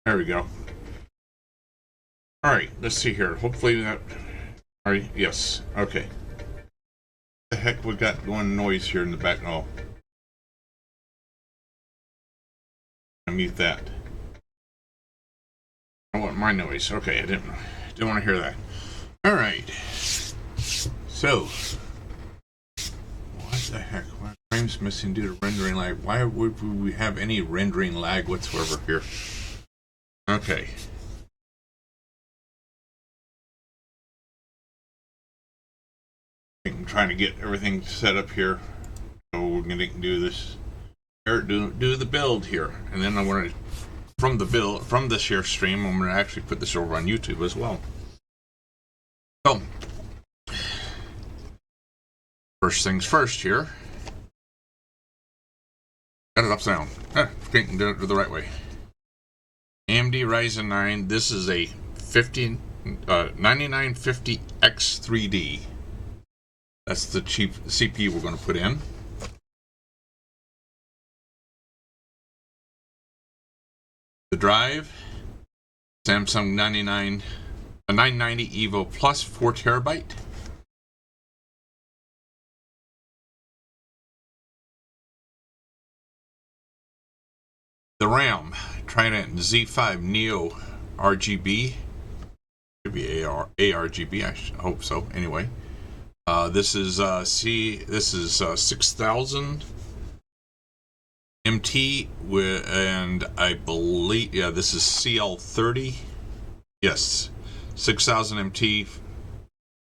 There we go. Alright, let's see here. Hopefully that... Alright, yes. Okay. What the heck we got going noise here in the back? Oh. I mute that. I want my noise. Okay, I didn't want to hear that. Alright. So... What the heck? Why frames missing due to rendering lag? Why would we have any rendering lag whatsoever here? Okay. I'm trying to get everything set up here. So we're going to do this. Do the build here. And then I want to, from this here stream, I'm going to actually put this over on YouTube as well. So, first things first here. Got it upside down. Okay, do it the right way. AMD Ryzen 9. This is a 9950X3D. That's the cheap CPU we're going to put in. The drive, Samsung 990 Evo Plus 4 terabyte. The RAM, Trident Z5 Neo RGB. Could be ARGB, I hope so. Anyway, this is 6000 MT and I believe this is CL30. Yes, 6000 MT,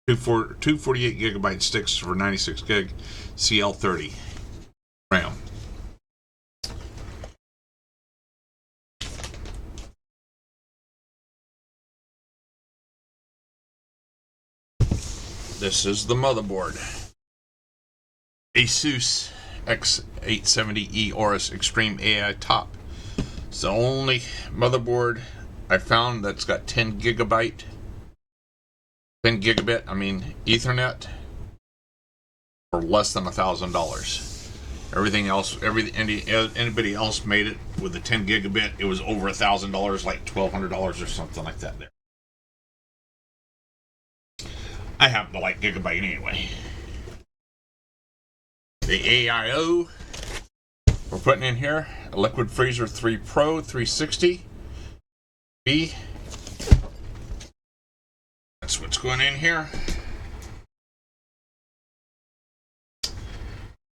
248 gigabyte sticks for 96 gig, CL30 RAM. This is the motherboard. Asus X870E Aorus Extreme AI Top. It's the only motherboard I found that's got 10 gigabit Ethernet for less than $1,000. Everything else, anybody else made it with the 10 gigabit. It was over $1,000, like $1,200 or something like that. There. I happen to like gigabyte anyway. The AIO we're putting in here, a Liquid Freezer 3 Pro 360 B. That's what's going in here.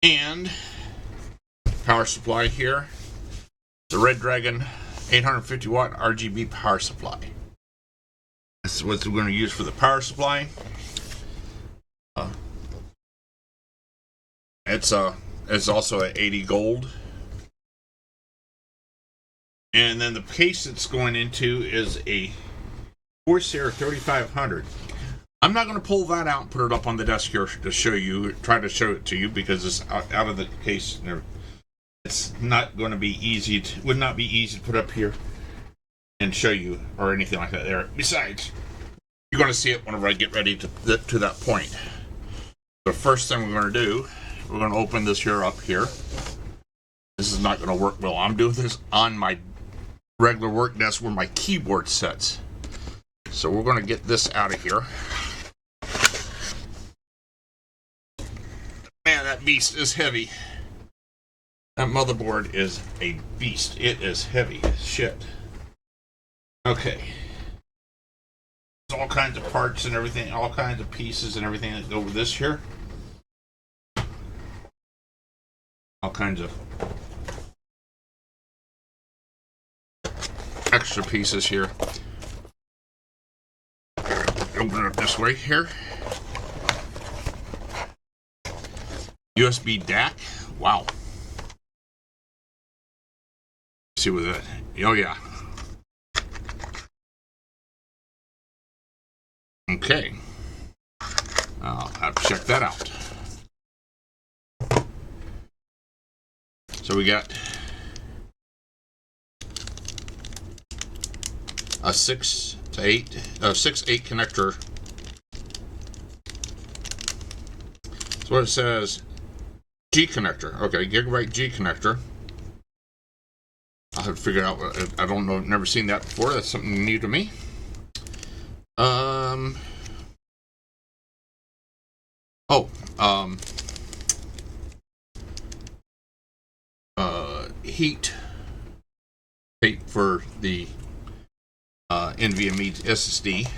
And power supply here, the Red Dragon 850 watt RGB power supply. That's what we're going to use for the power supply. It's also an 80 gold. And then the case it's going into is a Corsair 3500. I'm not going to pull that out and put it up on the desk here to show you, try to show it to you, because it's out of the case. It's not going to be easy, would not be easy to put up here and show you or anything like that there. Besides, you're going to see it whenever I get ready to that point. The first thing we're going to do, we're going to open this here up here. This is not going to work well. I'm doing this on my regular work desk where my keyboard sits. So we're going to get this out of here. Man, that beast is heavy. That motherboard is a beast. It is heavy as shit. Okay. There's all kinds of parts and everything, all kinds of pieces and everything that go with this here. All kinds of extra pieces here. Open it up this way here. USB DAC. Wow. Let's see what that. Oh yeah. Okay. I'll have to check that out. So we got a 6 to 8 connector. That's what it says. G connector. Okay, gigabyte G connector. have to figure out what, I don't know, never seen that before. That's something new to me. Heat tape for the NVMe SSD.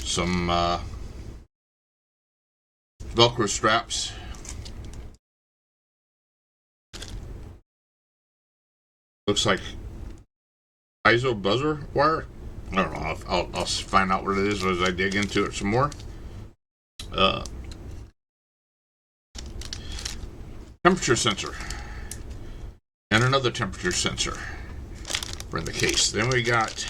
Some Velcro straps. Looks like ISO buzzer wire. I don't know. I'll find out what it is as I dig into it some more. Temperature sensor. And another temperature sensor for in the case. Then we got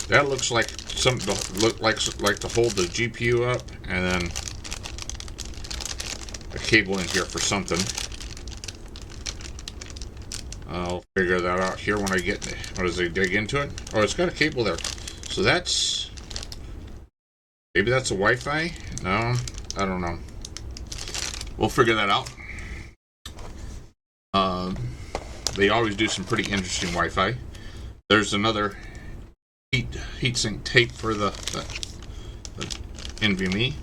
that looks like something to look like to hold the GPU up, and then a cable in here for something. I'll figure that out here when I get as I dig into it. Oh, it's got a cable there. So that's maybe that's a Wi-Fi? No, I don't know. We'll figure that out. They always do some pretty interesting Wi-Fi. There's another heatsink tape for the NVMe.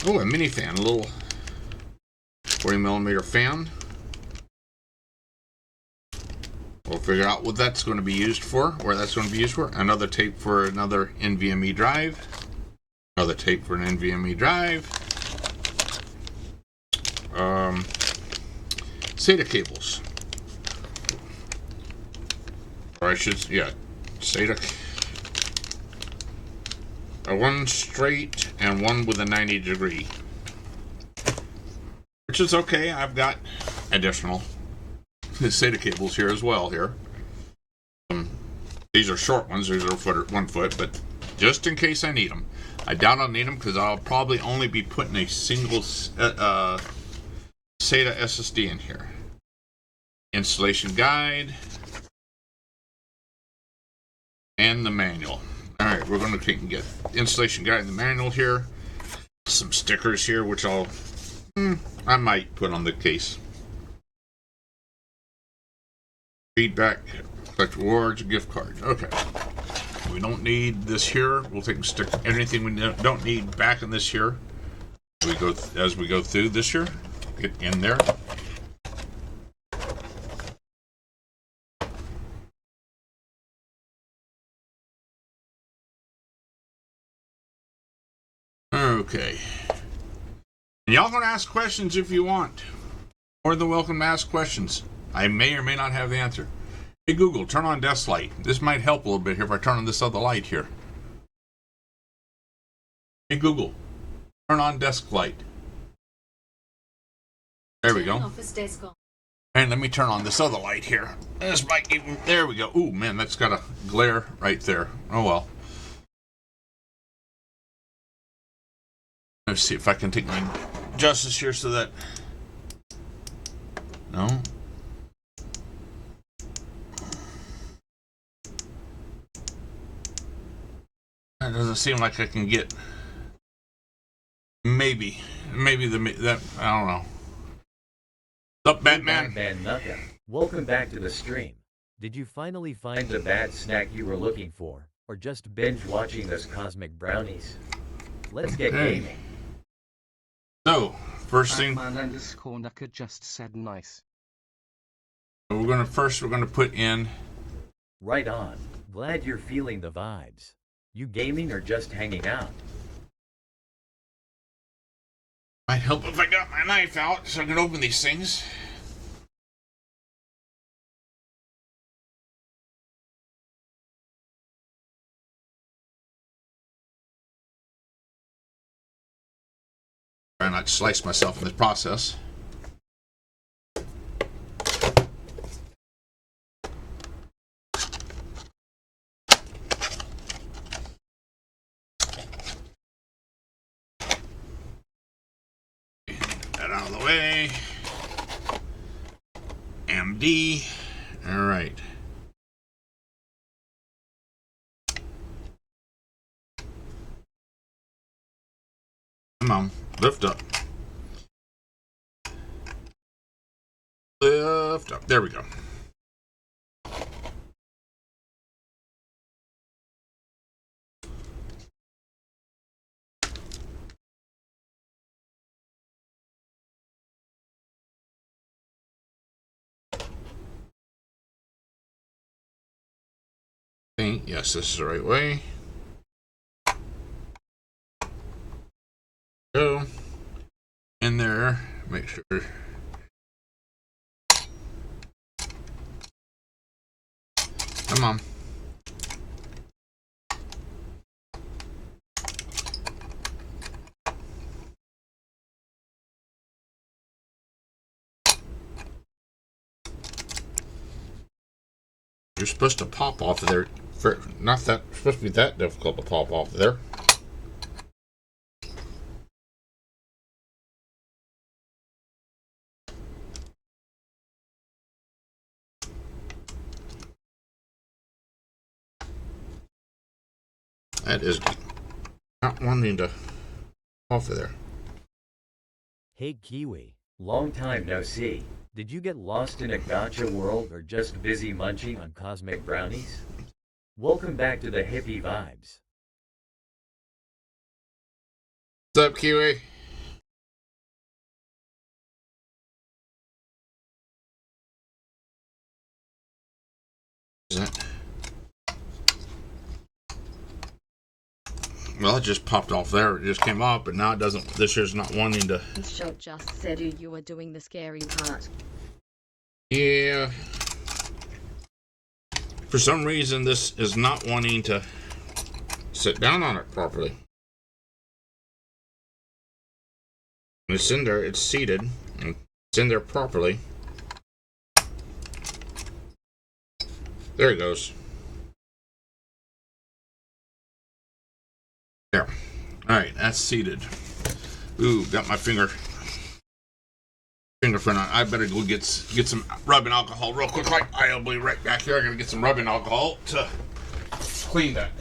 Oh, a mini fan, a little 40mm fan. We'll figure out what that's going to be used for, where that's going to be used for. Another tape for another NVMe drive. Another tape for an NVMe drive. SATA cables. Or I should, yeah, SATA. One straight and one with a 90 degree. Which is okay. I've got additional SATA cables here as well here. These are short ones. These are 1 foot, but just in case I need them. I doubt I'll need them because I'll probably only be putting a single SATA SSD in here. Installation guide and the manual. All right, we're going to get installation guide and the manual here. Some stickers here, which I might put on the case. Feedback, collect rewards, gift card. Okay. We don't need this here. We'll take and stick anything we don't need back in this here. As we go through this here, get in there. Okay. And y'all can ask questions if you want. More than welcome to ask questions. I may or may not have the answer. Hey Google, turn on desk light. This might help a little bit here if I turn on this other light here. Hey Google, turn on desk light. There we go. And let me turn on this other light here. This might even, there we go. Ooh, man, that's got a glare right there. Oh well. Let's see if I can take my justice here so that... No. It doesn't seem like I can get... Maybe that, I don't know. What's up, Batman? Welcome back to the stream. Did you finally find the bad snack you were looking for, or just binge watching those cosmic brownies? Let's get gaming. So, first thing, Batman_Nucker just said nice. we're gonna put in. Right on. Glad you're feeling the vibes. You gaming or just hanging out? Might help if I got my knife out so I can open these things. Try not to slice myself in this process. That out of the way. MD. All right. Come on, lift up. Lift up. There we go. Yes, this is the right way. Go in there. Make sure. Come on. You're supposed to pop off of there. Not that supposed to be that difficult to pop off of there. That is not wanting to off of there. Hey Kiwi, long time no see. Did you get lost in a gacha world or just busy munching on cosmic brownies? Welcome back to the hippie vibes. What's up, Kiwi? Is that? Well, it just popped off there. It just came up, but now it doesn't. This year's not wanting to. Shot just said you were doing the scary part. Yeah. For some reason, this is not wanting to sit down on it properly. When it's in there, it's seated, and it's in there properly. There it goes. There. Alright, that's seated. Ooh, got my fingerprint on. I better go get some rubbing alcohol real quick. I'll be right back here. I gotta get some rubbing alcohol to clean that.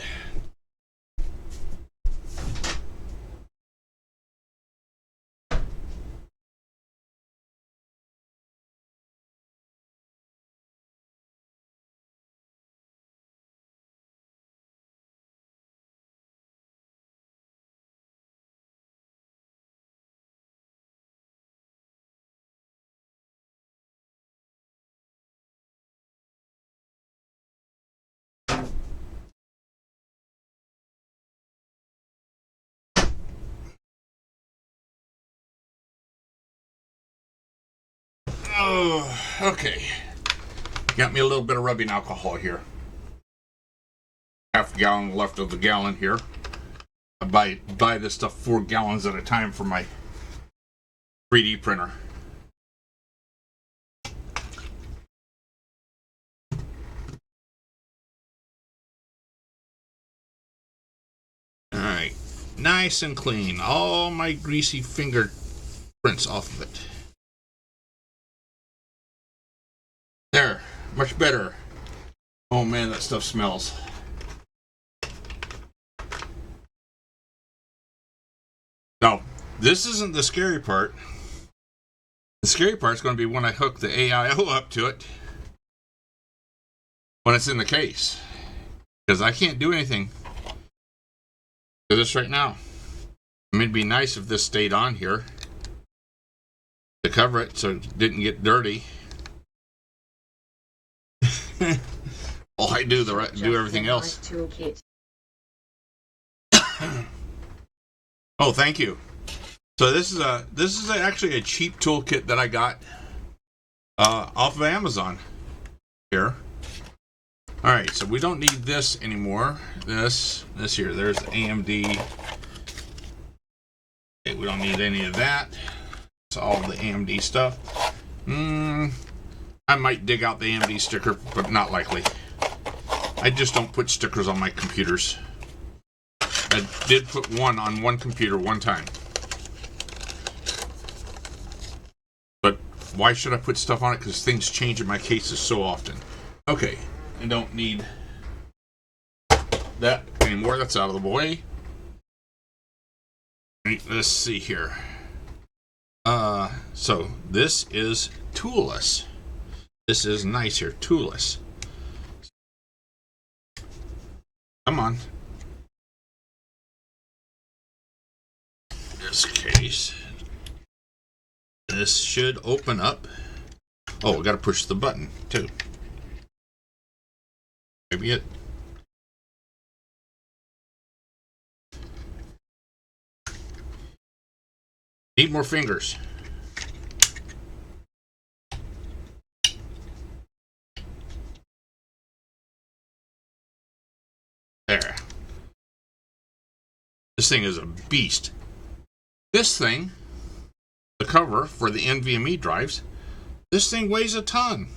Oh, okay. Got me a little bit of rubbing alcohol here. Half a gallon left of the gallon here. I buy this stuff 4 gallons at a time for my 3D printer. Alright. Nice and clean. All my greasy fingerprints off of it. There. Much better. Oh man, that stuff smells. No, this isn't the scary part. The scary part's going to be when I hook the AIO up to it when it's in the case. Because I can't do anything to this right now. I mean, it'd be nice if this stayed on here to cover it so it didn't get dirty. All I do do everything else. Oh, thank you. So this is actually a cheap toolkit that I got off of Amazon here. All right, so we don't need this anymore. This here. There's the AMD. Okay, we don't need any of that. It's all the AMD stuff. I might dig out the AMD sticker, but not likely. I just don't put stickers on my computers. I did put one on one computer one time. But why should I put stuff on it? Because things change in my cases so often. Okay, I don't need that anymore. That's out of the way. Right, let's see here. So this is toolless. This is nice here, toolless. Come on. This case. This should open up. Oh, we gotta push the button too. Maybe it. Need more fingers. There. This thing is a beast. This thing, the cover for the NVMe drives, this thing weighs a ton.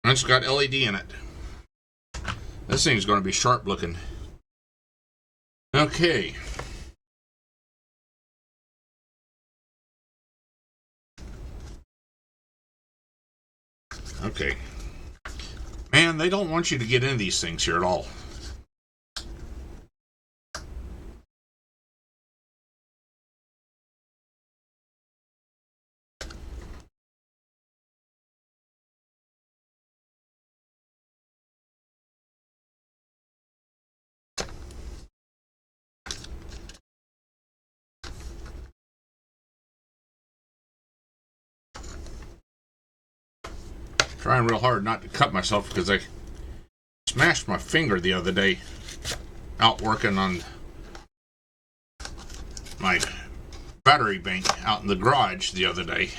And it's got LED in it. This thing's going to be sharp looking. Okay. Okay. Man, they don't want you to get into these things here at all. Trying real hard not to cut myself because I smashed my finger the other day out working on my battery bank out in the garage the other day.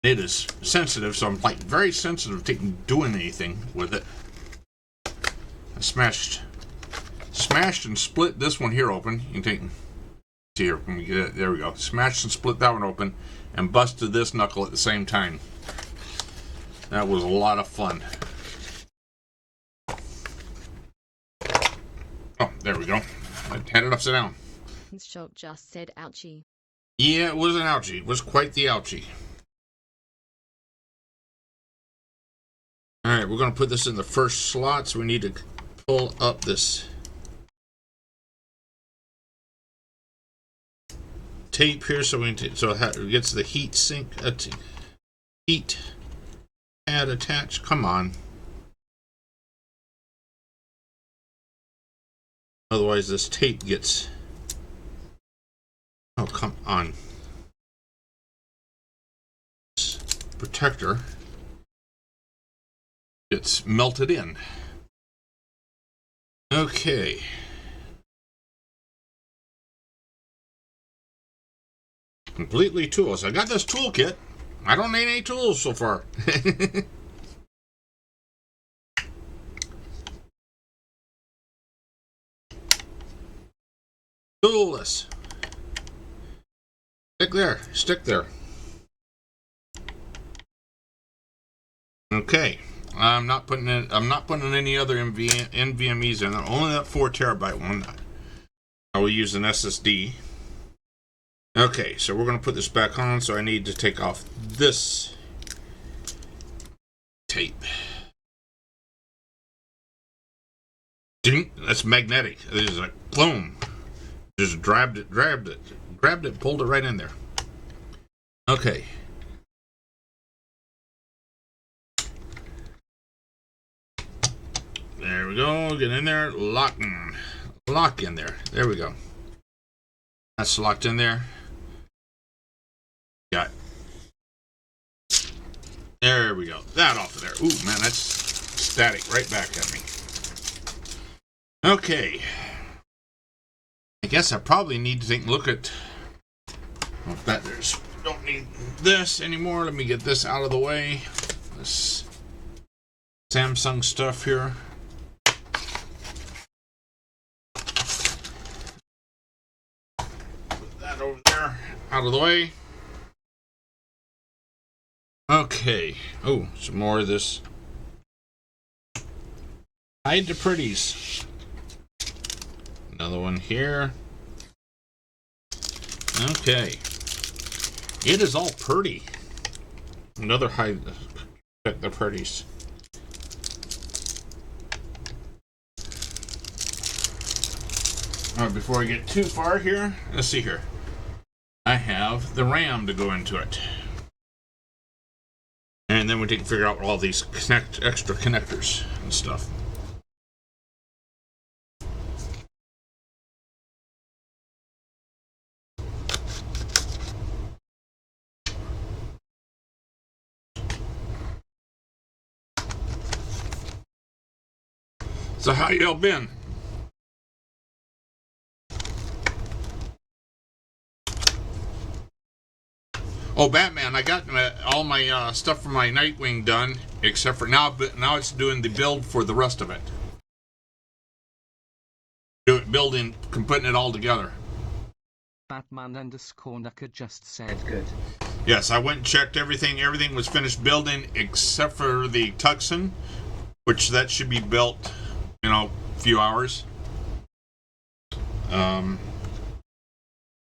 It is sensitive, so I'm like very sensitive to doing anything with it. I smashed and split this one here open. You can take see here when we get it. There we go. Smashed and split that one open and busted this knuckle at the same time. That was a lot of fun. Oh, there we go. I had it upside down. Shock just said ouchie. Yeah, it was an ouchie. It was quite the ouchie. Alright, we're going to put this in the first slot, so we need to pull up this tape here so it gets the heat sink heat pad attached. Come on. Otherwise this tape gets... Oh, come on. This protector gets melted in. Okay. Completely toolless. I got this toolkit. I don't need any tools so far. Toolless. Stick there. Stick there. Okay. I'm not putting any other NVMEs in there. Only that 4 terabyte one. I will use an SSD. Okay, so we're going to put this back on, so I need to take off this tape. Ding, that's magnetic. It is like, boom. Just grabbed it, pulled it right in there. Okay. There we go, get in there, lock in there. There we go. That's locked in there. Got. There we go. That off of there. Ooh, man, that's static right back at me. Okay. I guess I probably need to take a look at. Well, that there's. Don't need this anymore. Let me get this out of the way. This Samsung stuff here. Put that over there, out of the way. Okay. Oh, some more of this. Hide the pretties. Another one here. Okay. It is all pretty. Another hide the pretties. Before I get too far here, let's see here. I have the RAM to go into it. And then we can figure out all these extra connectors and stuff. So how y'all been? Oh, Batman! I got all my stuff for my Nightwing done, except for now. But now it's doing the build for the rest of it. Building, putting it all together. Batman_Nucker just said good. Yes, I went and checked everything. Everything was finished building except for the Tucson, which that should be built, a few hours.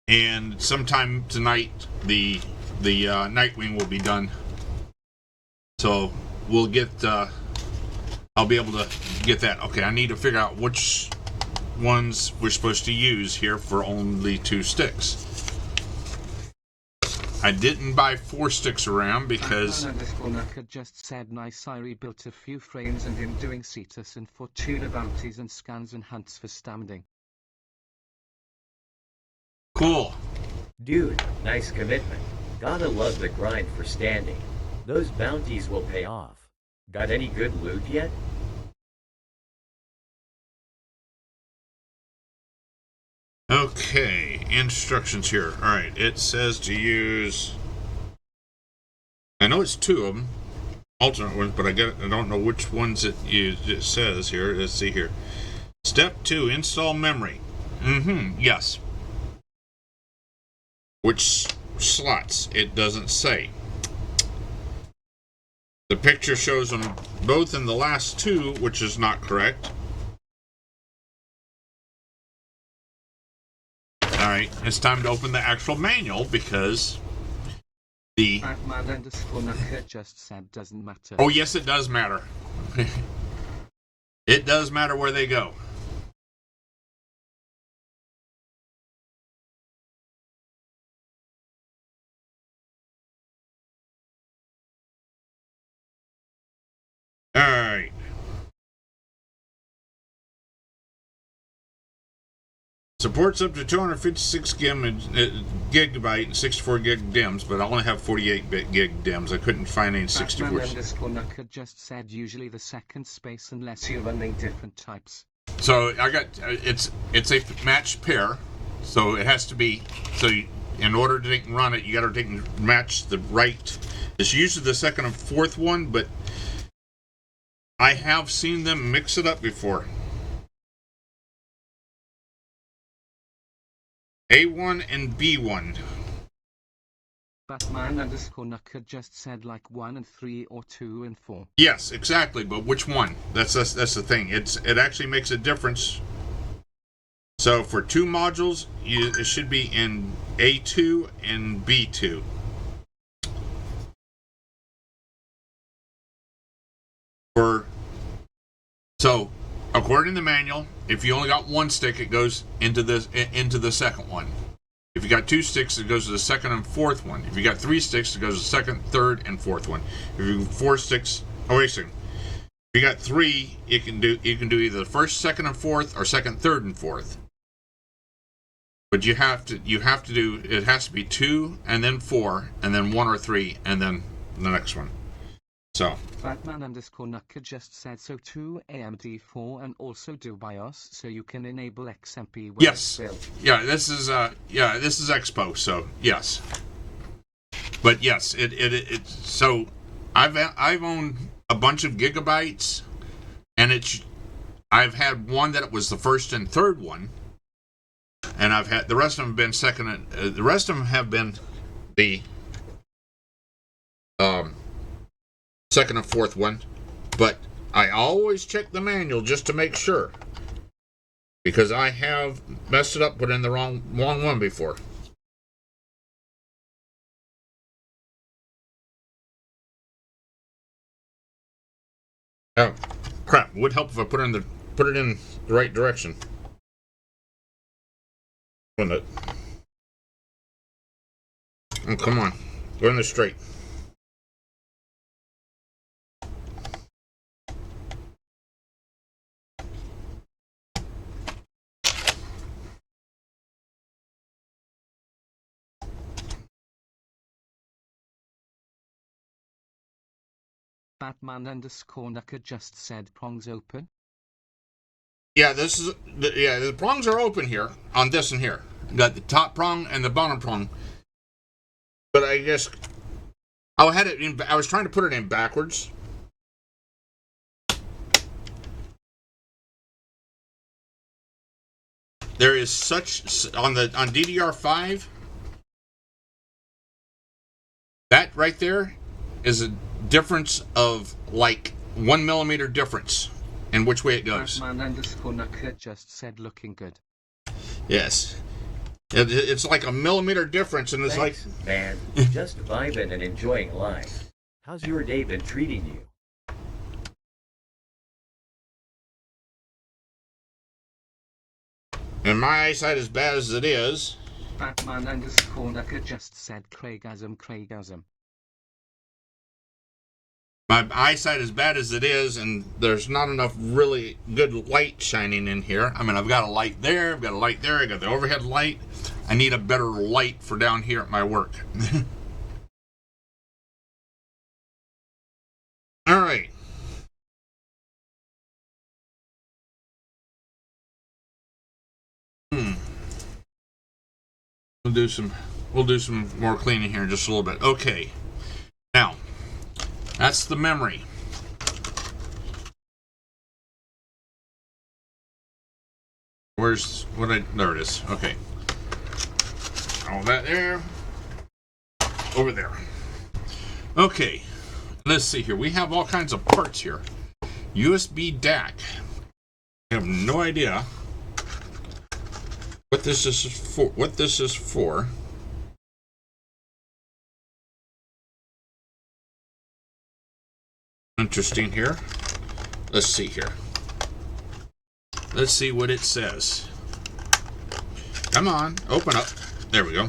And sometime tonight, the Nightwing will be done. So we'll get. I'll be able to get that. Okay, I need to figure out which ones we're supposed to use here for only 2 sticks. I didn't buy 4 sticks around because Batman_Nucker just said nice. I rebuilt a few frames and in doing Cetus and Fortuna bounties and scans and hunts for standing. cool. Dude, nice commitment. Gotta love the grind for standing. Those bounties will pay off. Got any good loot yet? Okay, instructions here. All right, it says to use. I know it's 2 of them, alternate ones, but I don't know which ones it says here. Let's see here. Step 2: install memory. Yes. Which slots? It doesn't say. The picture shows them both in the last 2, which is not correct. Alright, it's time to open the actual manual because the... Batman_Nucker just said doesn't matter. Oh, yes, it does matter. It does matter where they go. Alright. Supports up to 256 gigabyte and 64 gig DIMMs, but I only have 48 gig DIMMs. I couldn't find any 64. Batman_Nucker just said usually the second space unless you're running different types. So I got it's a matched pair, so it has to be in order to run it, you got to match the right. It's usually the second and fourth one, but I have seen them mix it up before. A1 and B1. Batman_Nucker just said like 1 and 3 or 2 and 4. Yes, exactly, but which one? That's the thing. It actually makes a difference. So for 2 modules, it should be in A2 and B2. So according to the manual, if you only got 1 stick, it goes into the second one. If you got 2 sticks, it goes to the second and fourth one. If you got 3 sticks, it goes to the second, third, and fourth one. If you got 4 sticks, if you got 3, you can do either the first, second, and fourth, or second, third, and fourth. But it has to be 2 and then 4 and then 1 or 3 and then the next one. So Batman_Nucker just said so 2 AMD 4 and also do BIOS so you can enable XMP when yes, it's built. Yeah, this is Expo, so yes. But yes, it so I've owned a bunch of gigabytes, and I've had one that it was the first and third one, and I've had the rest of them have been second and the rest of them have been the second and fourth one, but I always check the manual just to make sure, because I have messed it up, put in the wrong one before. Oh crap! It would help if I put it in the right direction. Doing it. Oh, come on. Go in the straight. Batman underscore Nucker just said prongs open. Yeah, the prongs are open here on this and here. You got the top prong and the bottom prong. But I guess I was trying to put it in backwards. There is such on DDR5. That right there is a difference of like 1 millimeter difference in which way it goes. Batman underscore Nucker just said looking good. Yes. It's like a millimeter difference, and it's Thanks, like... man. Just vibing and enjoying life. How's your day been treating you? And my eyesight as bad as it is... Batman underscore Nucker just said Craigasm. My eyesight as bad as it is, and there's not enough really good light shining in here. I mean, I've got a light there, I've got a light there, I got the overhead light. I need a better light for down here at my work. All right. We'll do some more cleaning here in just a little bit. Okay. Now, that's the memory. There it is. Okay. All that there. Over there. Okay. Let's see here. We have all kinds of parts here. USB DAC. I have no idea what this is for. Interesting here. Let's see here. Let's see what it says. Come on, open up. There we go.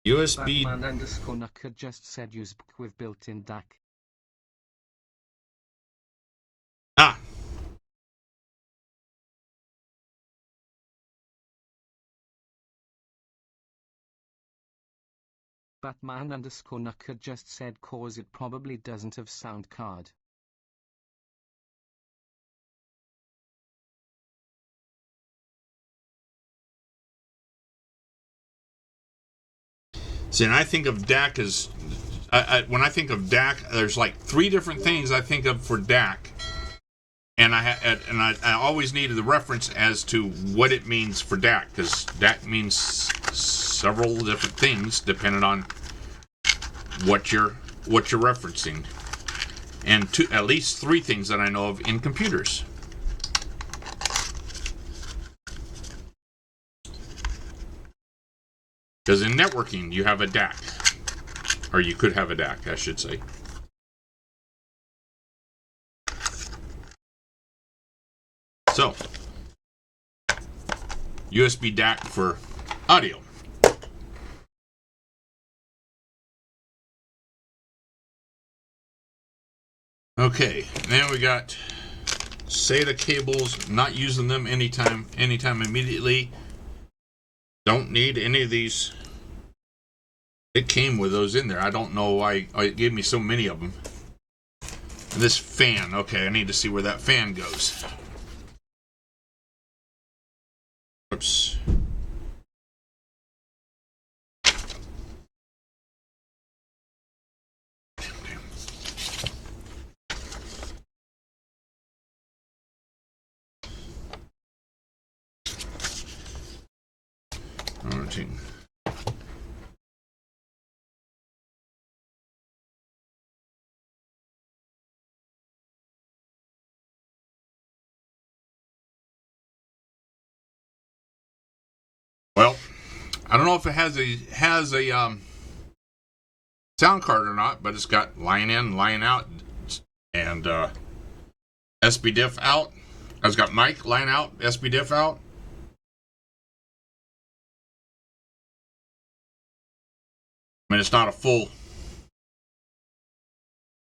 USB. Batman underscore Nucker just said USB with built-in DAC. Ah. Batman underscore Nucker just said cause it probably doesn't have sound card. See, and I think of DAC as when I think of DAC, there's like 3 different things I think of for DAC, and I always needed the reference as to what it means for DAC, because DAC means several different things depending on what you're referencing, and at least 3 things that I know of in computers. Because in networking, you have a DAC. Or you could have a DAC, I should say. So, USB DAC for audio. Okay, then we got SATA cables, not using them anytime immediately. Don't need any of these. It came with those in there. I don't know why it gave me so many of them. And this fan. Okay, I need to see where that fan goes. Oops. Routine. Well, I don't know if it has a sound card or not, but it's got line in, line out, and SB-diff out. It's got mic, line out, SB-diff out. I mean, it's not a full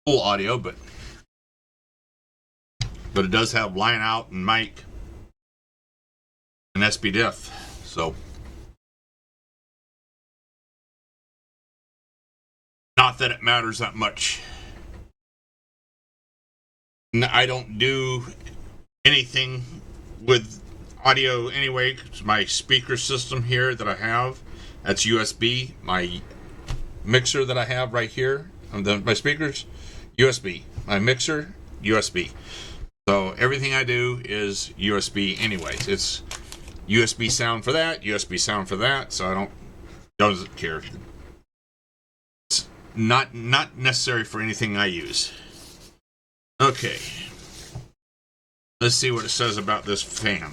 audio, but it does have line out and mic and SB-diff. So, not that it matters that much. I don't do anything with audio anyway. It's my speaker system here that I have, that's USB. My mixer that I have right here, my speakers, USB. My mixer, USB. So everything I do is USB anyways. It's USB sound for that, USB sound for that, so doesn't care. It's not necessary for anything I use. Okay. Let's see what it says about this fan.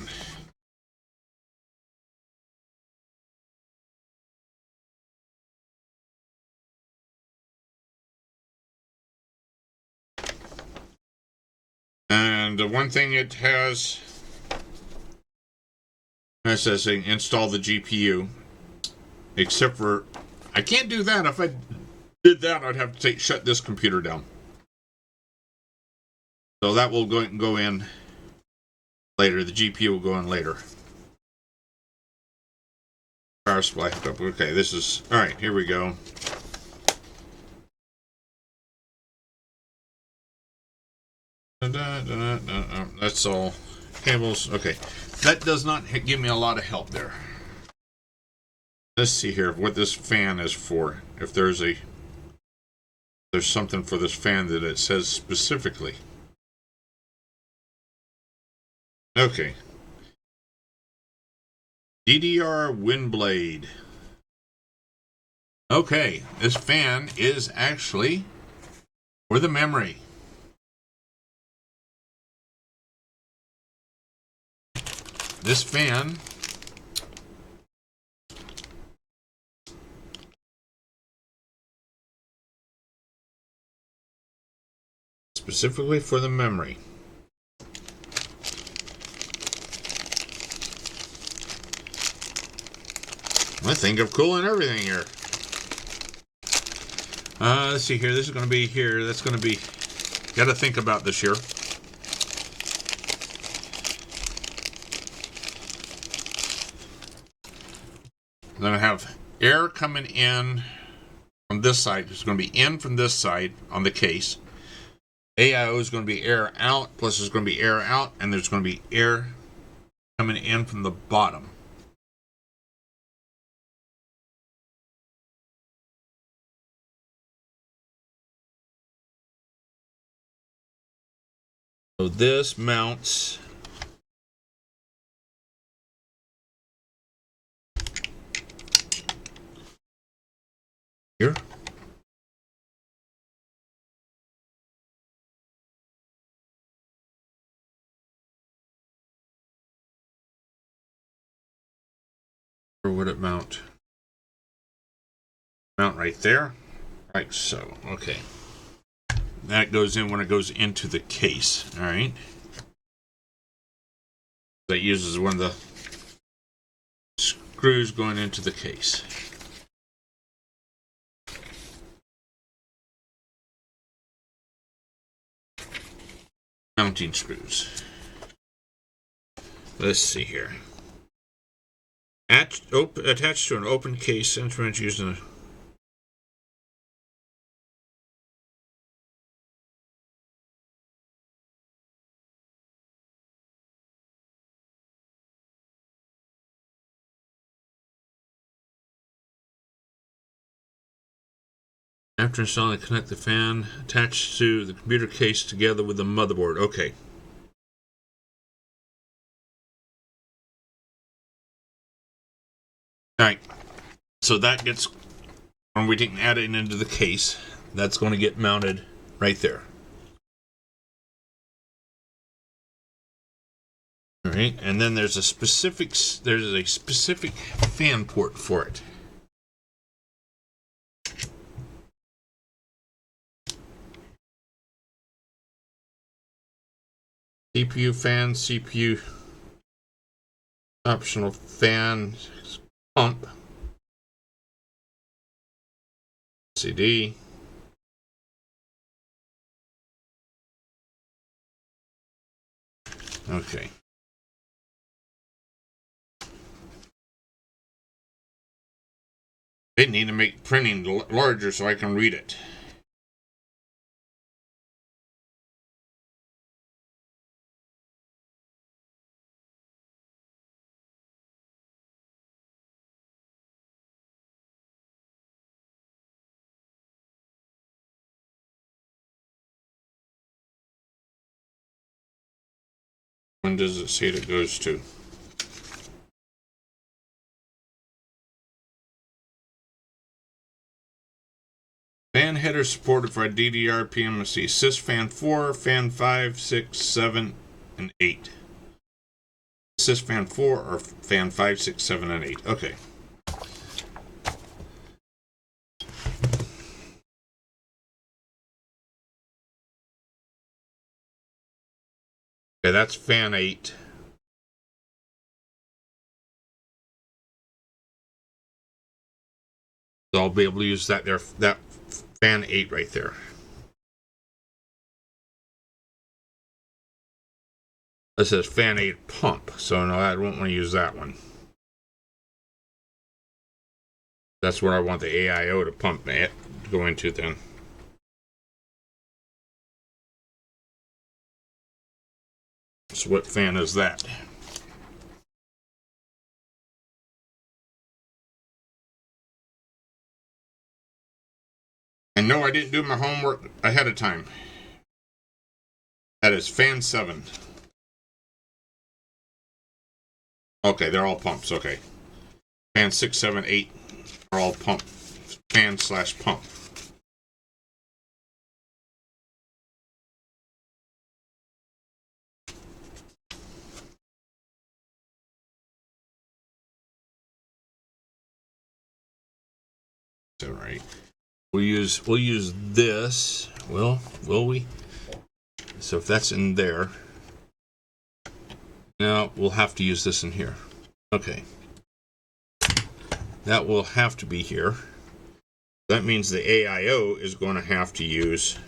And the one thing it has, it says install the GPU, except for I can't do that. If I did that, I'd have to shut this computer down. So that will go in later. The GPU will go in later. Power supply hooked up. Okay, this is all right. Here we go. That's all cables. Okay, that does not give me a lot of help there. Let's see here what this fan is for. If there's something for this fan that it says specifically. Okay. DDR Windblade. Okay, this fan is actually for the memory. This fan specifically for the memory. I think of cooling everything here. Let's see here. This is going to be here. That's going to be. Got to think about this here. I'm going to have air coming in from this side. It's going to be in from this side on the case. AIO is going to be air out, plus there's going to be air out, and there's going to be air coming in from the bottom. So this mounts here. Where would it mount? Mount right there. Like so. Okay. That goes in when it goes into the case. All right. That uses one of the screws going into the case. Mounting screws. Let's see here. Attached to an open case instrument using a after installing, connect the fan attached to the computer case together with the motherboard. Okay. Alright. So that gets, when we can add it into the case, that's going to get mounted right there. All right, and then there's a specific fan port for it. CPU fan, CPU optional fan, pump, CD. Okay. They need to make printing larger so I can read it. When does it say it goes to? Fan header supported for DDR PMSC. Sys fan 4, fan 5, 6, 7, and 8. Sys fan 4 or fan 5, 6, 7, and 8. Okay. Okay, that's fan 8. So I'll be able to use that there, that fan 8 right there. This says fan 8 pump, so no, I don't want to use that one. That's where I want the AIO to pump it to go into then. So what fan is that? And no, I didn't do my homework ahead of time. That is fan 7. Okay, they're all pumps, okay. Fan 6, 7, 8 are all pump. Fan / pump. All right. We'll use this. Will we? So if that's in there, now we'll have to use this in here. Okay. That will have to be here. That means the AIO is going to have to use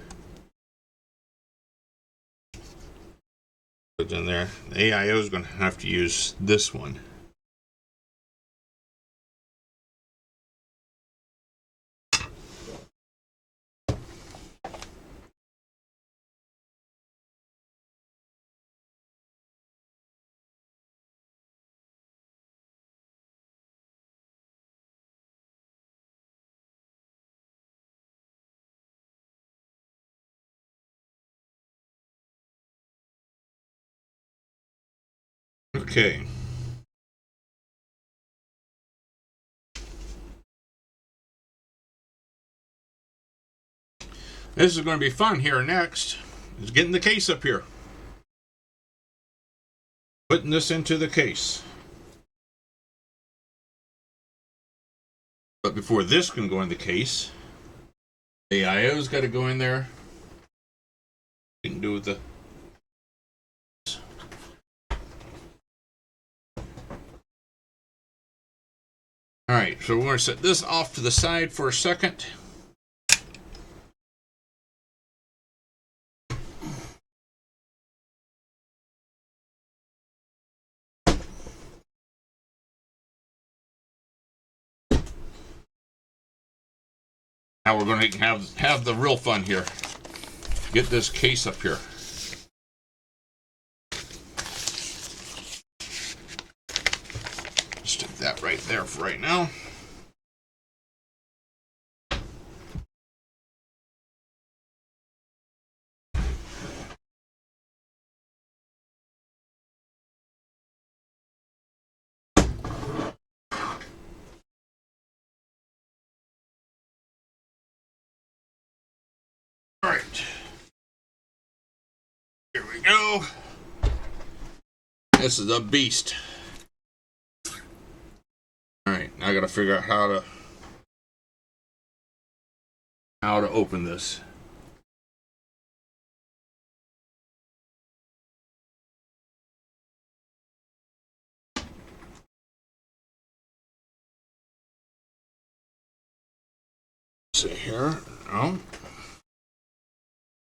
put in there. The AIO is going to have to use this one. Okay. This is going to be fun here next. Is getting the case up here. Putting this into the case. But before this can go in the case, the AIO's got to go in there. You can do with the Alright, so we're going to set this off to the side for a second. Now we're going to have the real fun here. Get this case up here. Stick that right there for right now. All right. Here we go. This is a beast. Alright, I gotta figure out how to open this. See here. Oh.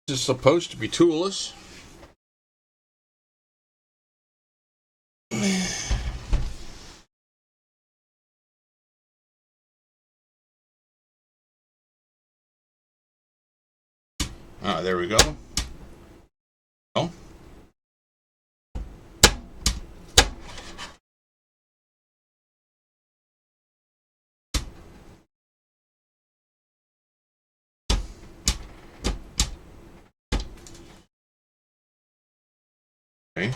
This is supposed to be toolless. Ah, there we go. Oh. Okay.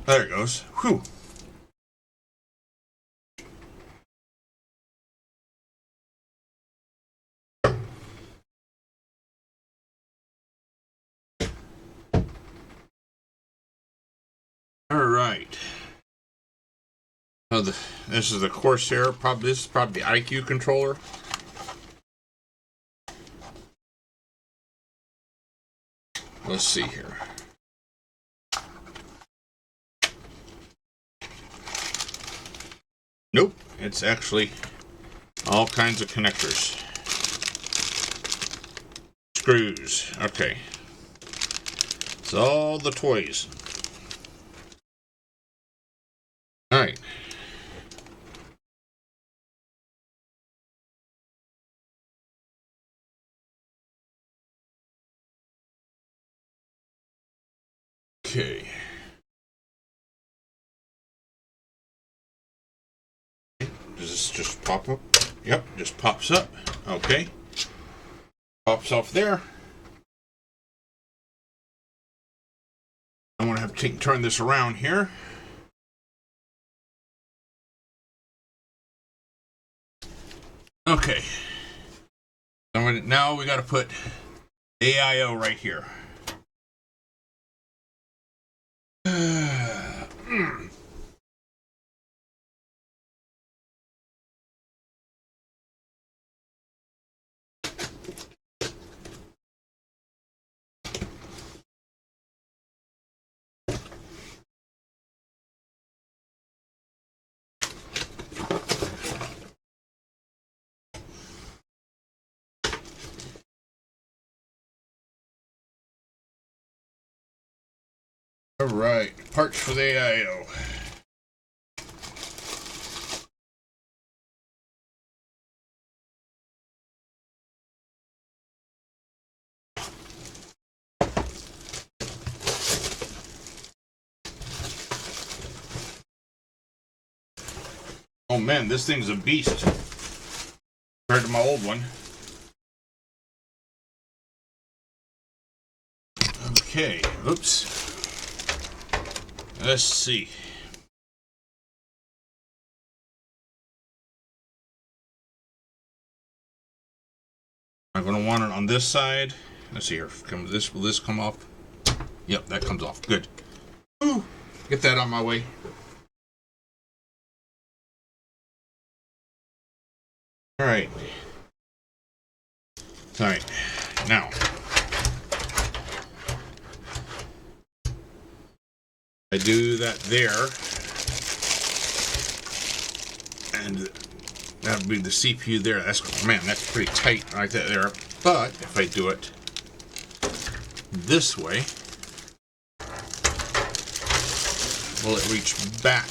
There it goes. Whew. All right. So this is the Corsair. This is probably the IQ controller. Let's see here. Nope, it's actually all kinds of connectors. Screws. Okay. It's all the toys. All right. Okay. Does this just pop up? Yep, just pops up. Okay. Pops off there. I'm going to have to turn this around here. Okay. Now we got to put AIO right here. All right, parts for the AIO. Oh man, this thing's a beast compared to my old one. Okay, oops. Let's see. I'm going to want it on this side. Let's see here. Will this come off? Yep, that comes off. Good. Ooh, get that on my way. All right. All right. Now. I do that there. And that would be the CPU there. That's pretty tight right there. But if I do it this way, will it reach back?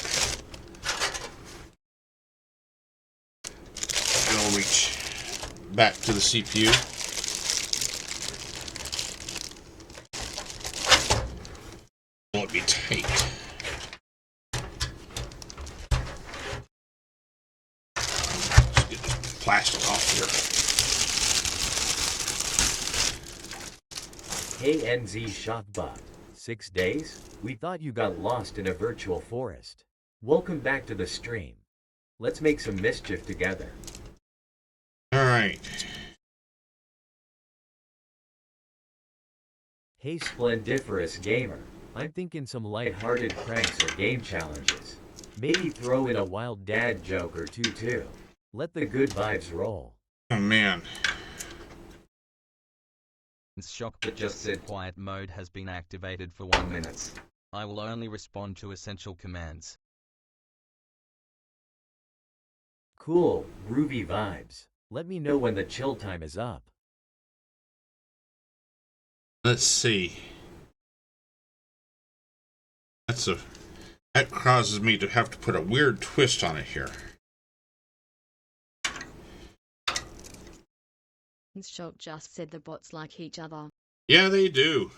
It'll reach back to the CPU. Will it be tight? Let's get this plastic off here. KNZ Shockbot. 6 days? We thought you got lost in a virtual forest. Welcome back to the stream. Let's make some mischief together. All right. Alright. Hey Splendiferous Gamer, I'm thinking some light-hearted pranks or game challenges. Maybe throw in a wild dad joke or two too. Let the good vibes roll. Oh man. Shock that just said quiet mode has been activated for 1 minute. I will only respond to essential commands. Cool, groovy vibes. Let me know when the chill time is up. Let's see. That causes me to have to put a weird twist on it here. Shock just said the bots like each other. Yeah, they do.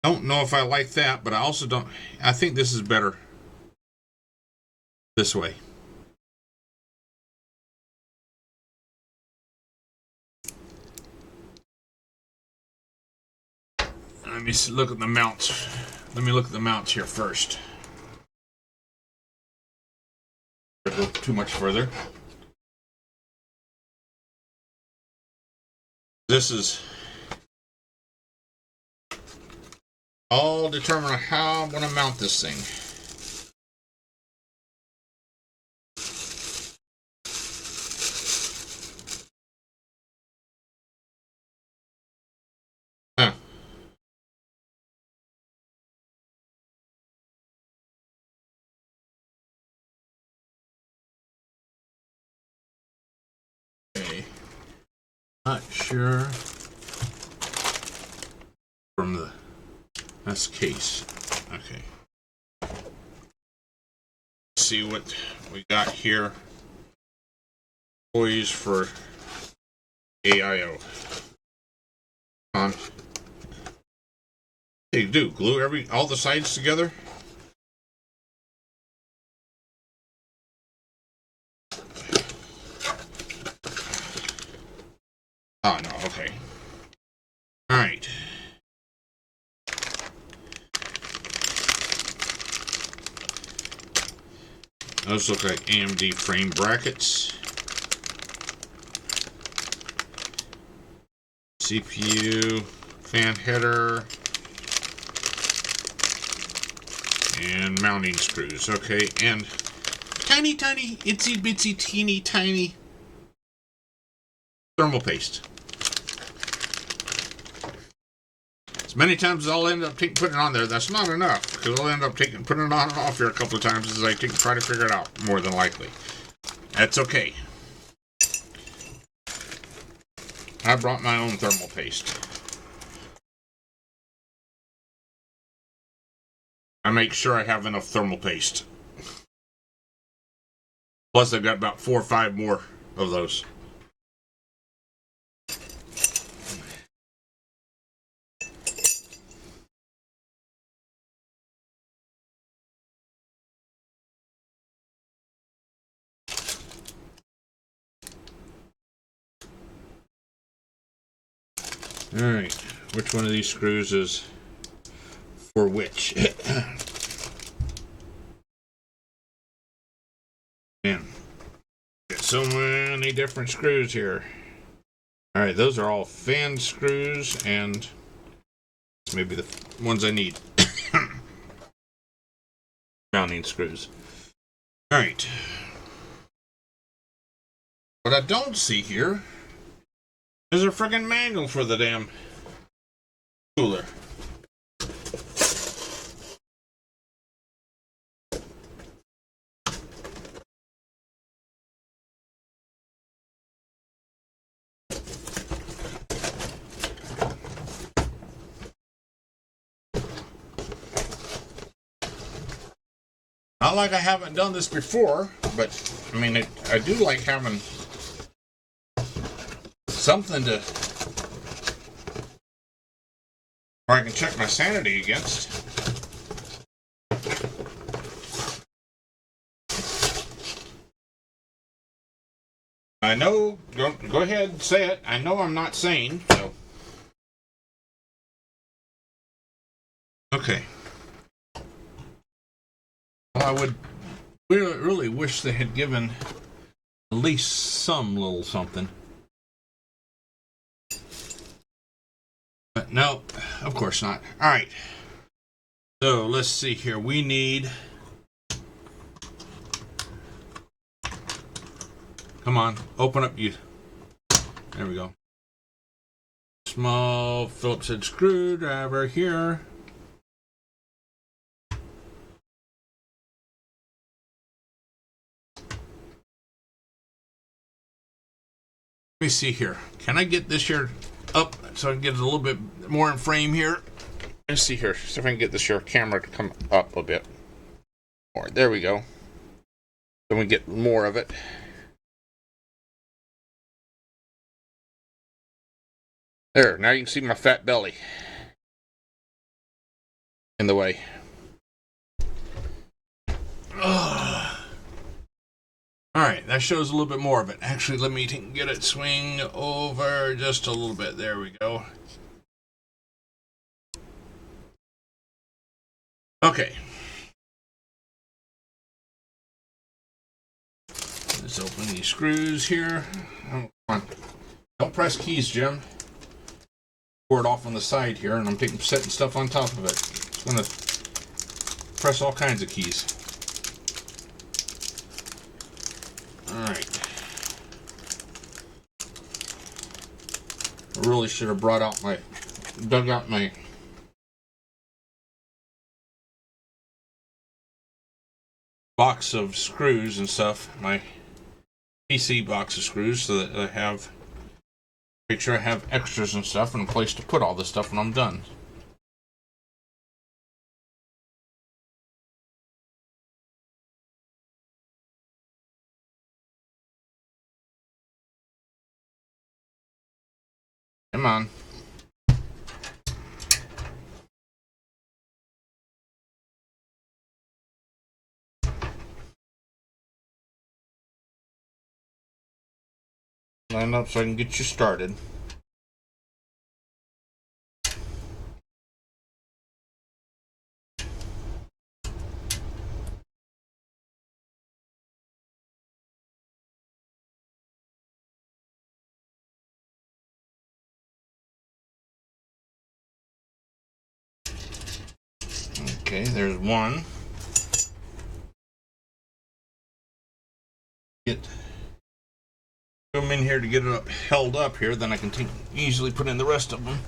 Don't know if I like that, but I also don't. I think this is better this way. Let me look at the mounts. Let me look at the mounts here first. Go too much further. This is all determine how I'm going to mount this thing. Huh. Okay. Not sure from the that's case. Okay. Let's see what we got here. Toys for AIO. Hey, do glue all the sides together. Oh no, okay. Alright. Those look like AMD frame brackets. CPU, fan header, and mounting screws. Okay, and tiny, itsy bitsy, teeny tiny thermal paste. As many times as I'll end up putting it on there, that's not enough, because I'll end up putting it on and off here a couple of times as I try to figure it out, more than likely. That's okay. I brought my own thermal paste. I make sure I have enough thermal paste. Plus, I've got about 4 or 5 more of those. Alright, which one of these screws is for which? Man, got so many different screws here. Alright, those are all fan screws, and maybe the ones I need. Mounting screws. Alright. What I don't see here is a friggin' manual for the damn cooler. Not like I haven't done this before, but I mean, I do like having something to where I can check my sanity against. I know, go ahead and say it. I know I'm not sane, so. Okay. I would really wish they had given at least some little something. But no, of course not. All right. So let's see here. We need. Come on, open up you. There we go. Small Phillips head screwdriver here. Let me see here. Can I get this here up so I can get it a little bit more in frame here? Let's see here. See if I can get this here camera to come up a bit more. There we go. Then we get more of it. There, now you can see my fat belly in the way. Alright, that shows a little bit more of it. Actually, let me get it swing over just a little bit. There we go. Okay. Let's open these screws here. Oh, come on. Don't press keys, Jim. Pour it off on the side here, and I'm setting stuff on top of it. It's going to press all kinds of keys. Alright. I really should have dug out my box of screws and stuff, my PC box of screws, so that make sure I have extras and stuff and a place to put all this stuff when I'm done. Come on. Line up so I can get you started. Okay, there's one. Get them in here to get it held up here, then I can easily put in the rest of them.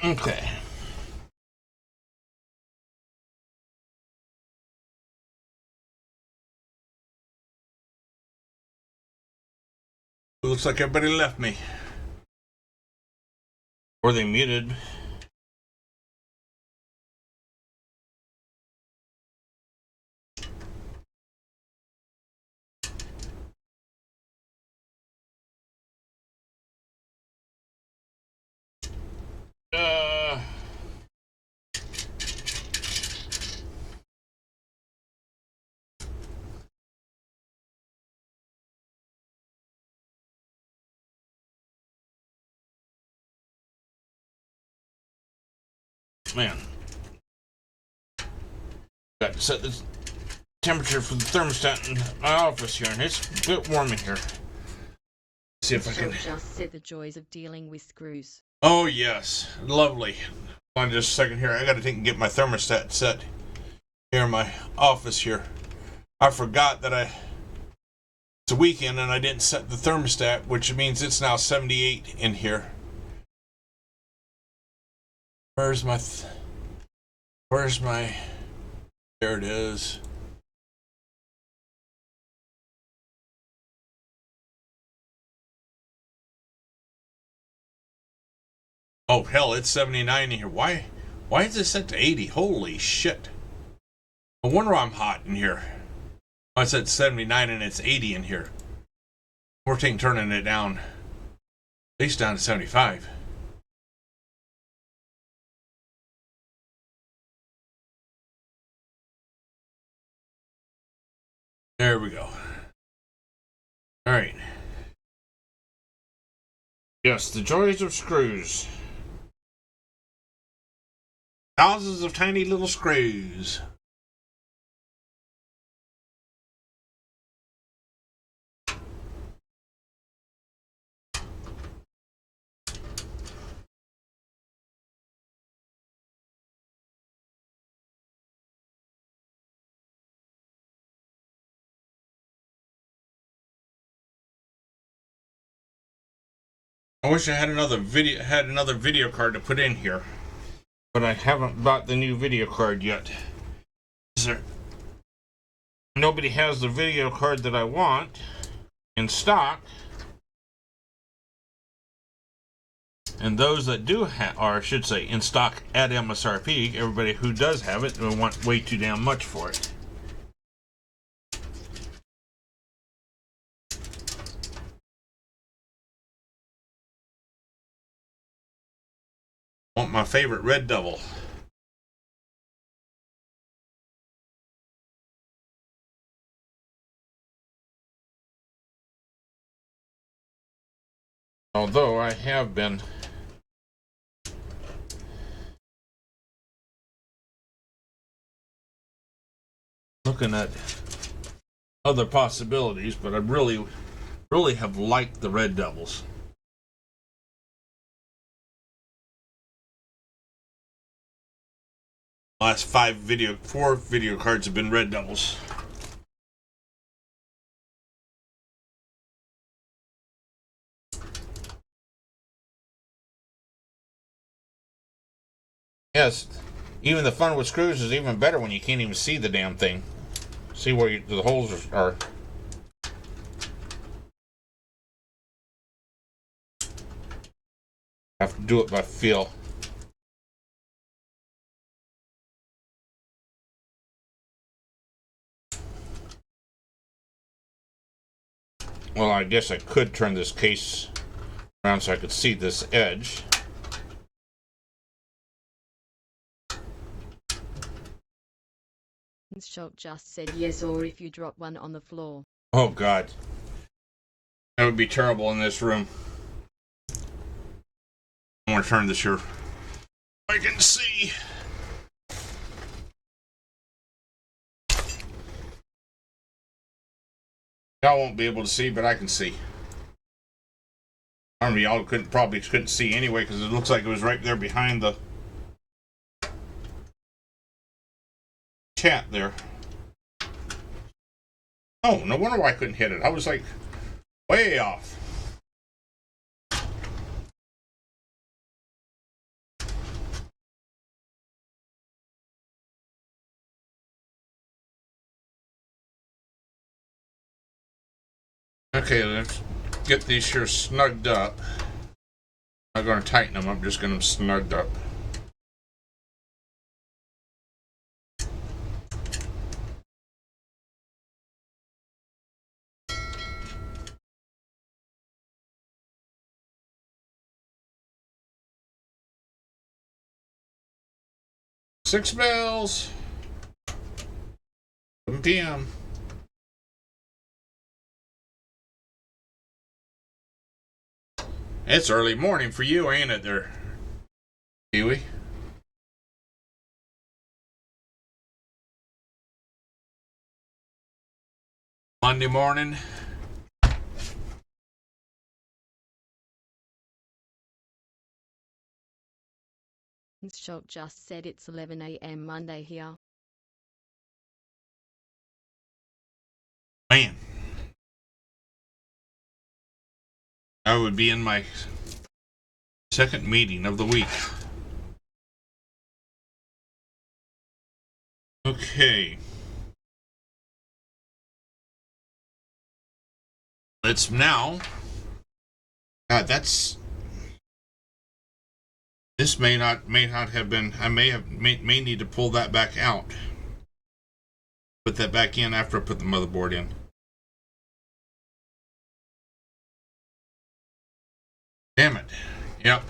Okay. Looks like everybody left me. Or they muted. Man. Got to set the temperature for the thermostat in my office here, and it's a bit warm in here. See if I can. Just said the joys of dealing with screws. Oh yes, lovely. Hold on just a second here. I got to get my thermostat set here in my office here. I forgot that it's a weekend and I didn't set the thermostat, which means it's now 78 in here. Where's my there it is. Oh hell, it's 79 in here. Why is it set to 80? Holy shit. No wonder I'm hot in here. I said 79 and it's 80 in here. We're turning it down. At least down to 75. There we go. Alright. Yes, the joys of screws. Thousands of tiny little screws. I wish I had another video card to put in here, but I haven't bought the new video card yet. Nobody has the video card that I want in stock, and those that do have, or I should say, in stock at MSRP, everybody who does have it will want way too damn much for it. Want my favorite Red Devil. Although I have been looking at other possibilities, but I really have liked the Red Devils. Last four video cards have been Red Devils. Yes, even the fun with screws is even better when you can't even see the damn thing. See where the holes are. Have to do it by feel. Well, I guess I could turn this case around so I could see this edge. Shock just said yes, or if you drop one on the floor. Oh God, that would be terrible in this room. I want to turn this here. I can see. Y'all won't be able to see, but I can see. I mean, y'all probably couldn't see anyway because it looks like it was right there behind the chat there. Oh, no wonder why I couldn't hit it. I was like way off. Okay, let's get these here snugged up. I'm not going to tighten them, I'm just going to snugged up. Six bells. 7 p.m. It's early morning for you, ain't it there, Kiwi? Monday morning. Shock just said it's 11 a.m. Monday here. Man. I would be in my second meeting of the week. Okay. Let's now. God, this may not have been. I may need to pull that back out. Put that back in after I put the motherboard in. Damn it. Yep.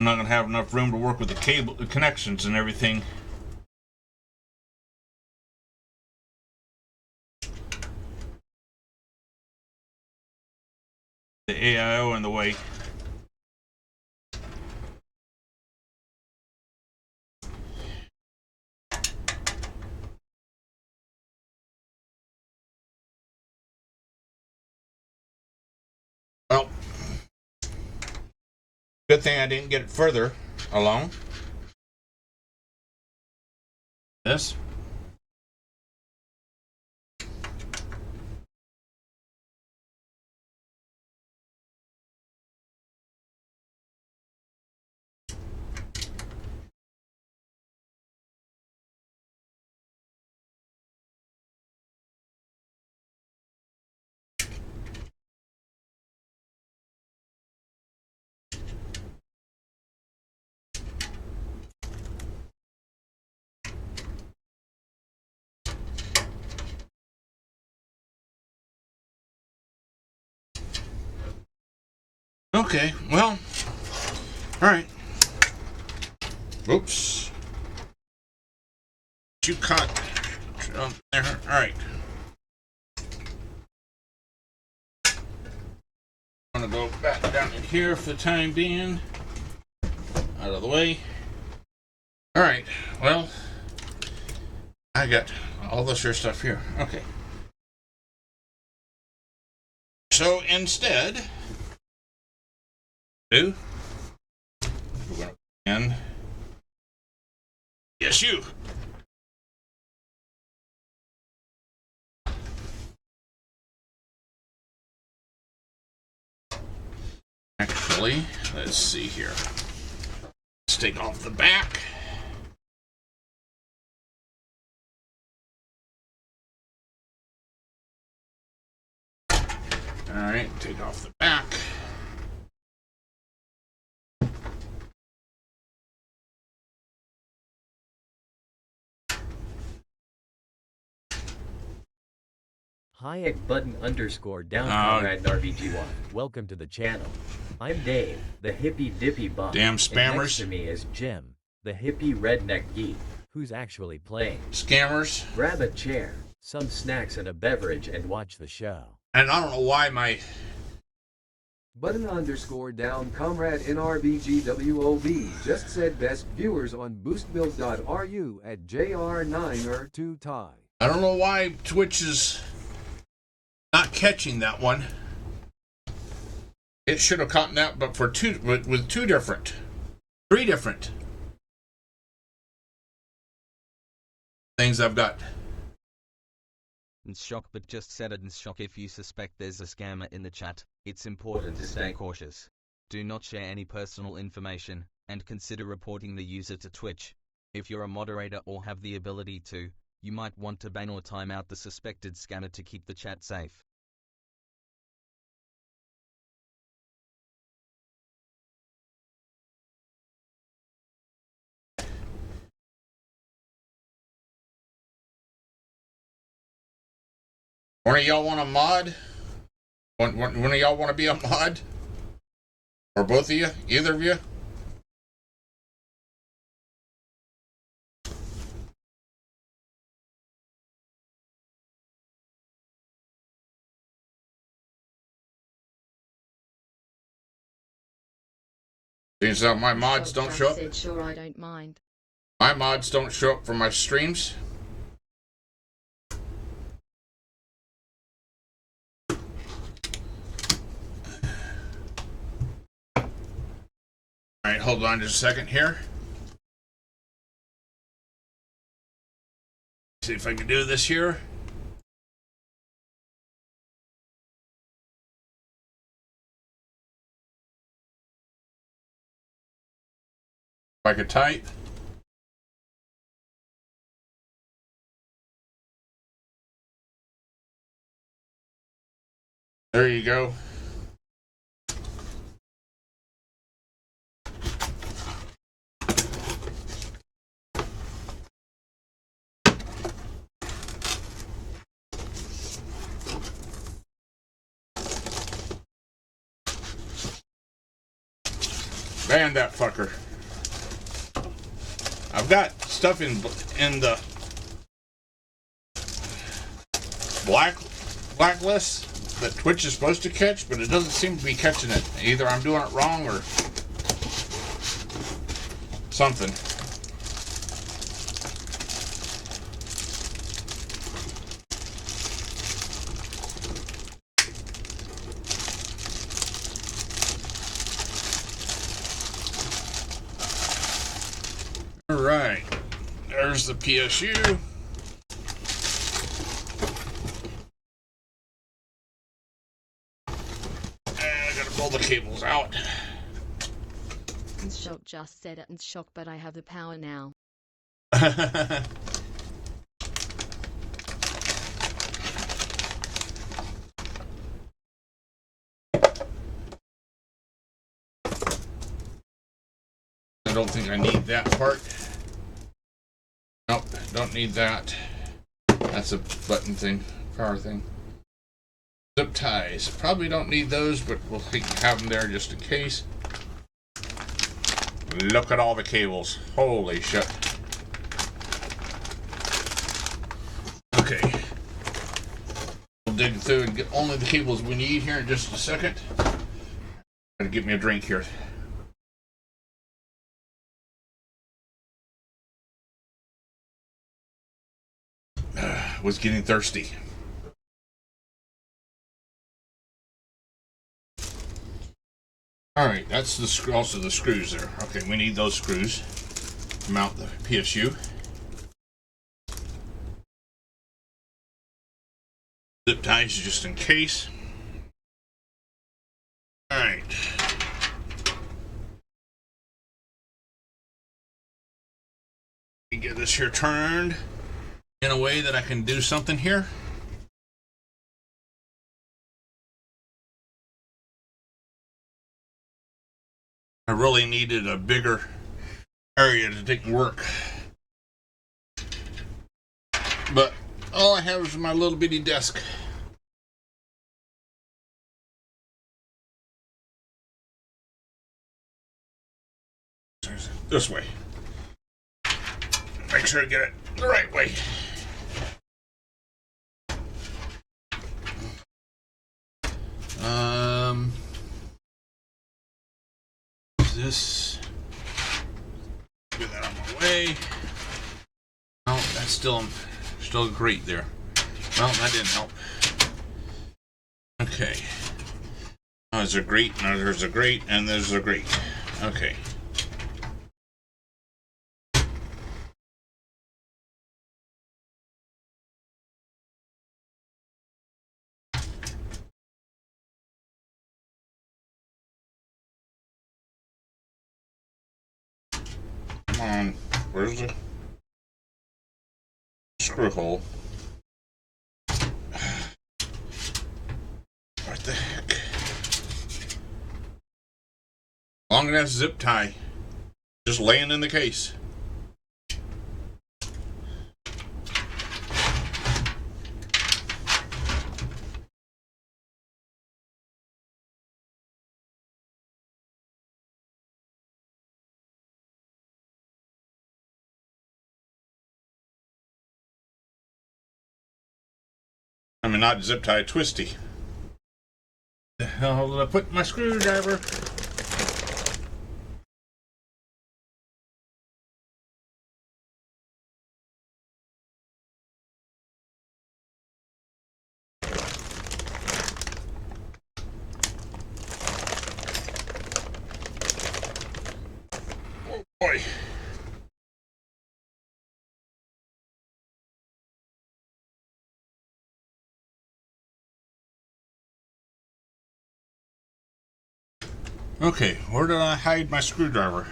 not going to have enough room to work with the cable, the connections and everything. The AIO in the way. Well, good thing I didn't get it further along. This. Okay, well, all right. Oops. You caught there. All right. I'm gonna go back down in here for the time being. Out of the way. All right. Well, I got all this here stuff here. Okay. So instead, we're gonna end. Yes, you. Actually, let's see here. Let's take off the back. All right, take off the back. Hayek button underscore down Conrad RBGY. Welcome to the channel. I'm Dave, the hippie dippy bum. Damn And spammers. next to me is Jim, the hippie redneck geek, who's actually playing. Scammers. Grab a chair, some snacks and a beverage and watch the show. And I don't know why my Button underscore down comrade NRBGWOB just said best viewers on boostbuild.ru at JR9er2 tie. I don't know why Twitch is not catching that one. It should have caught that, but for three different things I've got. And shock, but just said it in shock. If you suspect there's a scammer in the chat, it's important to stay cautious. Do not share any personal information, and consider reporting the user to Twitch. If you're a moderator or have the ability to, you might want to ban or time out the suspected scammer to keep the chat safe. One of y'all want a mod? One of y'all want to be a mod? Or both of you? Either of you? Seems that my mods don't show up. Said, sure, I don't mind. My mods don't show up for my streams. Alright, hold on just a second here. See if I can do this here. If I could type. There you go. Ban that fucker. I've got stuff in the blacklist that Twitch is supposed to catch, but it doesn't seem to be catching it. Either I'm doing it wrong or something. All right, there's the PSU. And I gotta pull the cables out. And Shock just said it and Shock, but I have the power now. I don't think I need that part. Nope, don't need that. That's a button thing, power thing. Zip ties. Probably don't need those, but we'll have them there just in case. Look at all the cables. Holy shit. Okay. We'll dig through and get only the cables we need here in just a second. Gotta get me a drink here. Was getting thirsty. Alright, that's the also the screws there. Okay, we need those screws to mount the PSU. Zip ties just in case. Alright. Get this here turned in a way that I can do something here. I really needed a bigger area to take work. But all I have is my little bitty desk. This way. Make sure I get it the right way. This. Get that out of my way. Oh, that's still great there. Well, that didn't help. Okay. Oh, there's a grate. No, there's a grate, and there's a grate. Okay. Come on, where's the screw hole? What the heck? Long enough zip tie. Just laying in the case. I mean, not zip tie, twisty. The hell did I put my screwdriver? Oh boy. Okay, where did I hide my screwdriver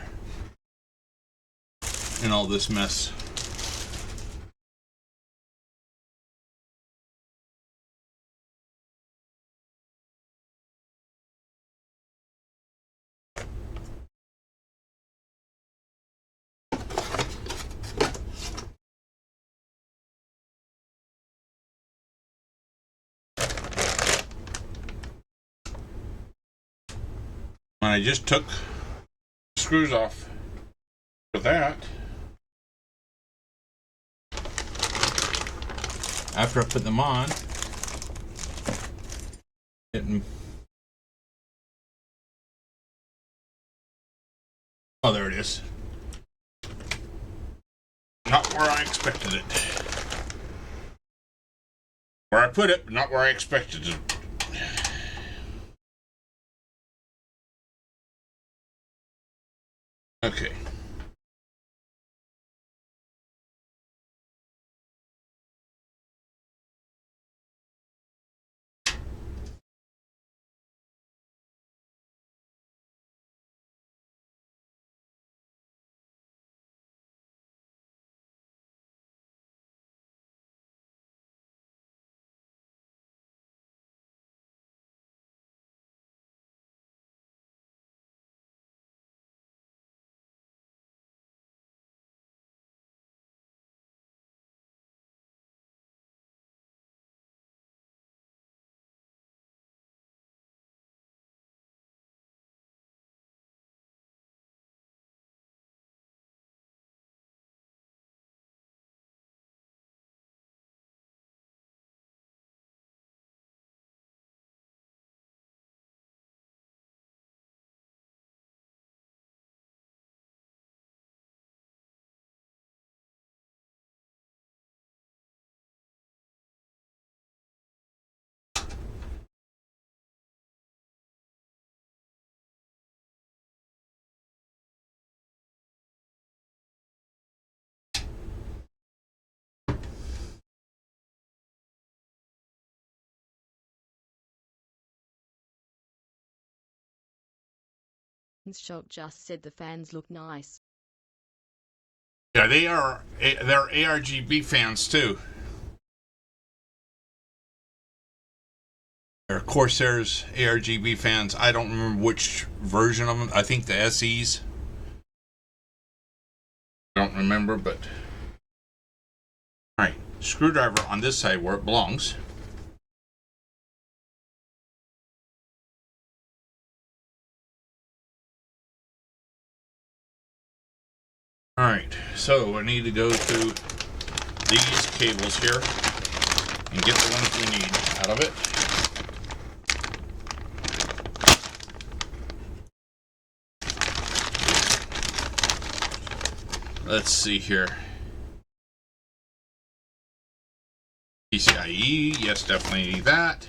in all this mess? When I just took screws off with that. After I put them on, oh, there it is. Not where I expected it. Where I put it, but not where I expected it. Okay. Shock just said the fans look nice. Yeah, they're ARGB fans too. They're Corsairs ARGB fans. I don't remember which version of them. I think the SEs. I don't remember, but all right. Screwdriver on this side where it belongs. All right, so I need to go through these cables here and get the ones we need out of it. Let's see here. PCIe, yes, definitely need that.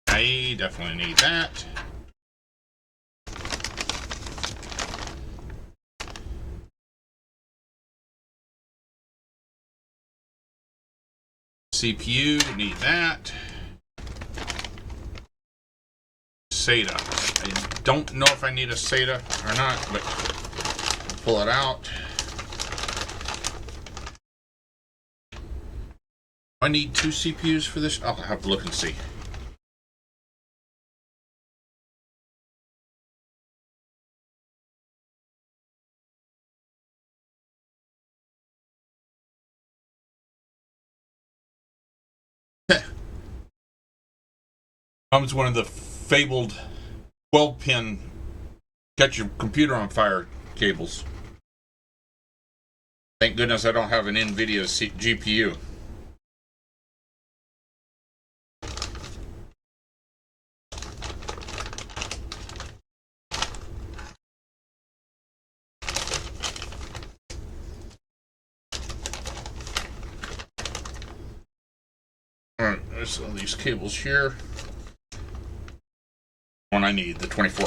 PCIe, definitely need that. CPU, need that. SATA. I don't know if I need a SATA or not, but pull it out. I need 2 CPUs for this. I'll have to look and see. Comes one of the fabled 12-pin catch your computer on fire cables. Thank goodness I don't have an NVIDIA GPU. Alright, there's all these cables here. One I need, the 24.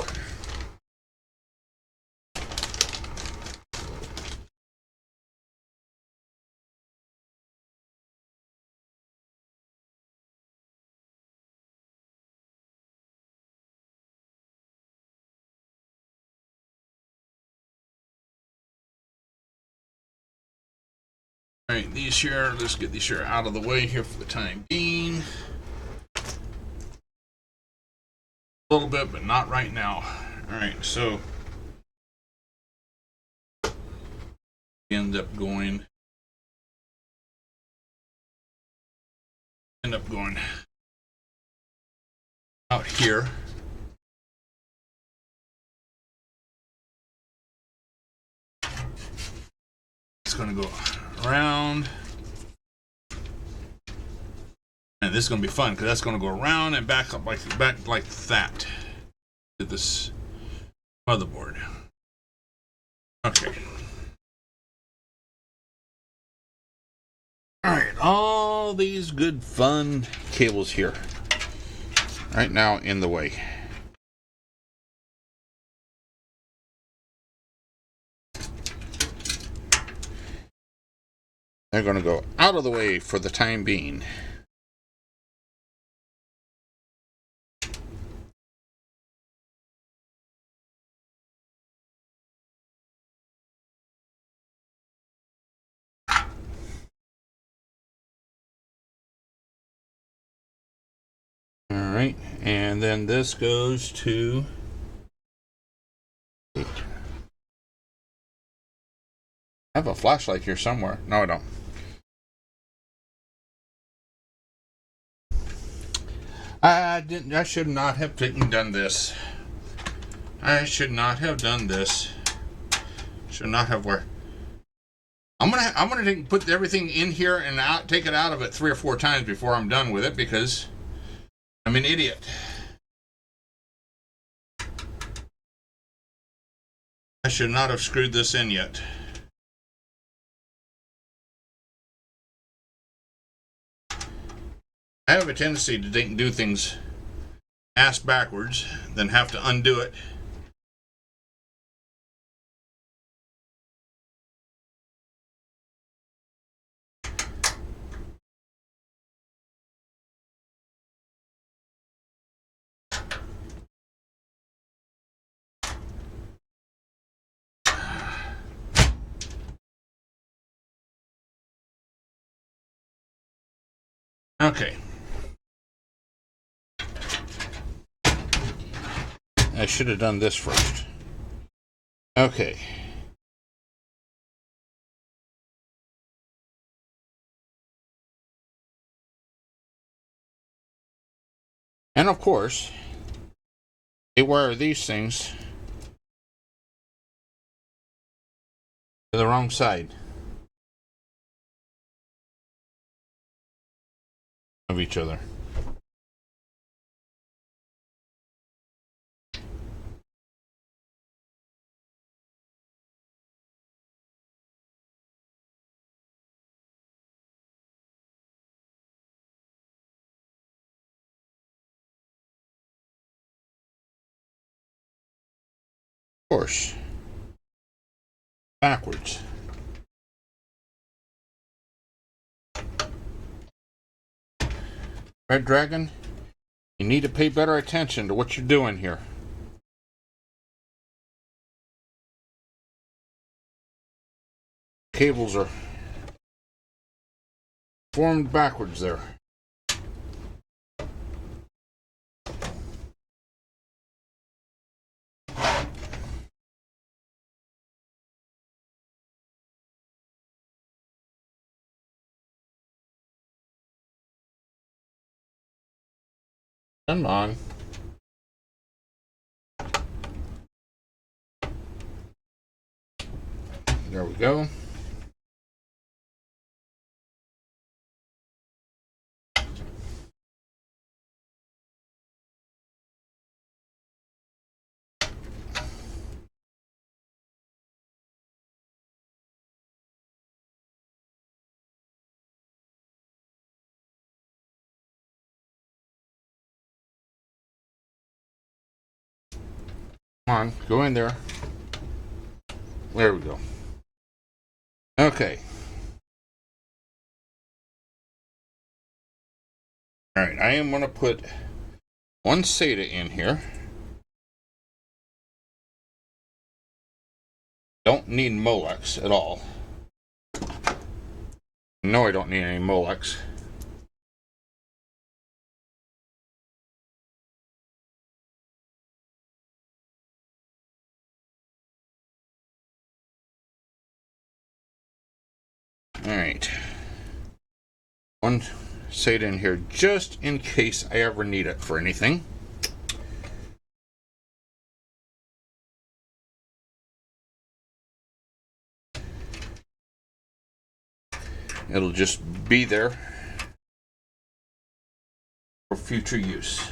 Alright, these here, let's get these here out of the way here for the time being. A little bit, but not right now. Alright, so end up going out here. It's going to go around. And this is going to be fun because that's going to go around and back up like that to this motherboard. Okay. Alright, all these good fun cables here. Right now in the way. They're going to go out of the way for the time being. Alright, and then this goes to... I have a flashlight here somewhere. No, I don't. I should not have done this. I should not have done this. Should not have I'm gonna put everything in here and take it out of it 3 or 4 times before I'm done with it because I'm an idiot. I should not have screwed this in yet. I have a tendency to do things ass backwards, then have to undo it. Okay. I should have done this first. Okay. And of course, they wire these things to the wrong side of each other. Of course, backwards. Red Dragon, you need to pay better attention to what you're doing here. Cables are formed backwards there. Come on. There we go. Come on, go in there. There we go. Okay. Alright, I am going to put one SATA in here. Don't need Molex at all. No, I don't need any Molex. Alright. One SATA in here just in case I ever need it for anything. It'll just be there for future use.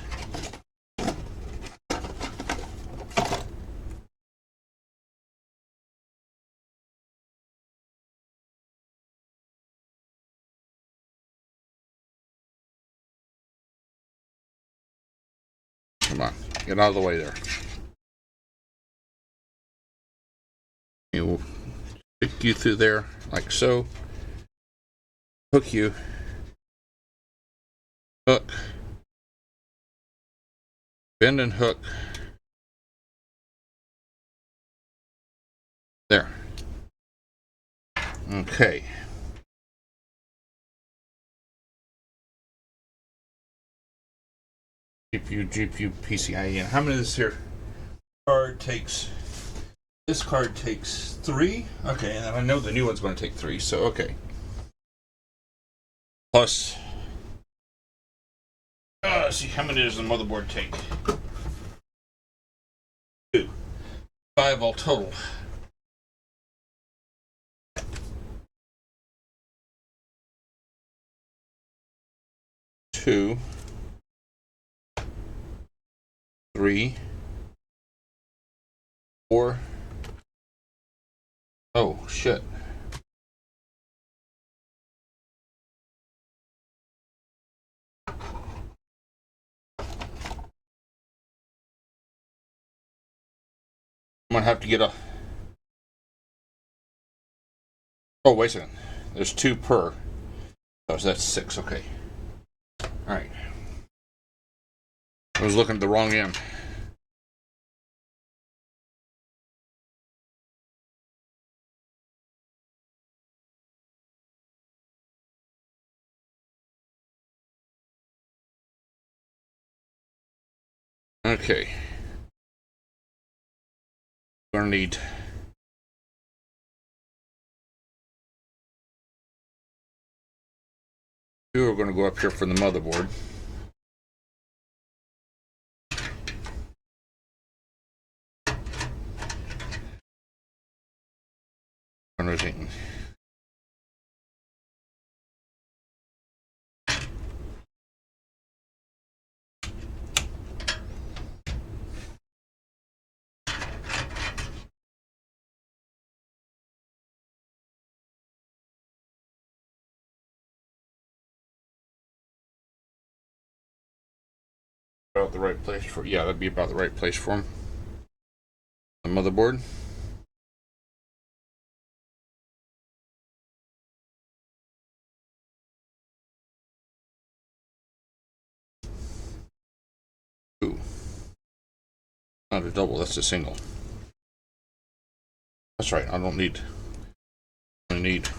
Come on, get out of the way there. You will stick you through there like so. Hook you. Hook. Bend and hook. There. Okay. GPU, PCIe. How many of this here card takes? This card takes 3. Okay, and I know the new one's going to take 3, so okay. Plus, let's see, how many does the motherboard take? 2. 5 all total. 2, 3, 4. Oh, shit. I'm gonna have to get a... Oh, wait a second. There's 2 per. Oh, so that's 6, okay. Alright. I was looking at the wrong end. Okay. We're gonna need two. We're gonna go up here for the motherboard. Everything. About the right place for, yeah, that'd be about the right place for him. The motherboard. Ooh. Not a double, that's a single. That's right, I need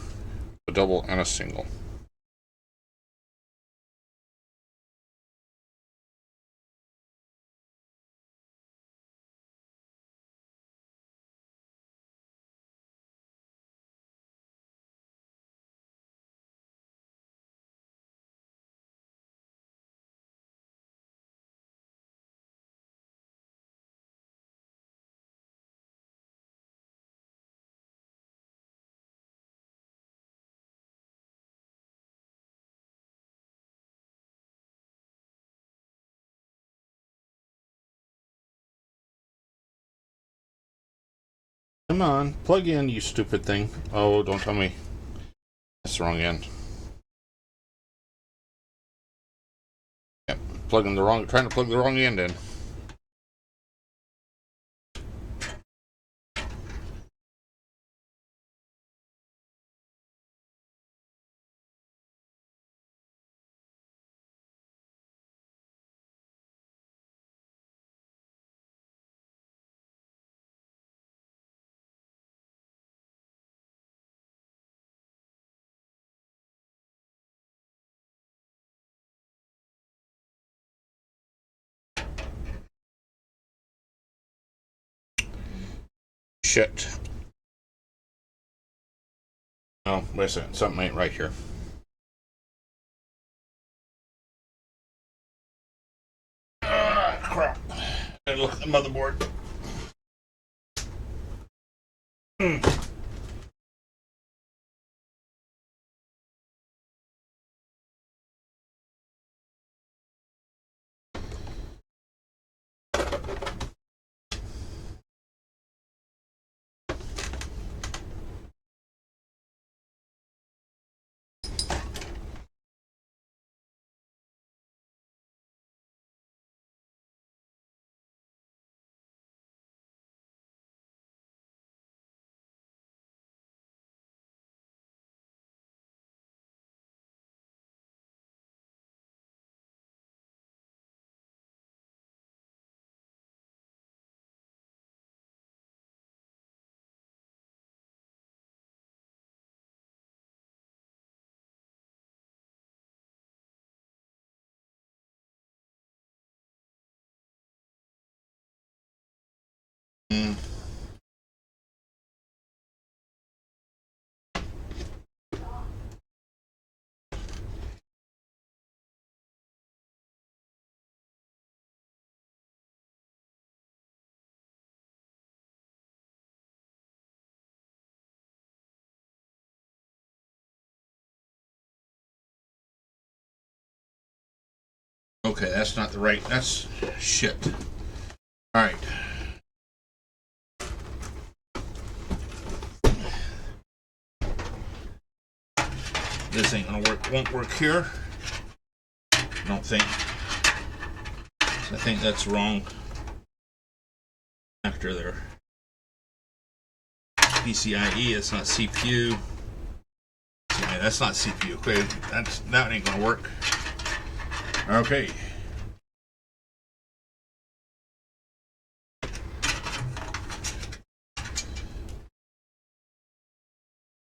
a double and a single. Come on, plug in, you stupid thing. Oh, don't tell me. That's the wrong end. Yep, trying to plug the wrong end in. Shit. Oh, wait a second. Something ain't right here. Ah, crap. Gotta look at the motherboard. Mm. Okay, that's not the right. That's shit. All right. This ain't gonna work. Won't work here. Don't think. I think that's wrong. After there. PCIe. It's not CPU. Yeah, that's not CPU. Okay, that ain't gonna work. Okay.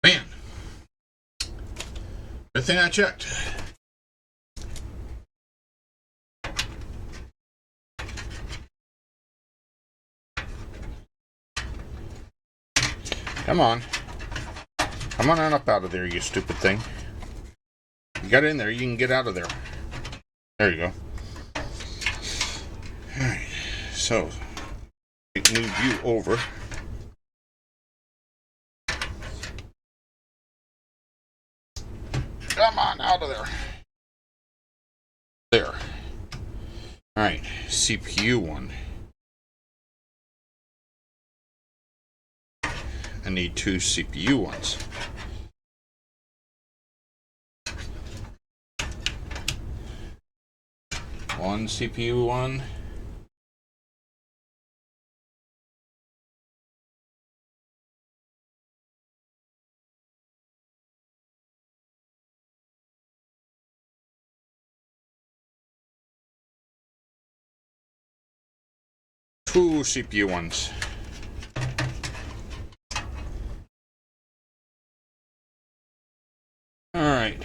Man. Good thing I checked. Come on. Come on up out of there, you stupid thing. You got in there, you can get out of there. There you go. Alright, so move you over. Come on out of there. There. Alright, CPU one. I need 2 CPU ones. One CPU one. Two CPU ones. Alright.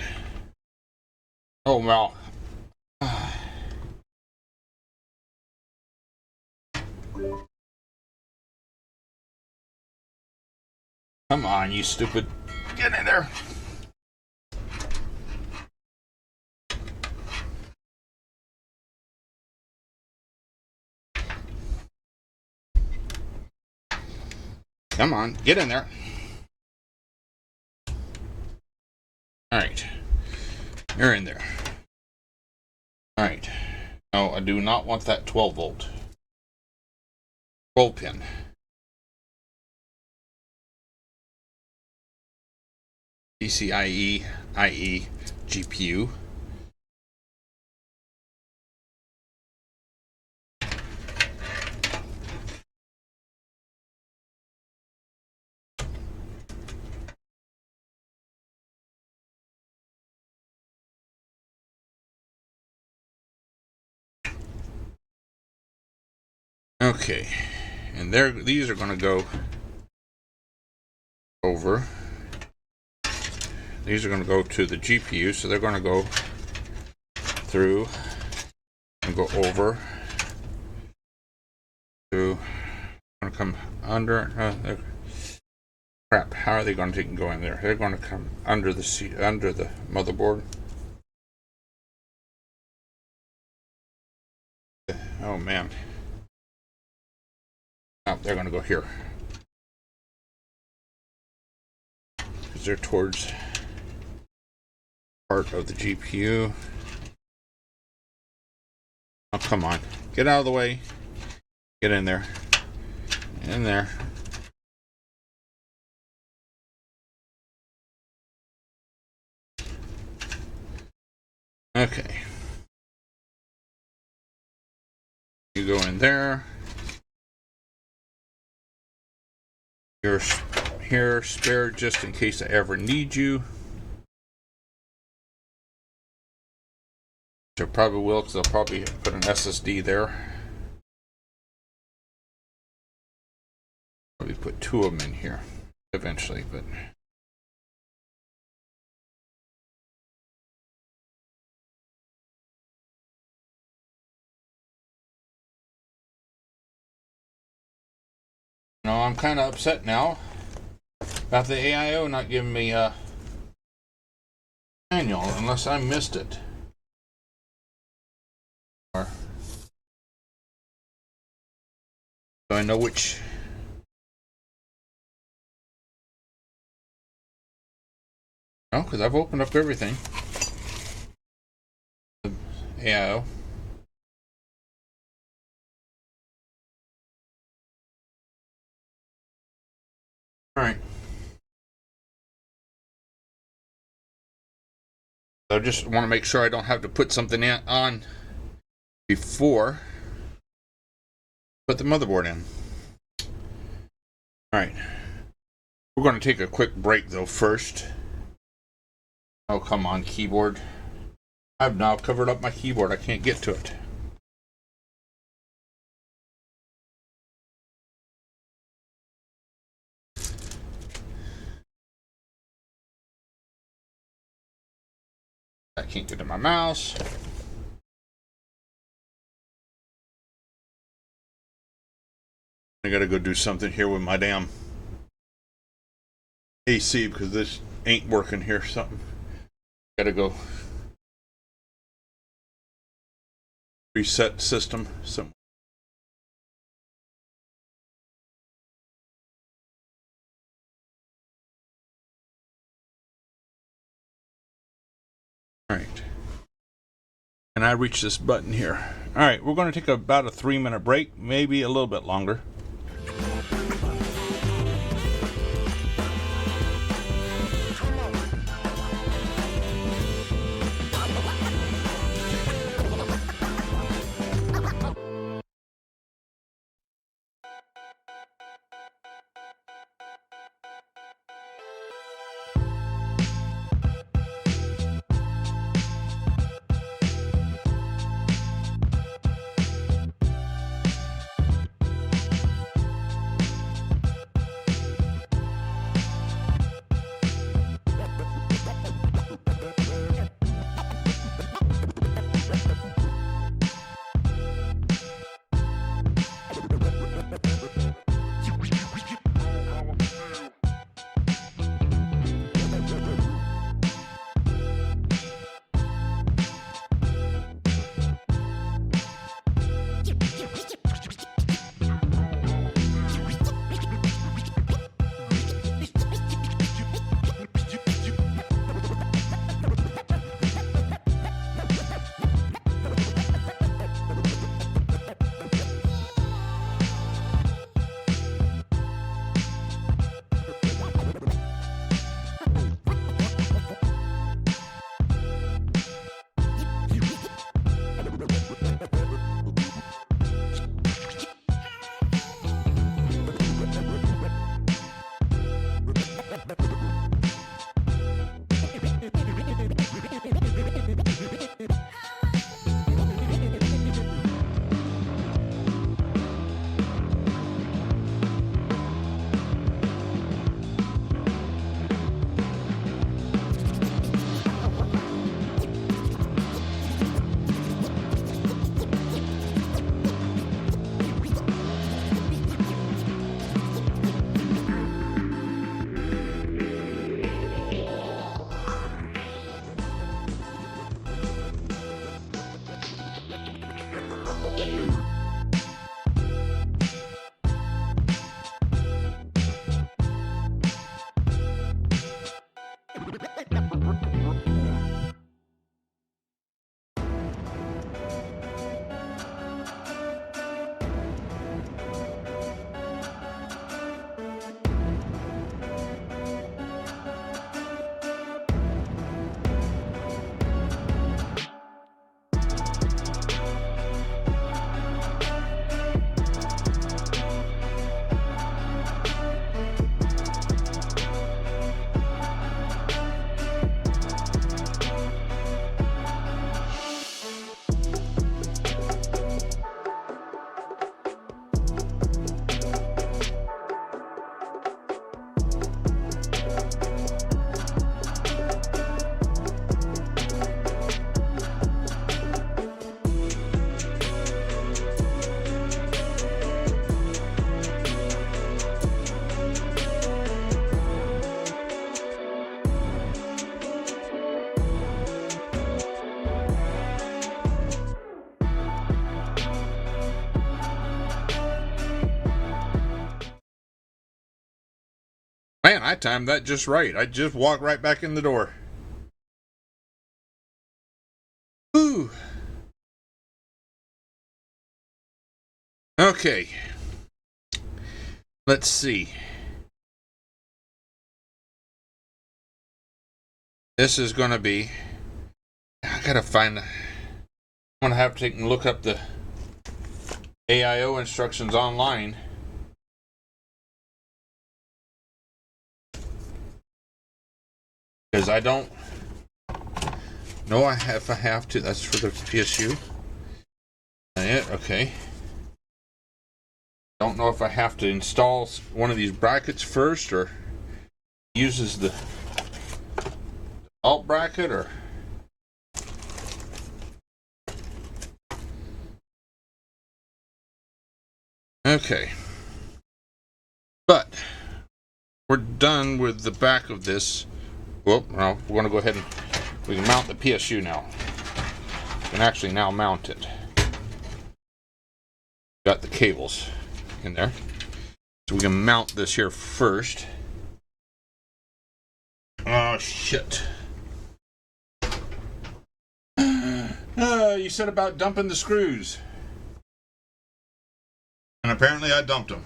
Oh, well. Come on, you stupid. Get in there. Come on, get in there. Alright. You're in there. Alright. No, I do not want that 12 volt. 12 pin. PCIe, IE, GPU. Okay, and these are going to go over. These are going to go to the GPU, so they're going to go through and go over. Through. Going to come under. Crap! How are they going to go in there? They're going to come under the motherboard. Oh man. Oh, they're going to go here. Because they're towards part of the GPU. Oh, come on. Get out of the way. Get in there. In there. Okay. You go in there. You're here spare just in case I ever need you. Which I probably will, because I'll probably put an SSD there. Probably put 2 of them in here eventually, but I'm kind of upset now about the AIO not giving me a manual unless I missed it. Or do I know which? No, because I've opened up everything. The AIO. Alright. I just want to make sure I don't have to put something on before put the motherboard in. Alright. We're going to take a quick break though first. Oh, come on, keyboard. I've now covered up my keyboard. I can't get to it. I can't get to my mouse. I gotta go do something here with my damn AC because this ain't working here. Something. Gotta go reset system. Some. All right. And I reach this button here. All right, we're going to take about a 3-minute break, maybe a little bit longer. Man, I timed that just right. I just walked right back in the door. Ooh. Okay. Let's see. This is going to be... I gotta find... I'm going to have to take and look up the AIO instructions online. Because I don't know if I have to. That's for the PSU. Okay. Don't know if I have to install one of these brackets first or uses the alt bracket or... Okay. But we're done with the back of this. Well, now we're going to go ahead and we can mount the PSU now. We can actually now mount it. Got the cables in there. So we can mount this here first. Oh, shit. You said about dumping the screws. And apparently I dumped them.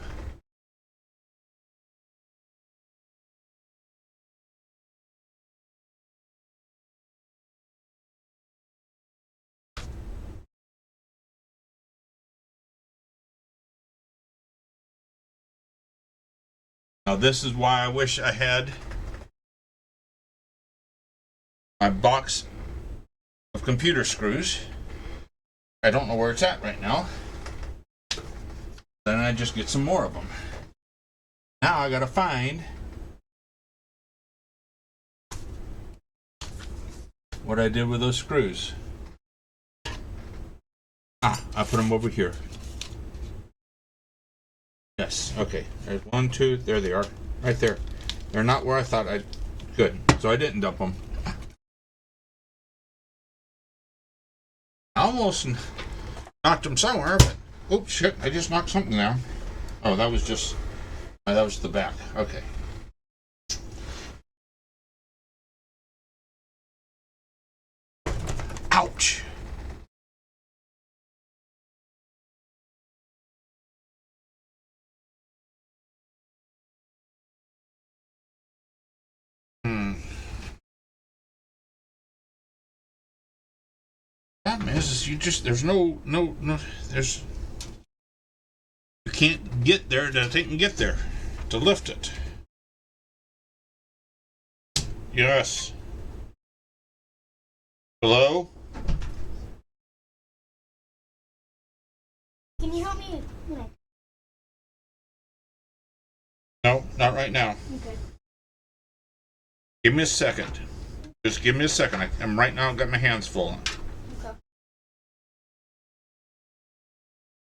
Now this is why I wish I had my box of computer screws. I don't know where it's at right now. Then I just get some more of them. Now I gotta find what I did with those screws. I put them over here. Yes, okay. There's 1, 2, there they are. Right there. They're not where I thought I'd... Good. So I didn't dump them. I almost knocked them somewhere, but... Oops, shit, I just knocked something down. Oh, that was just... that was the back. Okay. Ouch! Problem is you just... There's no... There's... You can't get there that they can get there to lift it. Yes. Hello? Can you help me? Like, No, not right now. okay. Give me a second. Just give me a second. I'm right now got my hands full. Okay.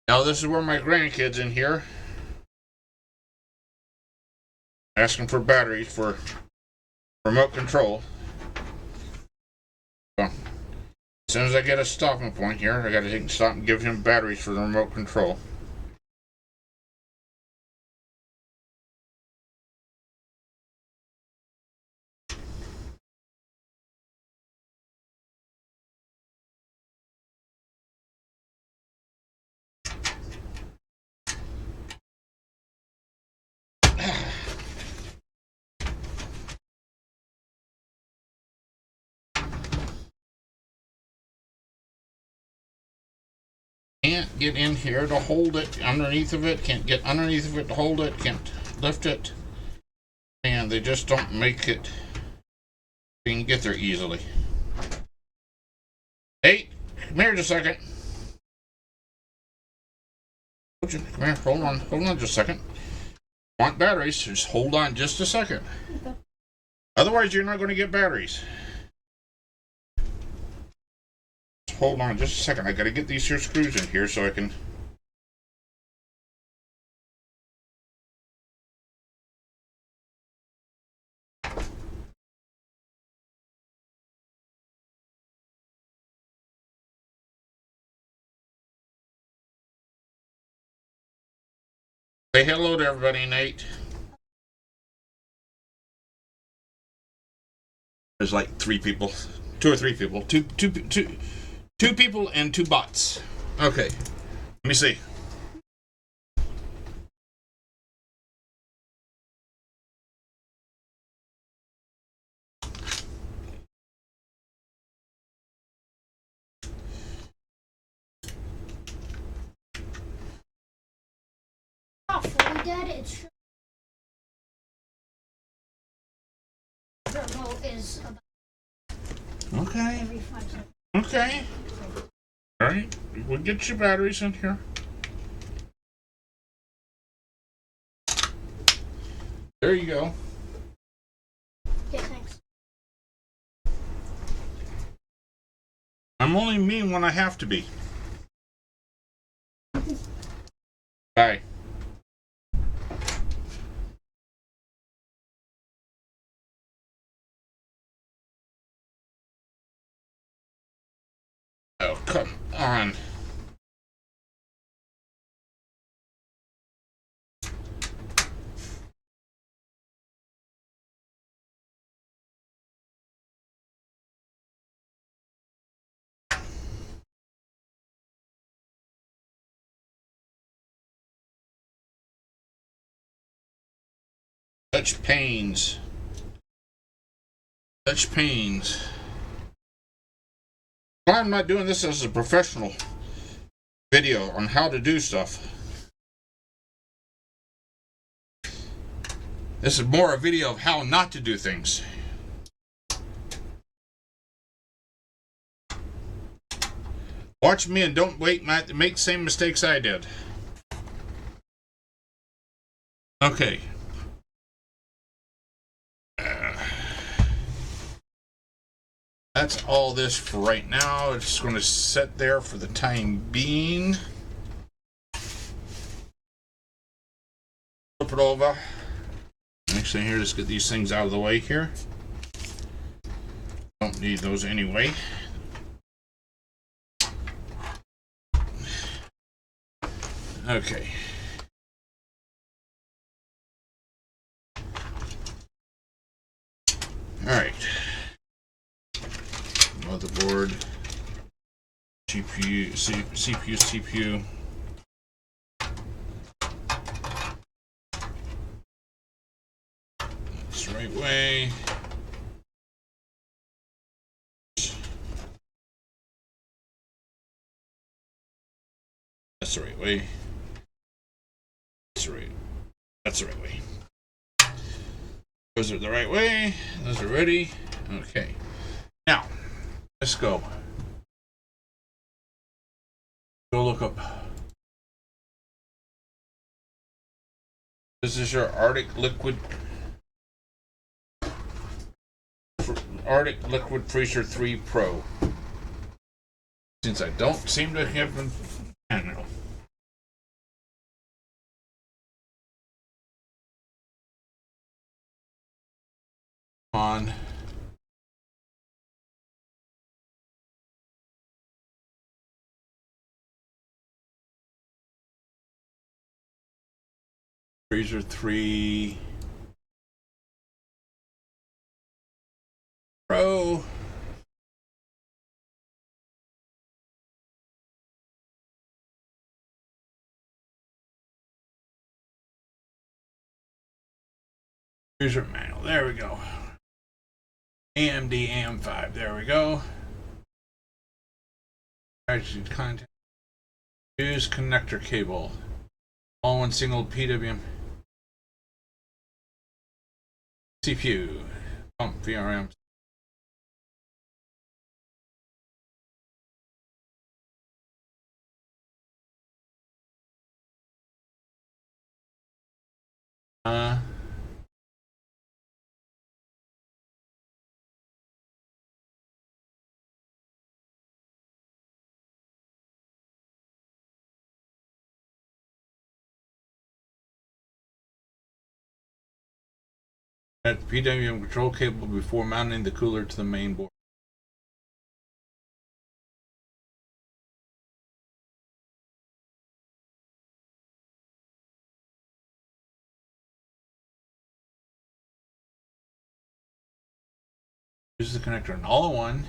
Now this is where my grandkids in here asking for batteries for remote control. So, as soon as I get a stopping point here, I gotta take and stop and give him batteries for the remote control. Can't get in here to hold it underneath of it, can't get underneath of it to hold it, can't lift it, and they just don't make it you can get there easily. Hey, come here just a second. Come here, hold on just a second. Want batteries, just hold on just a second. Okay. Otherwise you're not going to get batteries. Hold on just a second. I gotta get these here screws in here so I can... Say hello to everybody, Nate. There's like 3 people, 2 or 3 people, two people and 2 bots. Okay, let me see. Not fully dead. It's turbo is about Okay, every 5 seconds. okay. All right, we'll get your batteries in here. There you go. Okay, thanks. I'm only mean when I have to be. Bye. Oh, come on. Such pains. Such pains. Why I'm not doing this as a professional video on how to do stuff. This is more a video of how not to do things. Watch me and don't make the same mistakes I did. Okay. That's all this for right now. It's just going to sit there for the time being. Flip it over. Actually, here, let's get these things out of the way here. Don't need those anyway. Okay. Alright. Motherboard. GPU, CPU. That's the right way. That's the right way. That's the right way. Those are the right way. Those are ready. Okay. Now, let's go. Go look up. This is your Arctic Liquid Freezer 3 Pro. Since I don't seem to have them, I don't know. On. Freezer 3 Pro. User manual. There we go. AMD AM5. There we go. Actually, content. Use connector cable. All one single PWM. CPU. Pump VRM. At PWM control cable before mounting the cooler to the main board. Use the connector in all in one.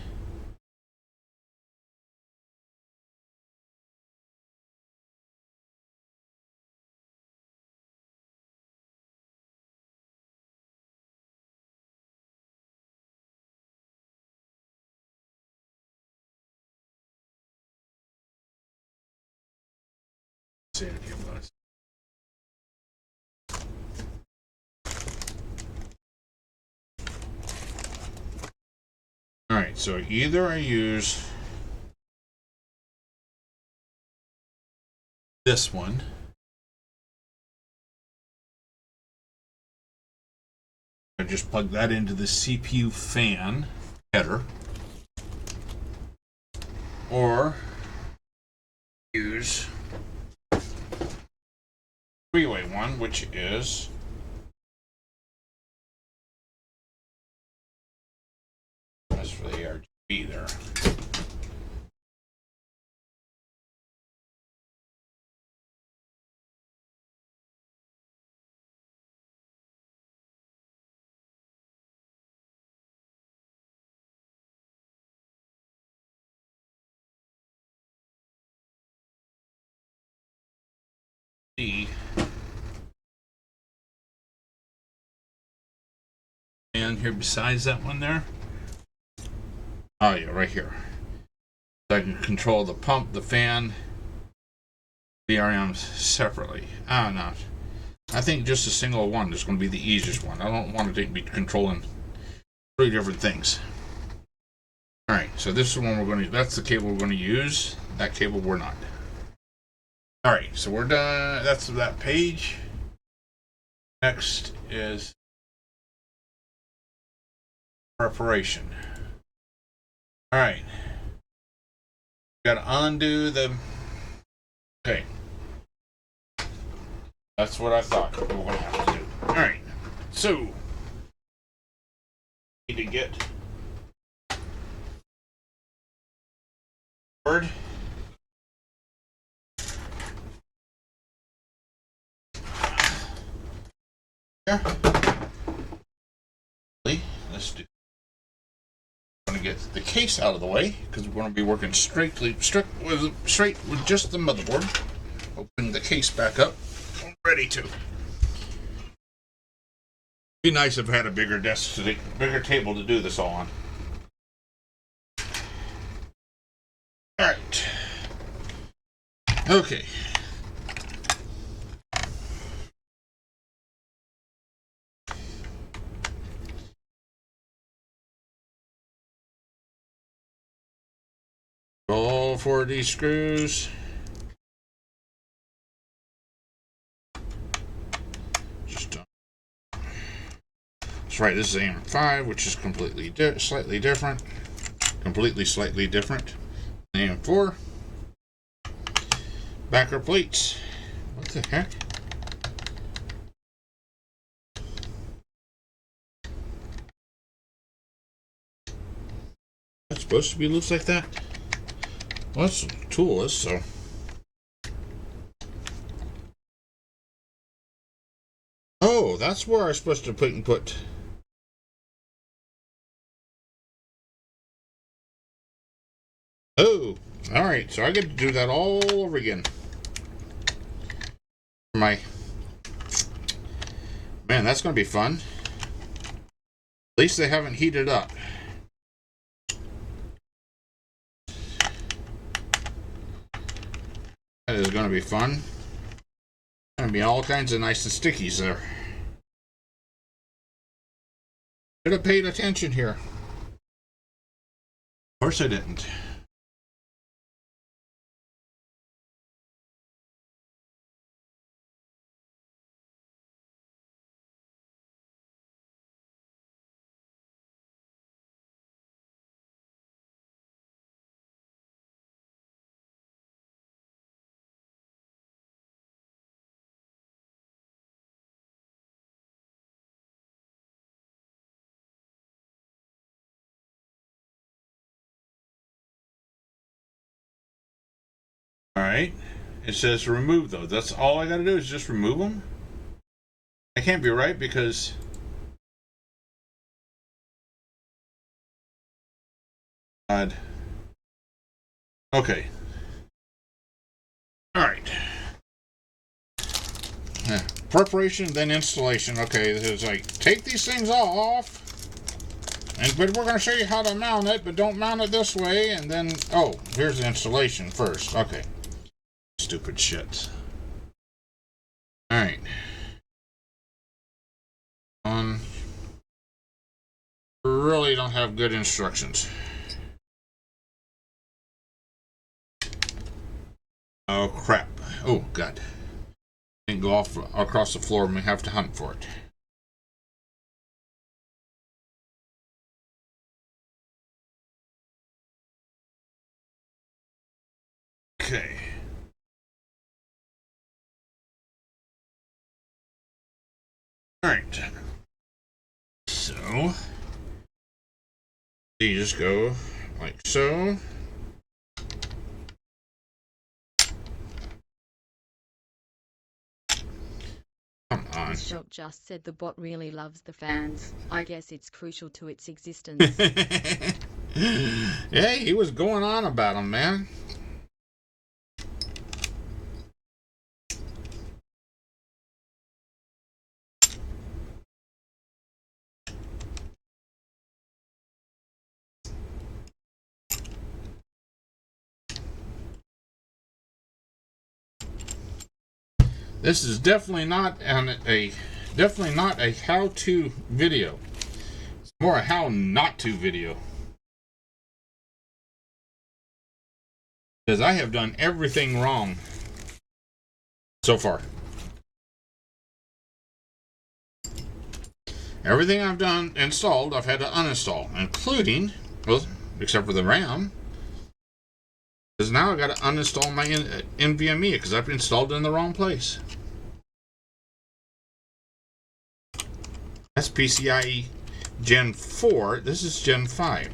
See it again, guys. All right, so either I use this one, I just plug that into the CPU fan header, or use three-way one, which is that's for the RGB there. And here besides that one there. Oh yeah, right here. So I can control the pump, the fan, the RMs separately. Ah, no. I think just a single one is going to be the easiest one. I don't want to be controlling 3 different things. Alright, so this is the one we're going to, that's the cable we're going to use. That cable we're not. Alright, so we're done. That's that page. Next is preparation. Alright. Gotta undo the. Okay. That's what I thought we were gonna have to do. Alright. So need to get Word. Here. Let's do. I'm gonna get the case out of the way because we're going to be working straight with just the motherboard. Open the case back up. I'm ready to. Be nice if I had a bigger desk, bigger table to do this all on. All right. Okay. All 4 of these screws. Just that's right. This is AM5, which is completely slightly different. Slightly different. AM4. Backer plates. What the heck? That's supposed to be loose like that. Well, that's toolless, so. Oh, that's where I'm supposed to put. Oh, all right. So I get to do that all over again. Man, that's going to be fun. At least they haven't heated up. That is going to be fun. Going to be all kinds of nice and stickies there. Should have paid attention here. Of course I didn't. Alright. It says remove those. That's all I gotta do is just remove them? I can't be right because God. Okay. All right. Preparation, then installation. Okay, it's like, take these things off. But we're going to show you how to mount it, but don't mount it this way. And then, oh, here's the installation first. Okay. Stupid shit. Alright. Really don't have good instructions. Oh, crap. Oh, God. Didn't go off across the floor and we have to hunt for it. Okay. Alright. So, you just go like so. Come on. Shock just said the bot really loves the fans. I guess it's crucial to its existence. Yeah, he was going on about them, man. This is definitely not a how-to video. It's more a how not to video. Because I have done everything wrong so far. Everything I've done installed, I've had to uninstall, including, well, except for the RAM. Because now I got to uninstall my NVMe because I've installed it in the wrong place. That's PCIe Gen 4. This is Gen 5.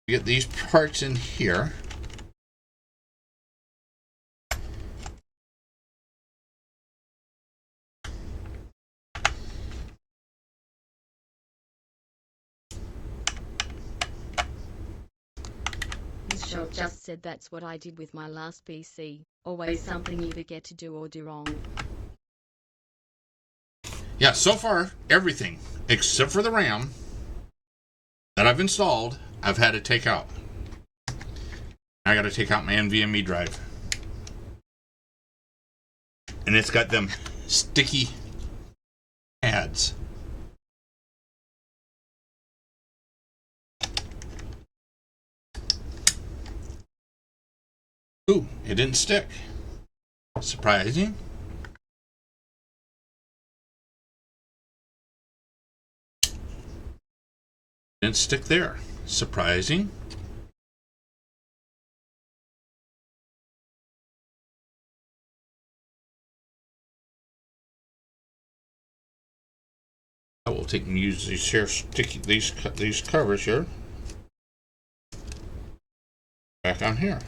Get these parts in here. Shock just said that's what I did with my last PC. Always something you forget to do or do wrong. Yeah, so far, everything except for the RAM that I've installed, I've had to take out. I got to take out my NVMe drive. And it's got them sticky pads. Ooh, it didn't stick. Surprising. Didn't stick there. Surprising. I will take and use these here sticky these covers here. Back on here.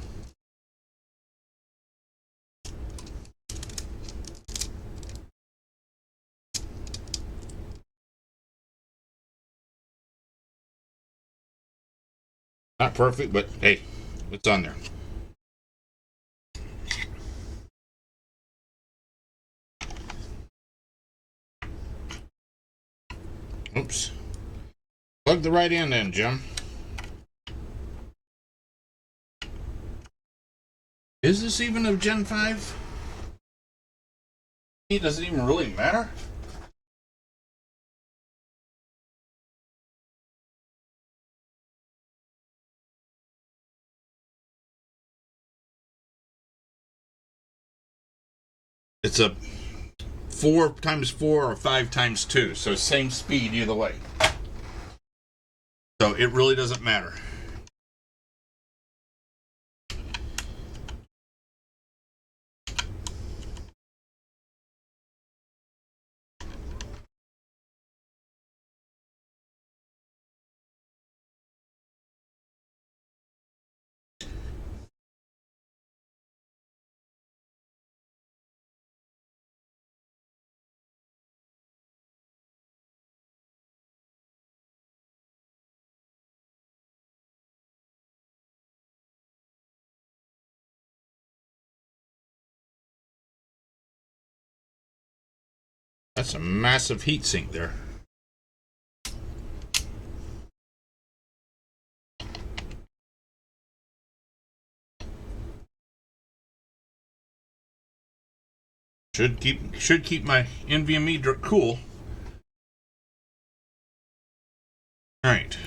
Not perfect, but hey, it's on there. Oops. Plug the right end in, Jim. Is this even a Gen 5? It doesn't even really matter. It's a 4x4 or 5x2, so same speed either way. So it really doesn't matter. That's a massive heat sink there. Should keep my NVMe cool. All right.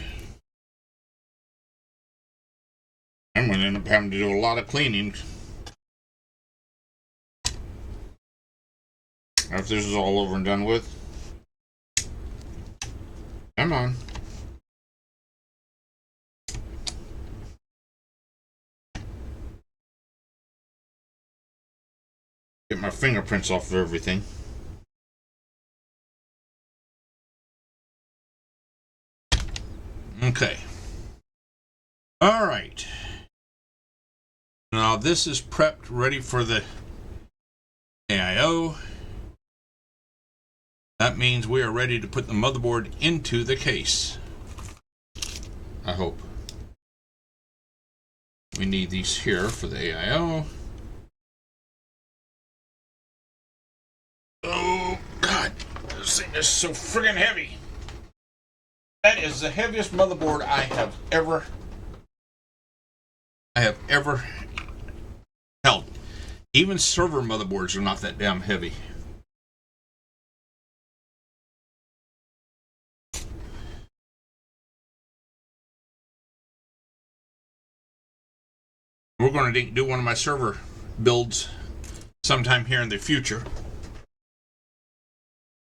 I'm going to end up having to do a lot of cleaning after this is all over and done with. Come on. Get my fingerprints off of everything. Okay. All right. Now this is prepped, ready for the AIO. That means we are ready to put the motherboard into the case. I hope. We need these here for the AIO. Oh, God. This thing is so friggin' heavy. That is the heaviest motherboard I have ever held. Even server motherboards are not that damn heavy. We're going to do one of my server builds sometime here in the future.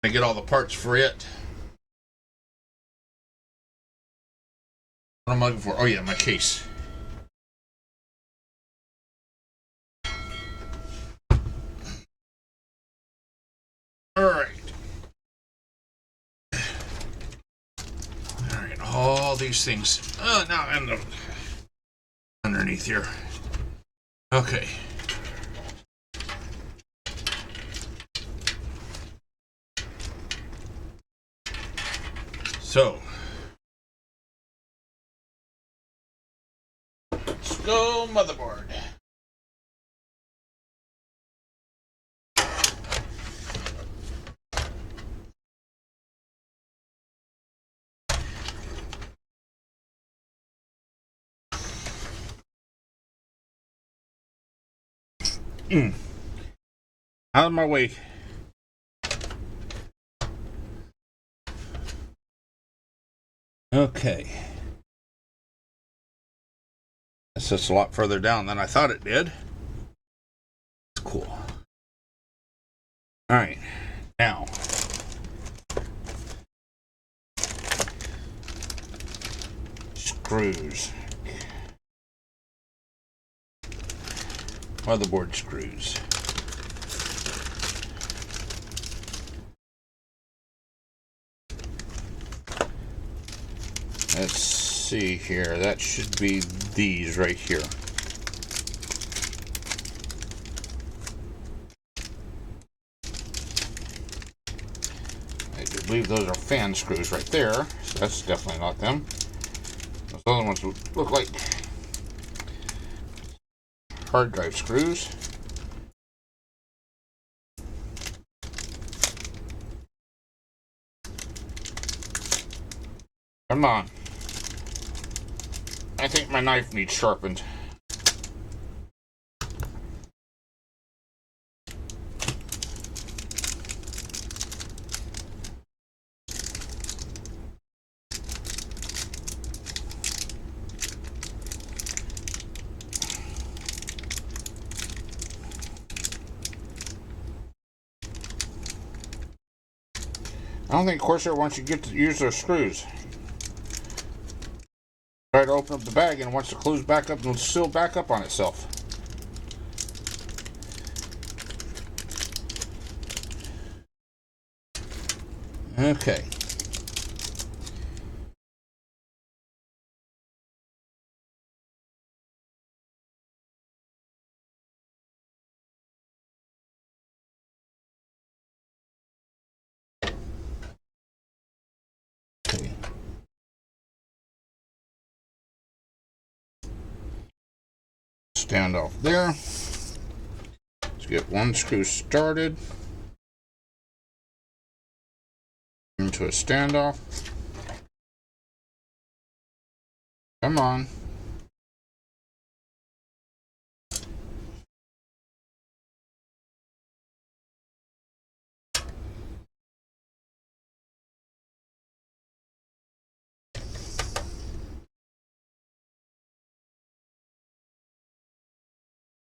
I get all the parts for it. What am I looking for? Oh yeah, my case. Alright, all these things. Now and underneath here. Okay. So, let's go motherboard. Out of my way. Okay. This sits a lot further down than I thought it did. It's cool. Alright. Now. Screws. Motherboard screws. Let's see here. That should be these right here. I do believe those are fan screws right there. So that's definitely not them. Those other ones look like hard drive screws. Come on. I think my knife needs sharpened. I don't think Corsair wants you to get to use their screws. Try to open up the bag and it wants to close back up and seal back up on itself. Okay. Stand off there. Let's get one screw started. Into a standoff. Come on.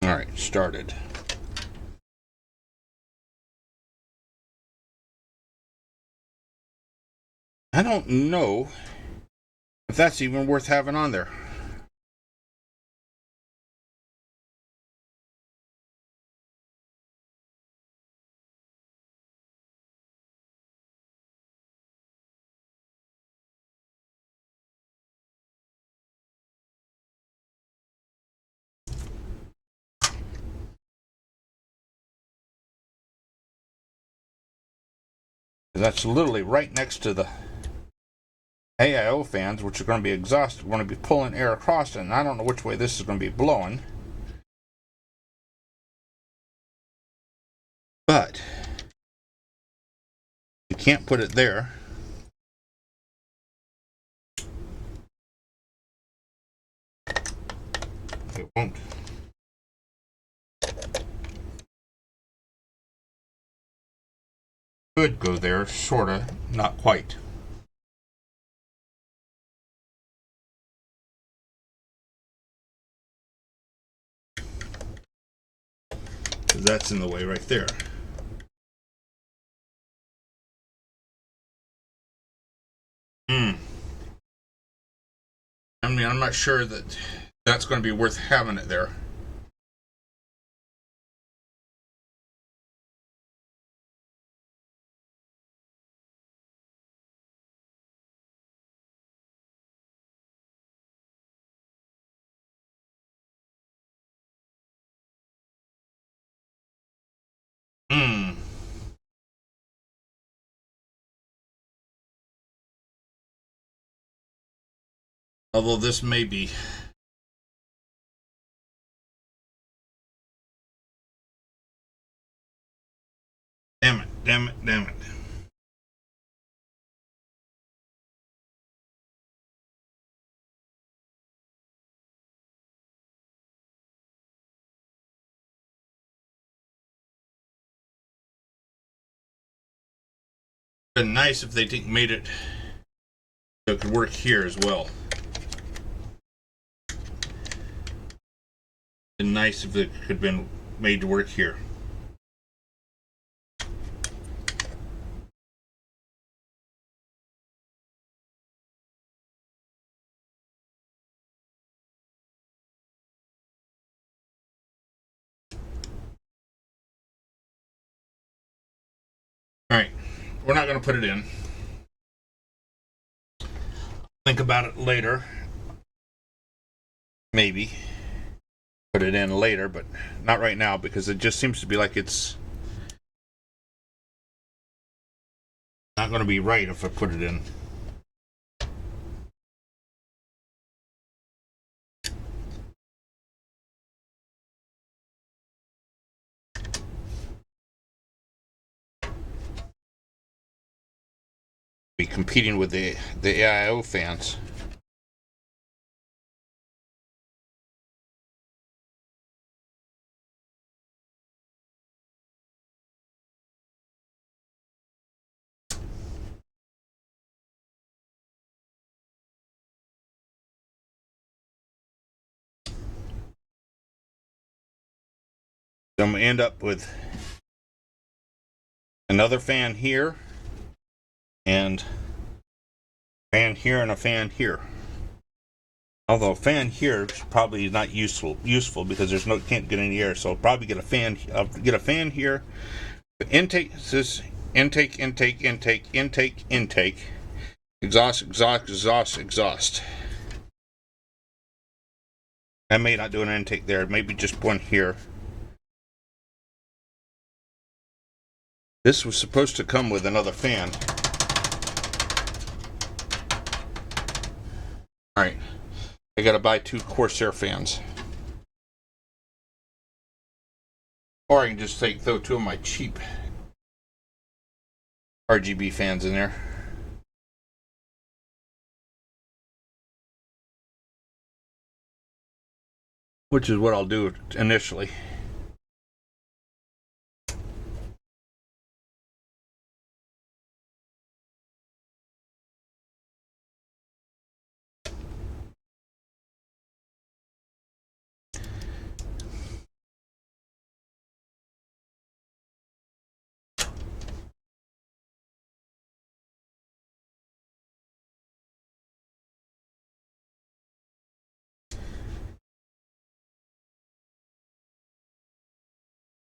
Alright, started. I don't know if that's even worth having on there. That's literally right next to the AIO fans, which are going to be exhaust, going to be pulling air across it, and I don't know which way this is going to be blowing. But you can't put it there. It won't. Could go there, sorta, not quite. That's in the way right there. I mean, I'm not sure that that's going to be worth having it there. Although this may be. Damn it, damn it, damn it. Been nice if they made it so it could work here as well. Been nice if it could have been made to work here. Alright, we're not going to put it in. Think about it later. Maybe. Put it in later, but not right now because it just seems to be like it's not going to be right if I put it in. Be competing with the AIO fans. So I'm going to end up with another fan here, and a fan here, and a fan here. Although a fan here is probably not useful because there's can't get any air, so I'll probably get a fan. I'll get a fan here. The intake is intake, intake, intake, intake, intake, exhaust, exhaust, exhaust, exhaust. I may not do an intake there. Maybe just one here. This was supposed to come with another fan. Alright. I gotta buy 2 Corsair fans. Or I can just throw 2 of my cheap RGB fans in there. which is what I'll do initially.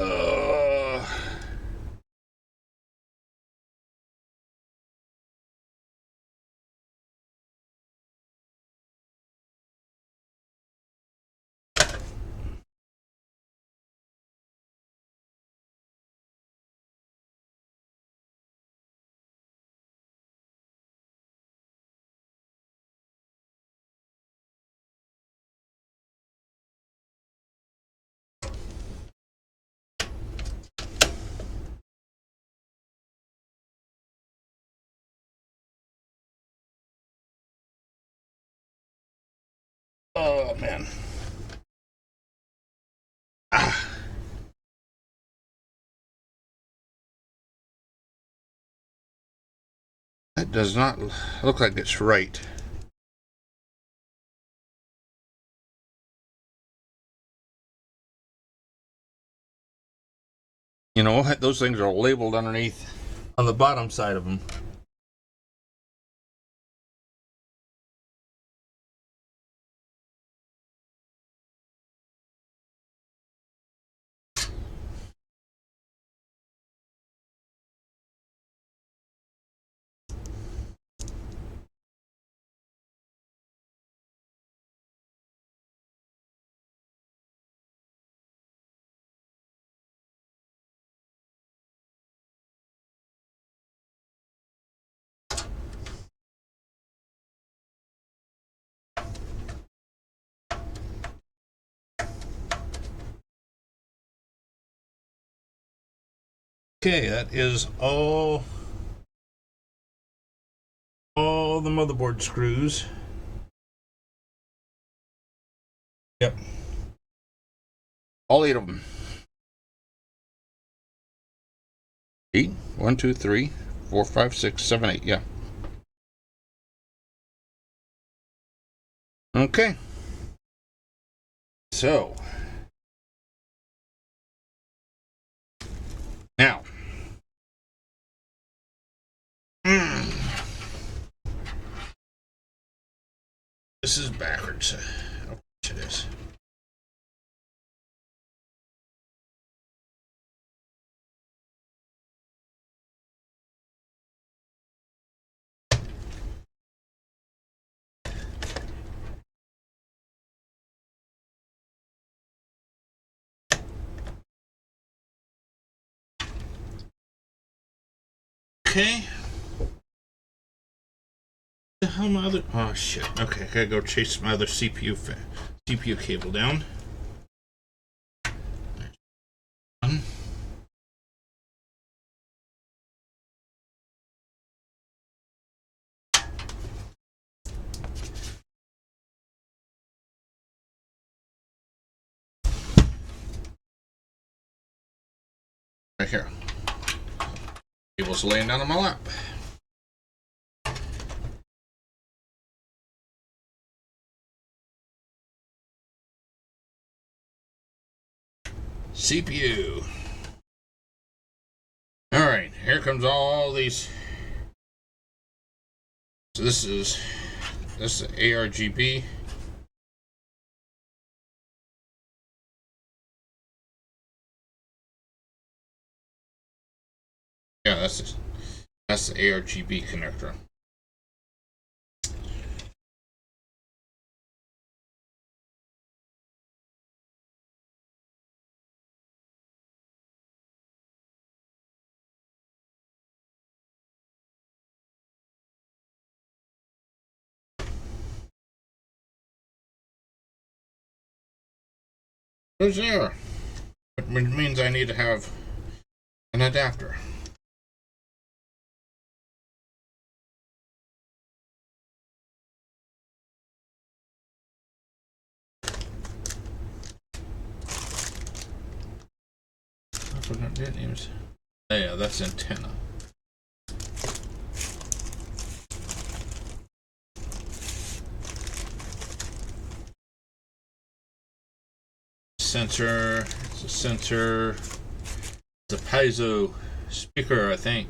Uh, oh man. Ah. That does not look like it's right. You know, those things are labeled underneath on the bottom side of them. Okay, that is all the motherboard screws. Yep. All 8 of them. 8, 1, 2, 3, 4, 5, 6, 7, 8. Yeah. Okay. So now, this is backwards. Of course it is. Okay. The hell my other? Oh shit. Okay, I gotta go chase my other CPU cable down. Right here. Cable's laying down on my lap. CPU. Alright, here comes all these. So this is ARGB. Yeah, that's the ARGB connector. Who's there? Which means I need to have an adapter. we're gonna do names. Yeah, that's antenna. Sensor. It's a sensor. It's a piezo speaker, I think.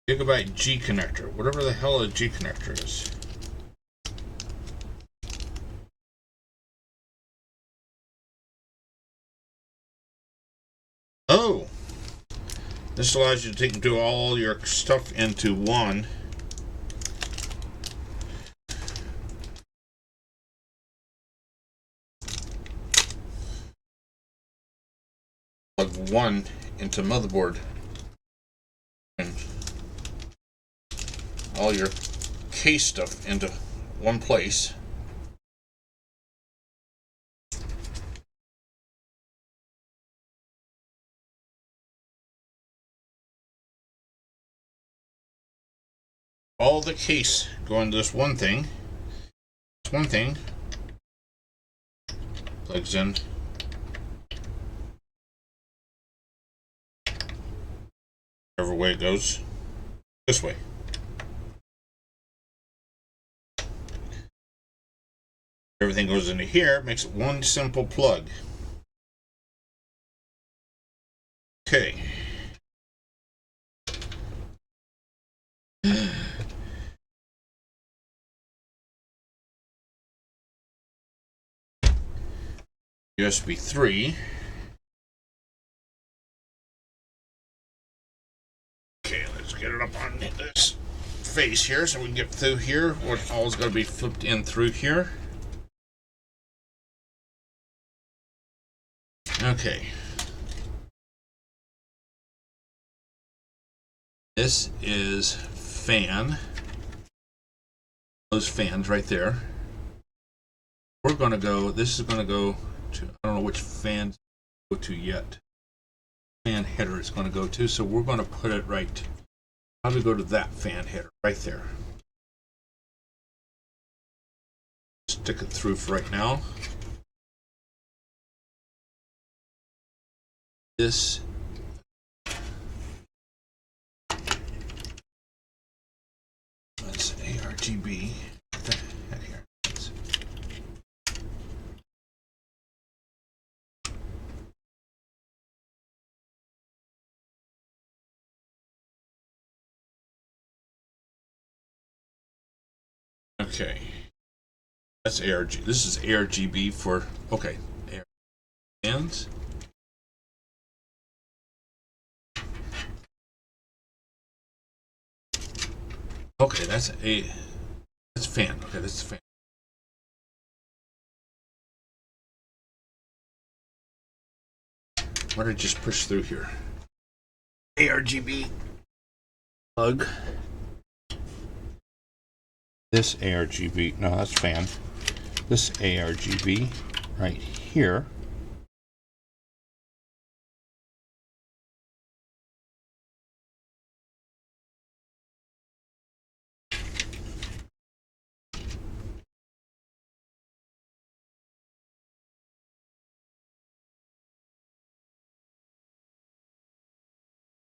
Gigabyte G connector, whatever the hell a G connector is. Oh! This allows you to do all your stuff into one. Plug one into motherboard. And all your case stuff into one place. All the case go into this one thing. This one thing plugs in. Whichever way it goes. This way. Everything goes into here, makes it one simple plug. Okay. USB 3. Okay, let's get it up on this face here so we can get through here. What all's going to be flipped in through here. Okay. This is fan. Those fans right there. We're going to go, this is going to go to, I don't know which fan to go to yet. Fan header it's going to go to, so we're going to put it right. How do we go to that fan header right there? Stick it through for right now. This that's ARGB. What the heck here? Okay, that's ARG. This is ARGB for okay. Fans. Okay, that's fan. Okay, that's fan. What did I just push through here? ARGB plug. This ARGB, no, that's fan. This ARGB right here.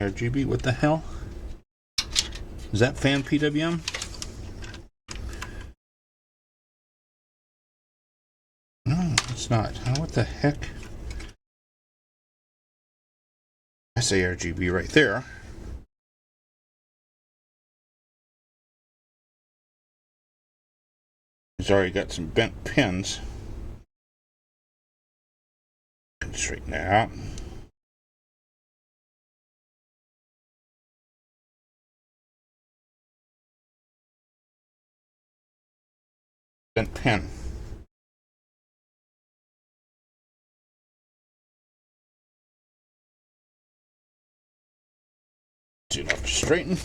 RGB, what the hell? Is that fan PWM? No, it's not. What the heck? That's ARGB right there. It's already got some bent pins. Straighten that out. Bent pin. It's enough to straighten.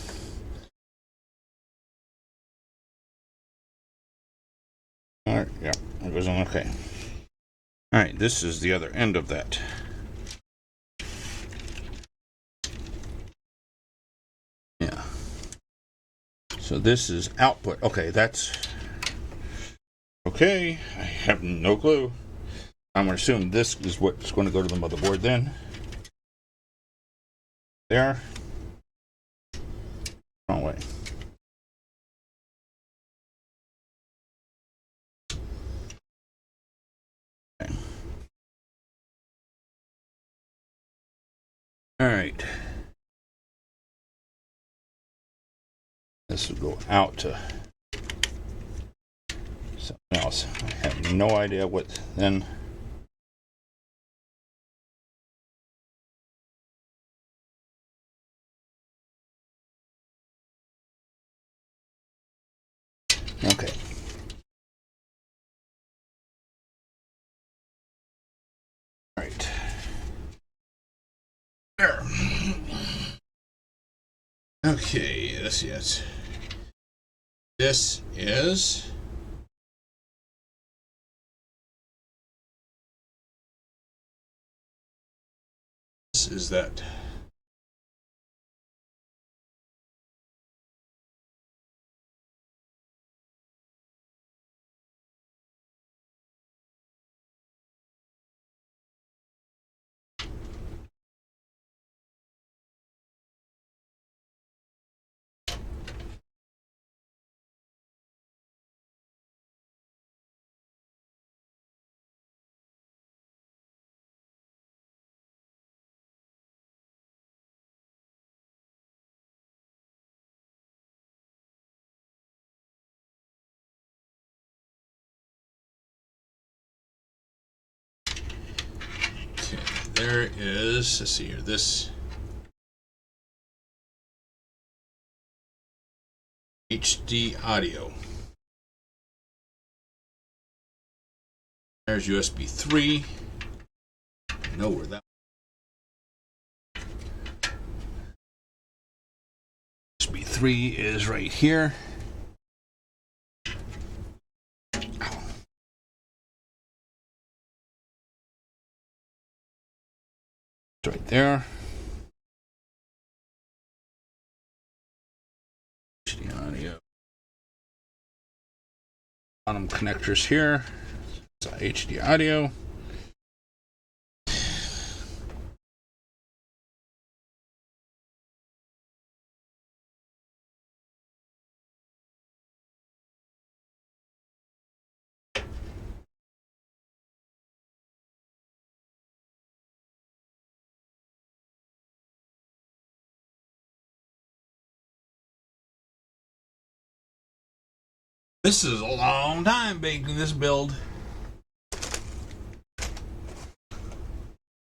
Alright, yeah, it goes on okay. Alright, this is the other end of that. So this is output. Okay, that's okay. I have no clue. I'm going to assume this is what's going to go to the motherboard then. There. Wrong way. Okay. All right. This will go out to something else. I have no idea what then. Okay. All right. There. Okay, let's see. This is that. Okay, there is, let's see here, this HD audio. There's USB 3. I know where that USB 3 is right here. It's right there. HD audio. Bottom connectors here. So HD audio. This is a long time making this build.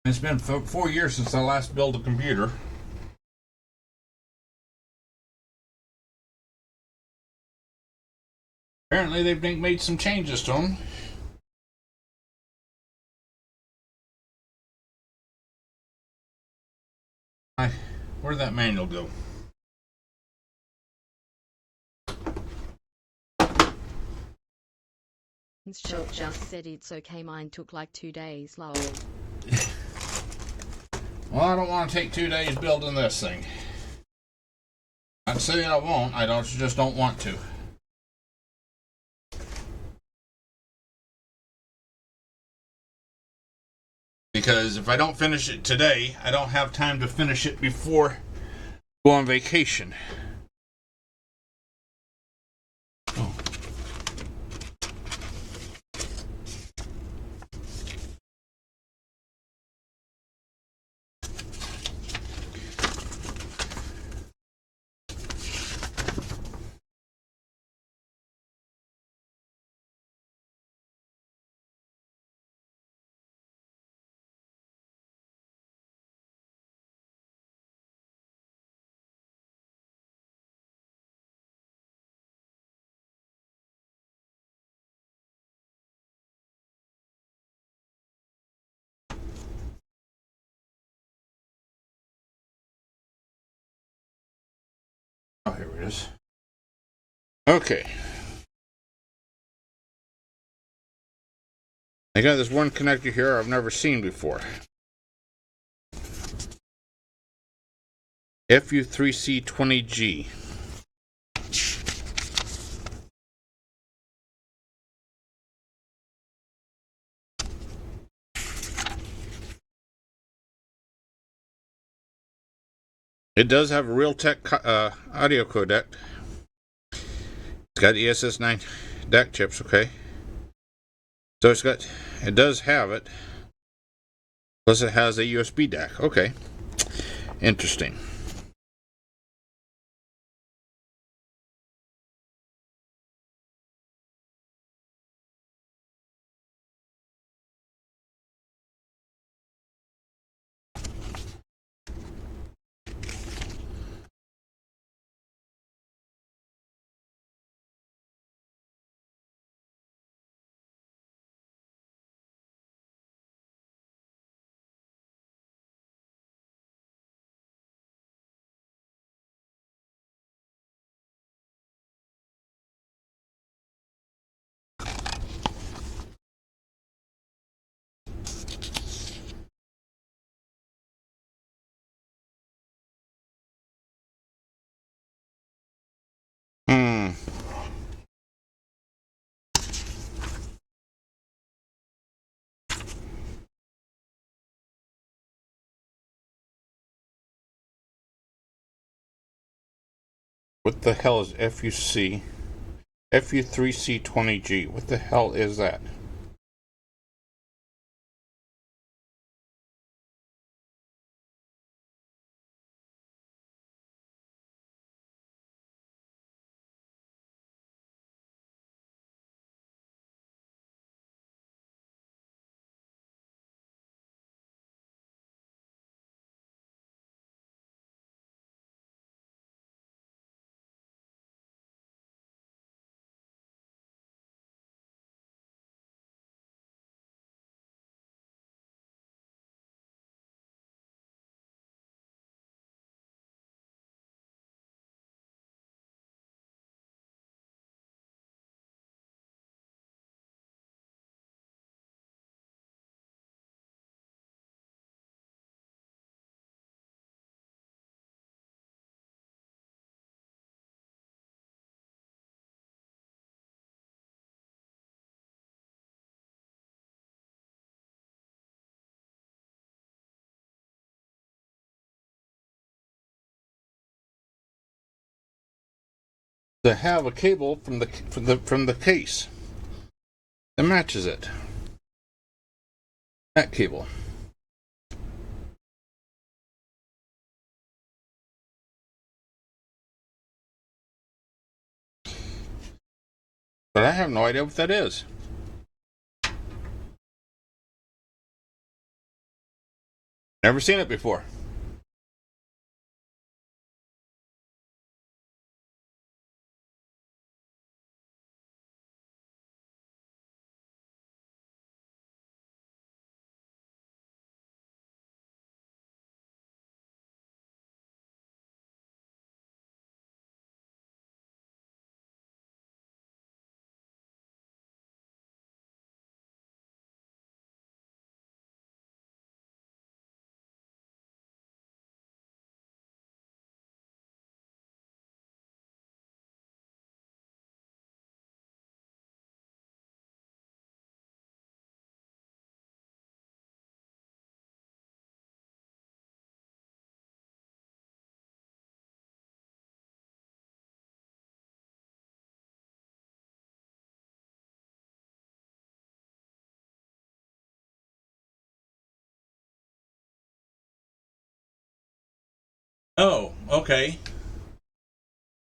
It's been 4 years since I last built a computer. Apparently they've made some changes to them. Where'd that manual go? Shop just said it's okay. Mine took like 2 days. Lol. Well, I don't want to take 2 days building this thing. I'm saying I won't. Just don't want to. Because if I don't finish it today, I don't have time to finish it before I go on vacation. Oh. Oh, here it is. Okay. I got this one connector here I've never seen before. FU3C20G. It does have a Realtek audio codec. It's got ESS9 DAC chips, okay. So it does have it. Plus it has a USB DAC. Okay. Interesting. Hmm. What the hell is FUC? FU3C20G. What the hell is that? To have a cable from the case that matches it. That cable. But I have no idea what that is. Never seen it before. Oh, okay.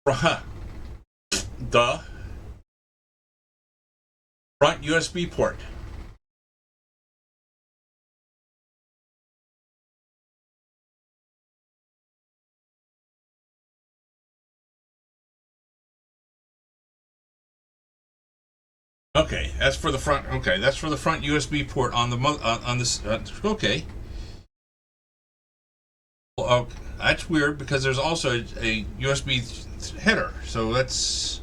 The front USB port. Okay, that's for the front. Okay, that's for the front USB port on the on this. Okay. Well, that's weird because there's also a USB header. So that's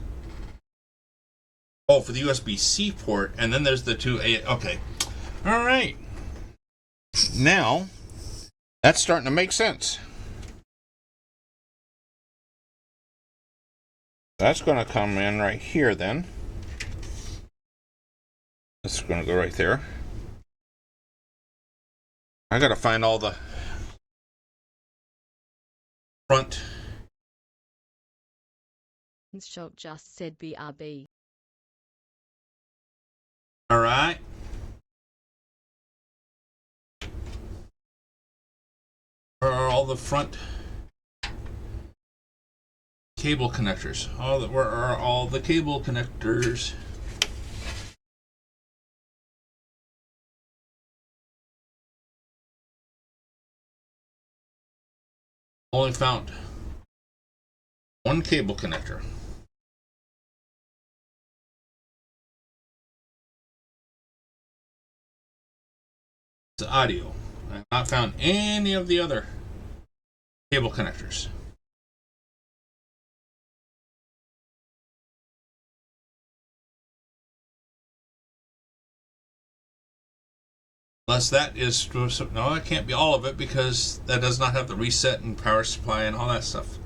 for the USB-C port, and then there's the two A. Okay, all right. Now that's starting to make sense. That's going to come in right here then. That's going to go right there. I got to find all the front. Shop just said BRB. All right. Where are all the front cable connectors? Where are all the cable connectors? Only found one cable connector. It's audio. I have not found any of the other cable connectors. Unless that is, no, it can't be all of it because that does not have the reset and power supply and all that stuff.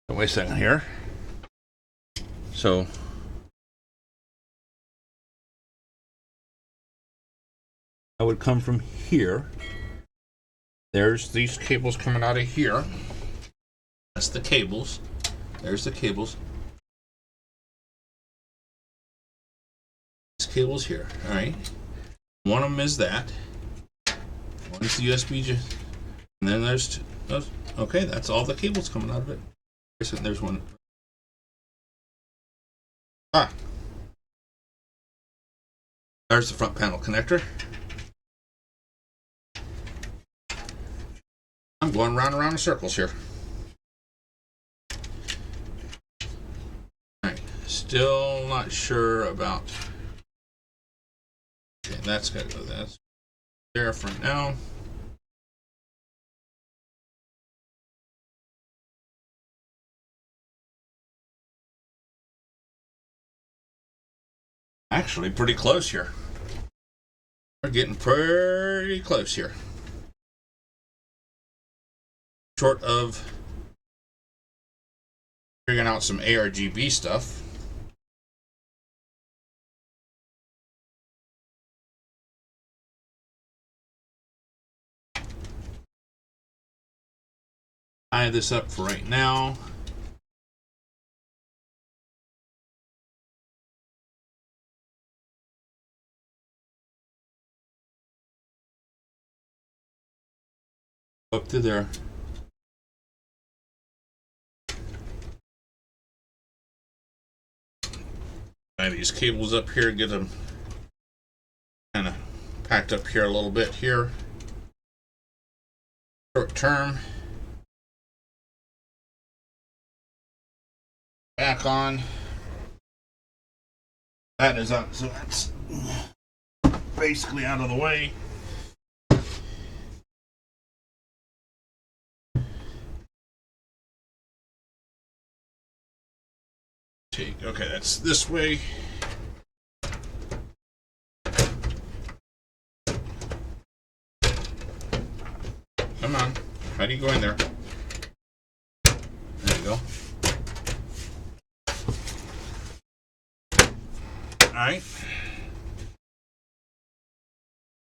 Wait a second here. So, I would come from here. There's these cables coming out of here. That's the cables. There's the cables. This cable's here. All right. One of them is that. One's the USB. And then there's those. Okay, that's all the cables coming out of it. There's one. Ah. There's the front panel connector. I'm going round and round in circles here. Alright, still not sure about. Okay, that's gotta go. That's there for now. Actually, pretty close here. We're getting pretty close here. Short of figuring out some ARGB stuff. Tie this up for right now. Up to there. Tie these cables up here, get them kind of packed up here a little bit here. Short term. Back on. That is up, so that's basically out of the way. Okay, that's this way. Come on. How do you go in there? There you go. Alright.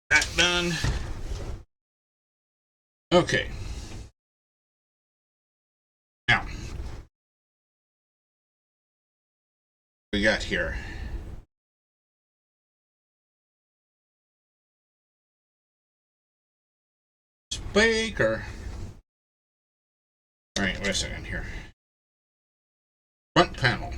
That done. Okay. Now. We got here. Baker. Alright, wait a second here. Front panel.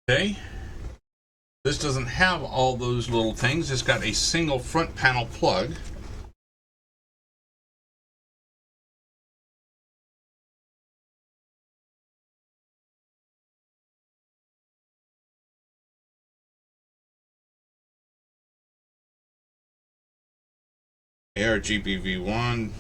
Okay. This doesn't have all those little things. It's got a single front panel plug. ARGBV1.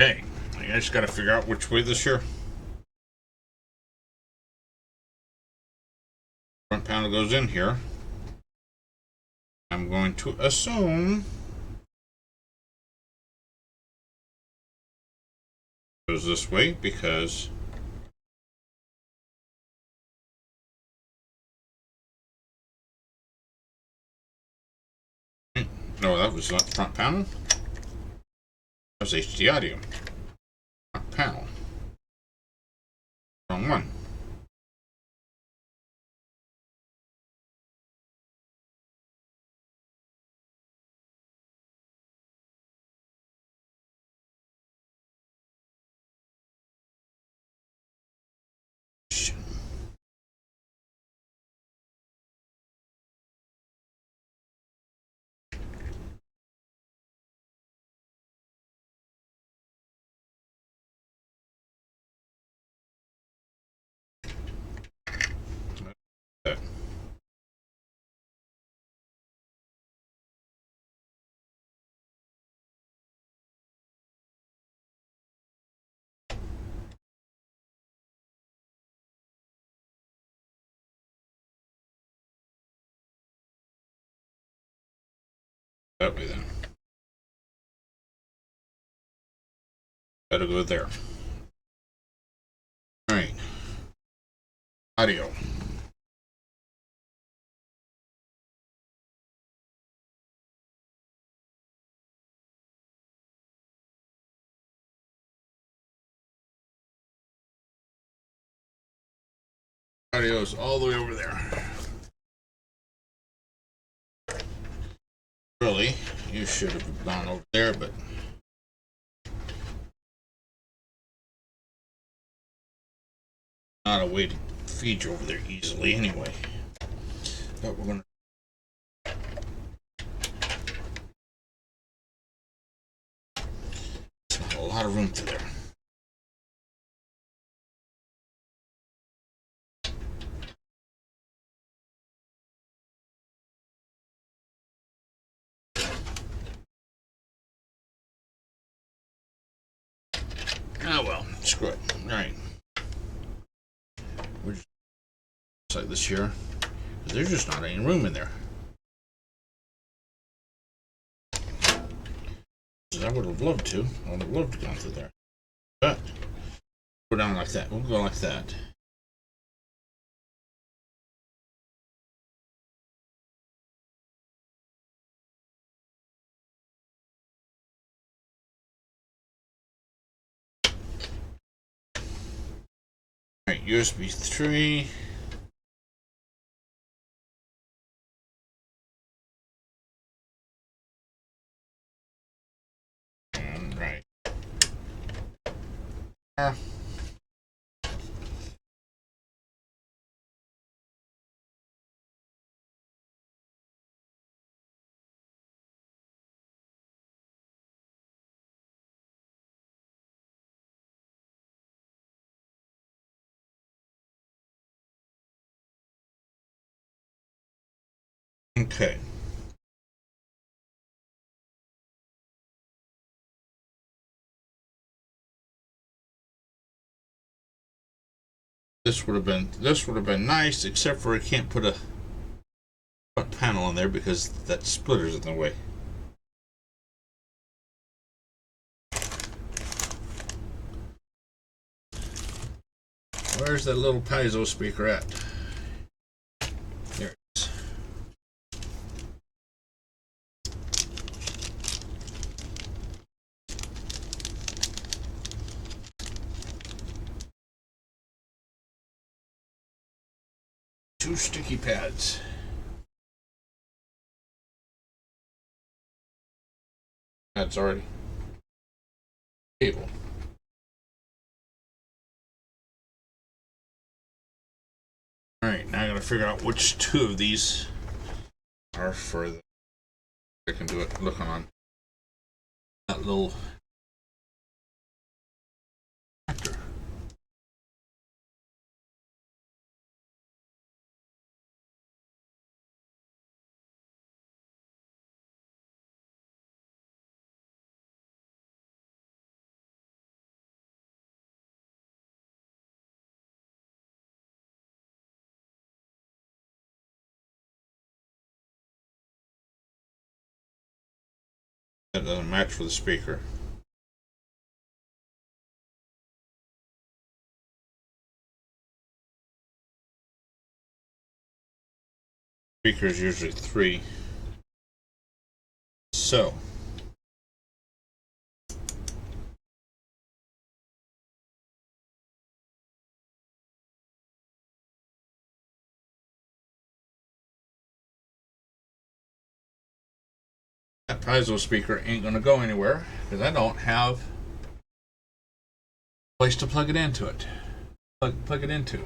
Okay, I just got to figure out which way this here. Front panel goes in here. I'm going to assume it goes this way because no, that was not the front panel. That was HD audio. Front panel. Wrong one. That. That way then. Gotta go there. Alright. Audio. Audio's all the way over there. Really, you should have gone over there, but not a way to feed you over there easily anyway. But we're gonna there's not a lot of room to there. Oh well, screw it. Alright. We're just like this here. Because there's just not any room in there. I would have loved to. I would have loved to go through there. But go down like that. We'll go like that. Alright, USB 3. And right. Okay. This would have been nice, except for I can't put a panel on there because that splitter's in the way. Where's that little piezo speaker at? There it is. Two sticky pads. That's already cable. Alright, now I gotta figure out which two of these are for the. I can do it looking on that little actor. That doesn't match for the speaker. Speaker is usually 3. So. That piezo speaker ain't gonna go anywhere because I don't have a place to plug it into it. Plug it into.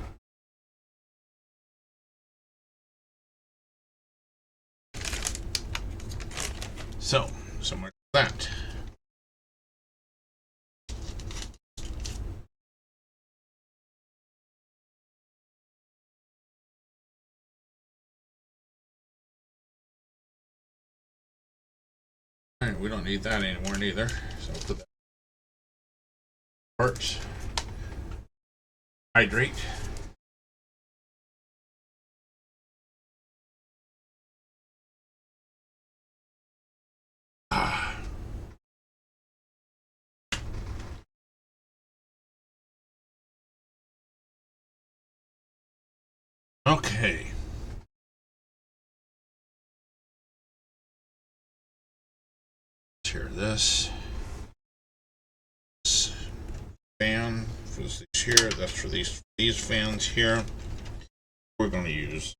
So, somewhere like that. Alright, we don't need that anymore neither. So I'll put that parts. Hydrate. Okay. Share this. Fan for these here. That's for these fans here. We're going to use.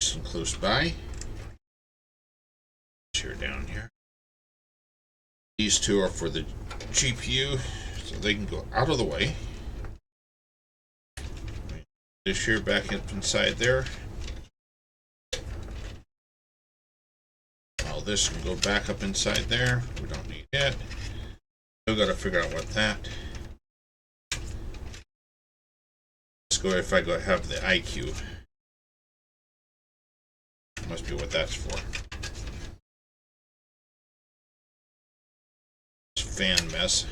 Some close by. Share down here. These two are for the GPU, so they can go out of the way. This here back up inside there. All this can go back up inside there. We don't need it. Still got to figure out what that. Let's go if I go have the IQ. Must be what that's for. Fan mess.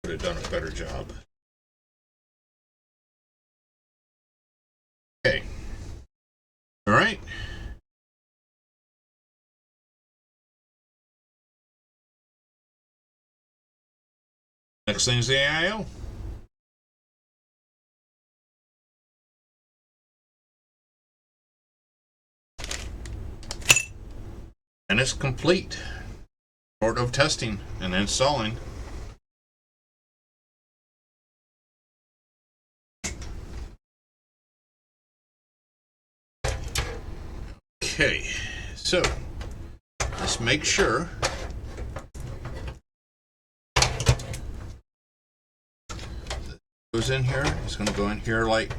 Could have done a better job. Okay. All right. Next thing's the AIO. And it's complete. Short of testing and installing. Okay, so let's make sure that goes in here. It's going to go in here like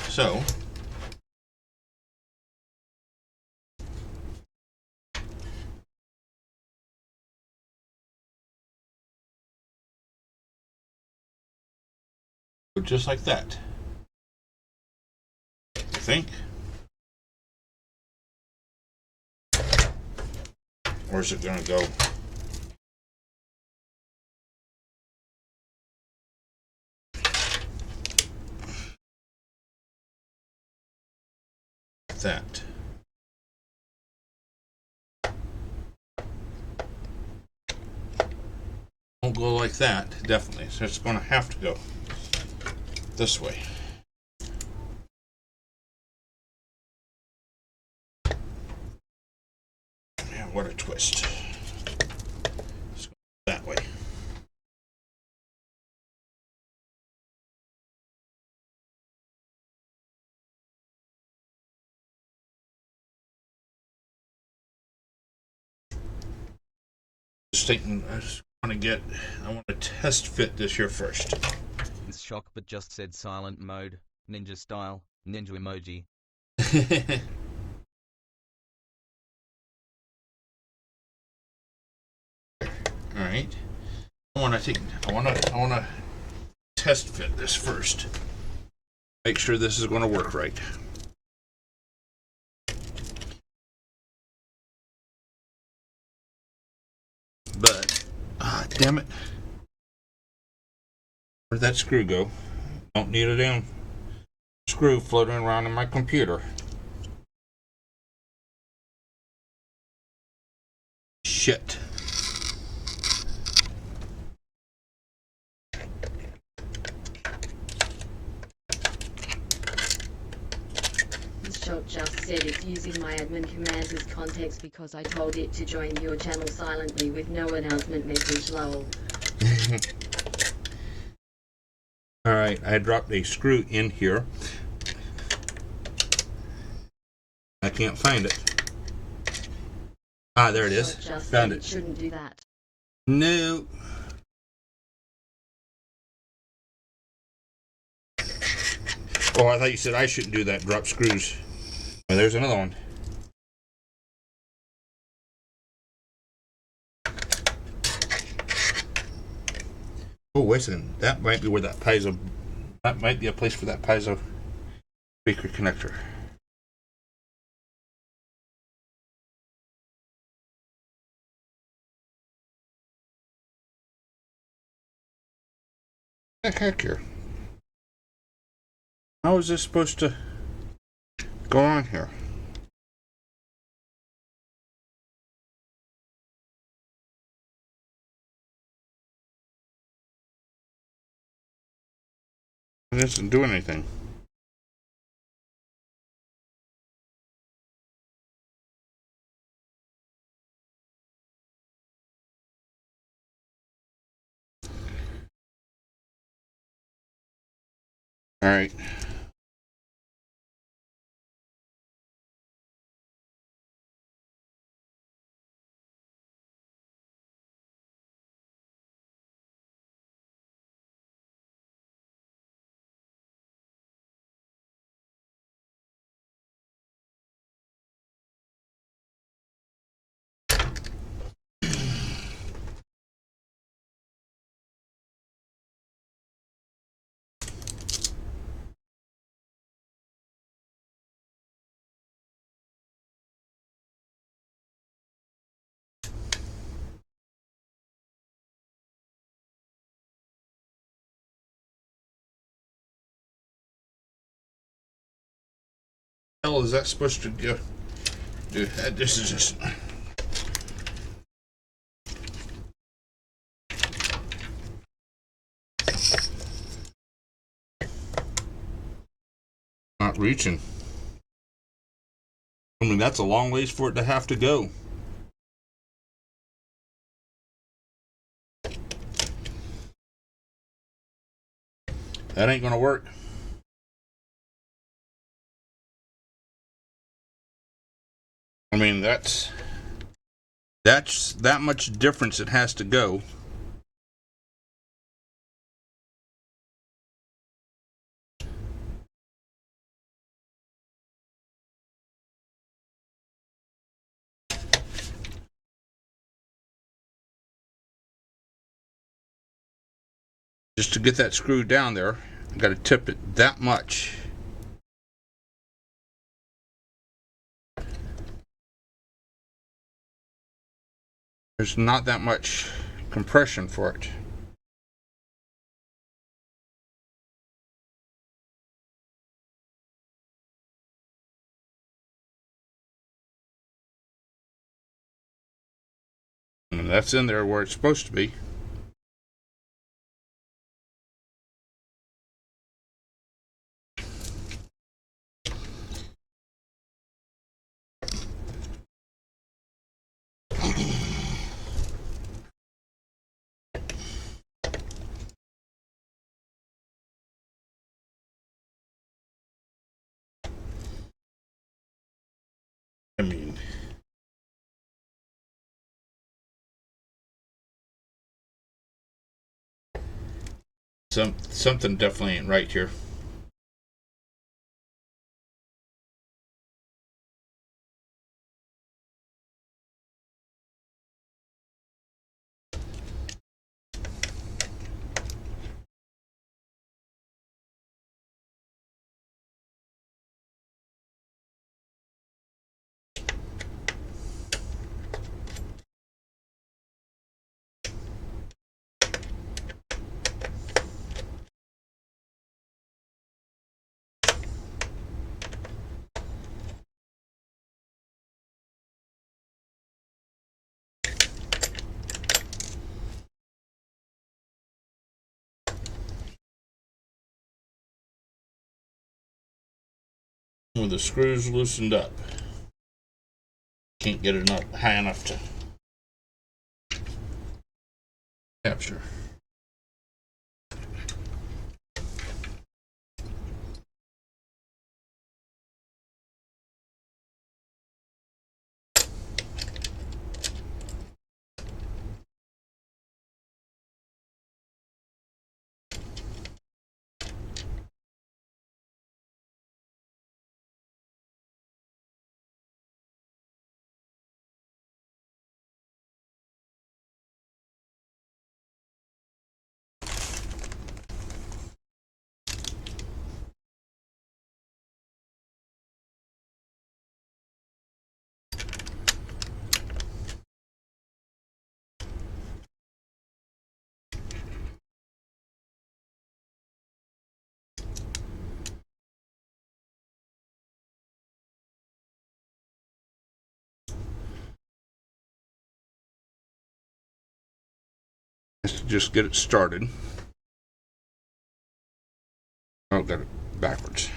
so. Just like that. I think. Where's it gonna go? That. Won't go like that, definitely. So it's gonna have to go this way. Man, what a twist. Let's go that way. I want to test fit this here first. It's shock but just said silent mode, ninja style, ninja emoji. All right. I want to test fit this first. Make sure this is going to work right. But damn it. Where'd that screw go? Don't need a damn screw floating around in my computer. Shit. This shot just said it's using my admin commands as context because I told it to join your channel silently with no announcement message, lol. Alright, I dropped a screw in here. I can't find it. Ah, there it is. Just Found said it. Shouldn't do that. No. Oh, I thought you said I shouldn't do that. Drop screws. Oh, there's another one. Oh, wait a second. That might be where that piezo. That might be a place for that piezo speaker connector. What the heck here? How is this supposed to go on here? It isn't doing anything. All right. Hell is that supposed to do? This is just. Not reaching. I mean, that's a long ways for it to have to go. That ain't gonna work. I mean, that's that much difference it has to go. Just to get that screw down there, got to tip it that much. There's not that much compression for it. And that's in there where it's supposed to be. I mean, something definitely ain't right here. With the screws loosened up, can't get it up high enough to capture. Just get it started. Oh, got it backwards.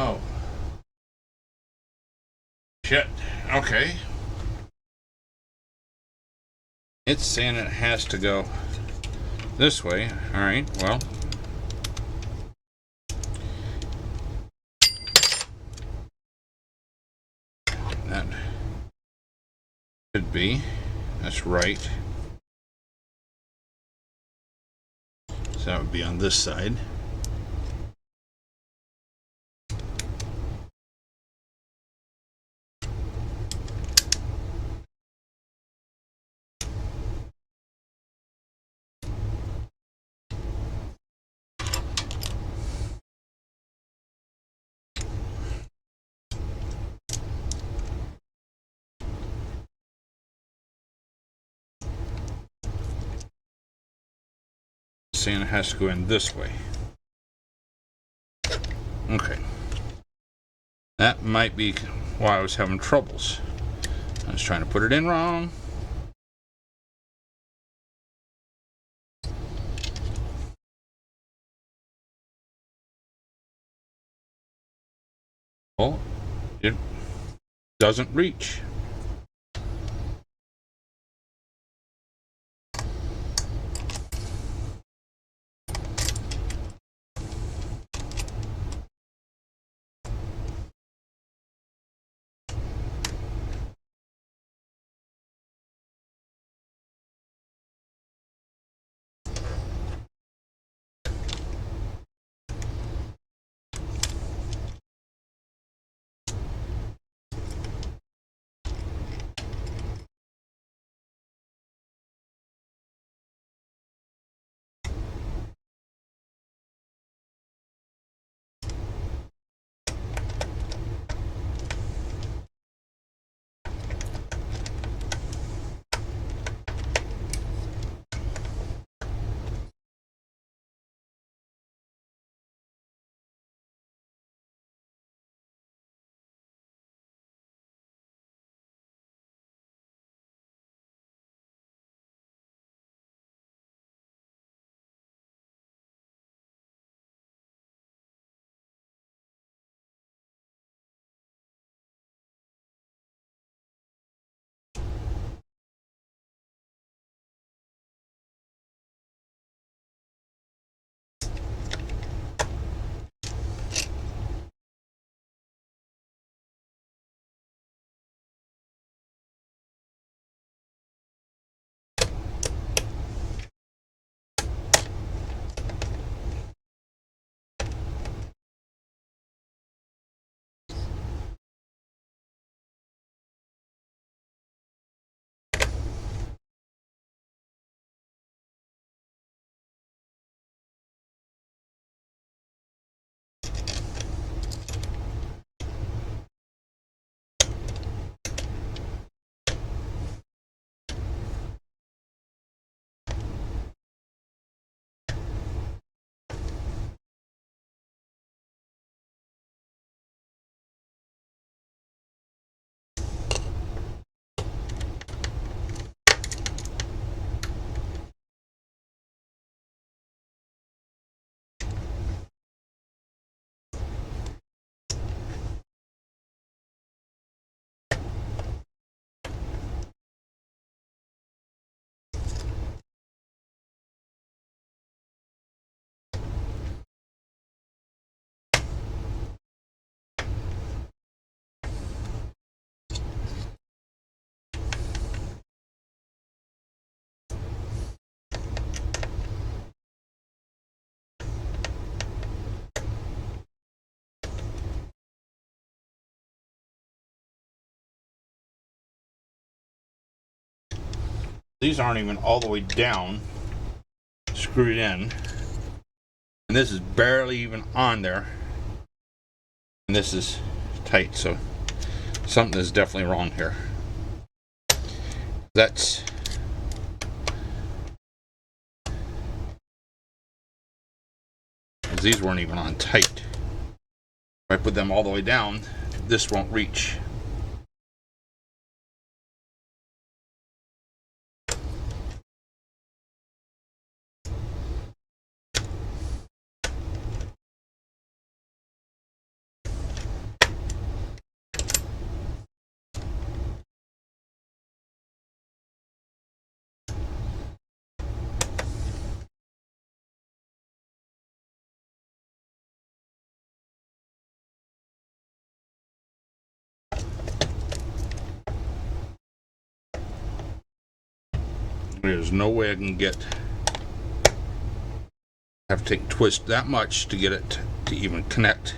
Oh. Shit. Okay. It's saying it has to go this way. Alright, well. should be. That's right. So that would be on this side. Santa has to go in this way. Okay. That might be why I was having troubles. I was trying to put it in wrong. Well, it doesn't reach. These aren't even all the way down, screwed in. And this is barely even on there. And this is tight, so something is definitely wrong here. That's these weren't even on tight. If I put them all the way down, this won't reach. There's no way I can have to twist that much to get it to even connect.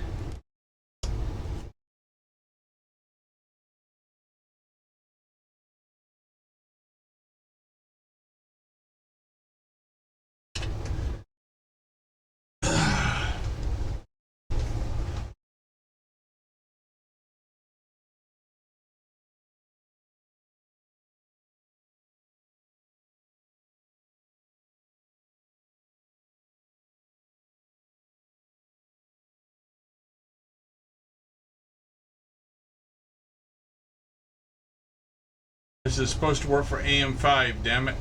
This is supposed to work for AM5, damn it.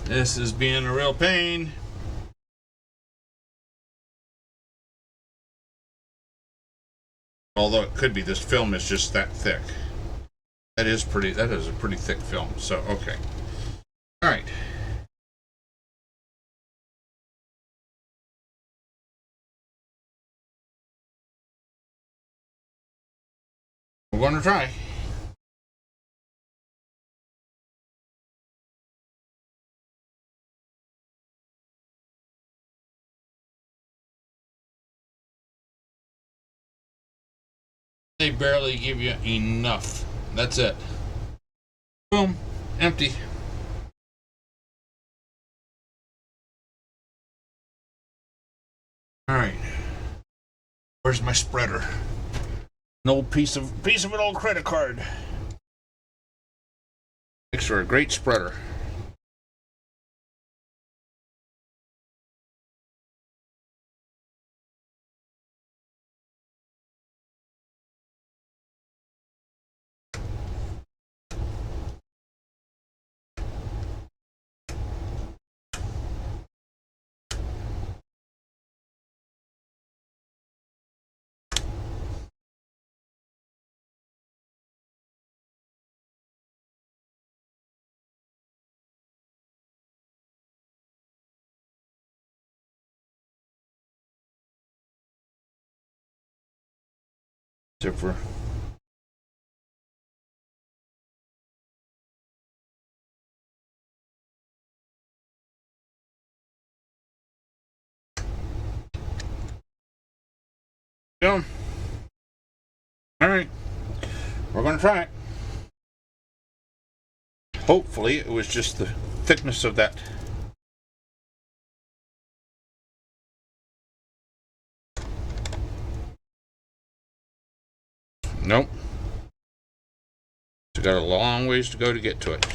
This is being a real pain. Although it could be this film is just that thick. That is a pretty thick film. So, okay. All right. We're going to try. They barely give you enough. That's it. Boom. Empty. Alright. Where's my spreader? An old piece of an old credit card. Makes for a great spreader. Zipper. Go. All right. We're going to try it. Hopefully it was just the thickness of that. Nope. It's got a long ways to go to get to it.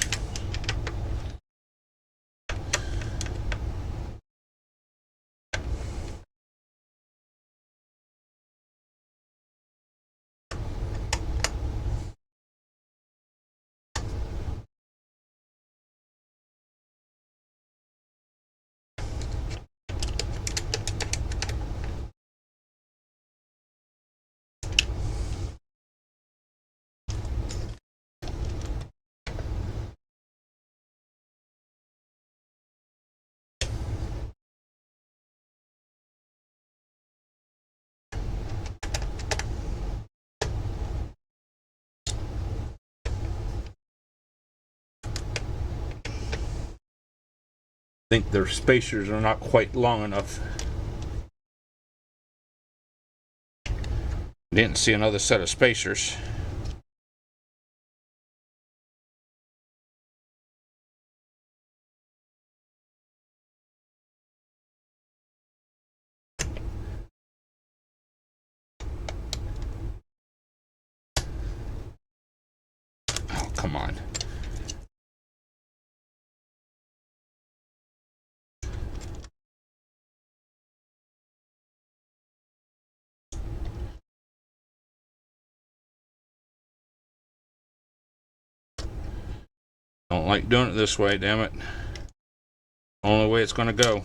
I think their spacers are not quite long enough. Didn't see another set of spacers. Oh, come on. Don't like doing it this way, damn it. Only way it's gonna go.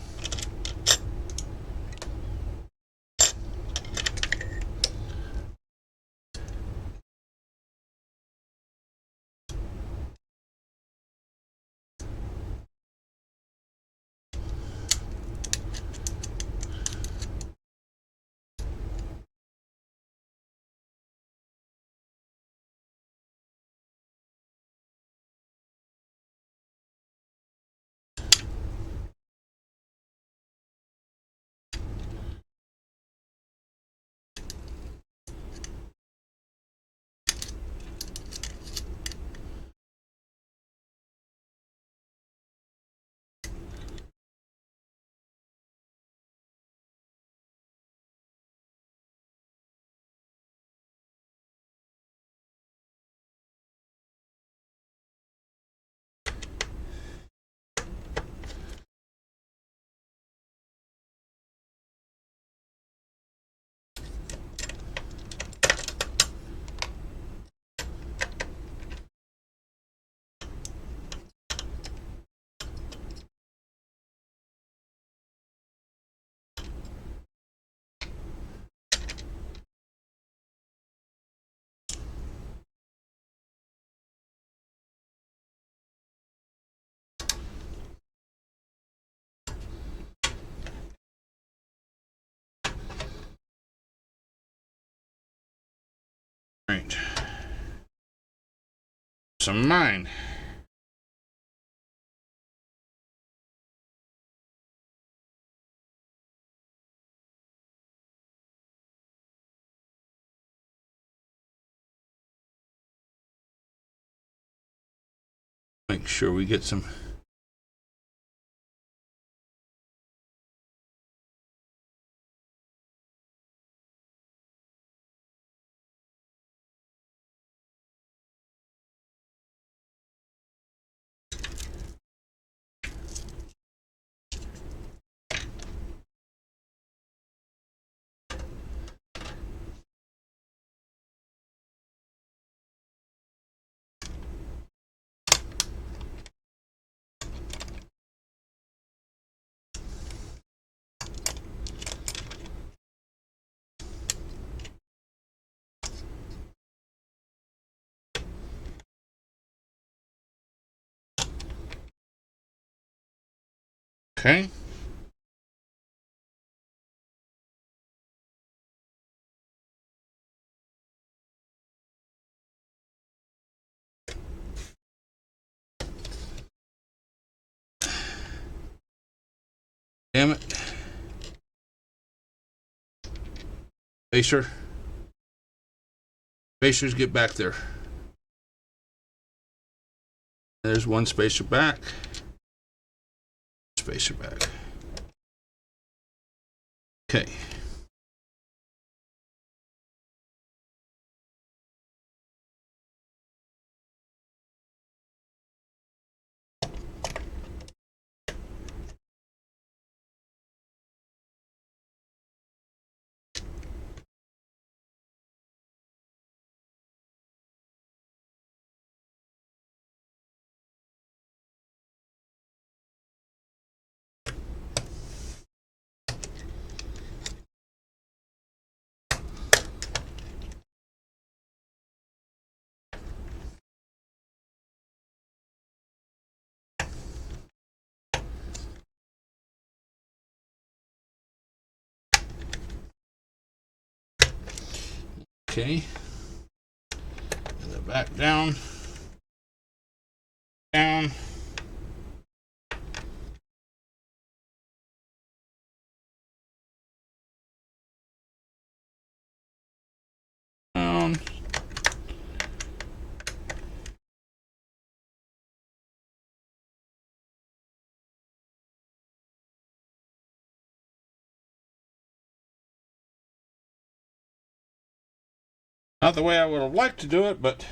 Right. Some mine. Make sure we get some. Okay. Damn it. Spacer. Spacers, get back there. There's one spacer back. Spacer back. Okay. Okay. And then back down. Down. Down. Not the way I would have liked to do it, but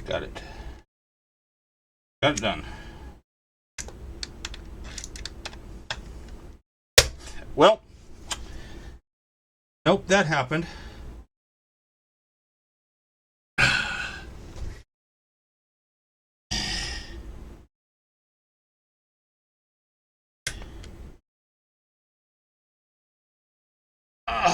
got it. Got it done. Well, nope, that happened. All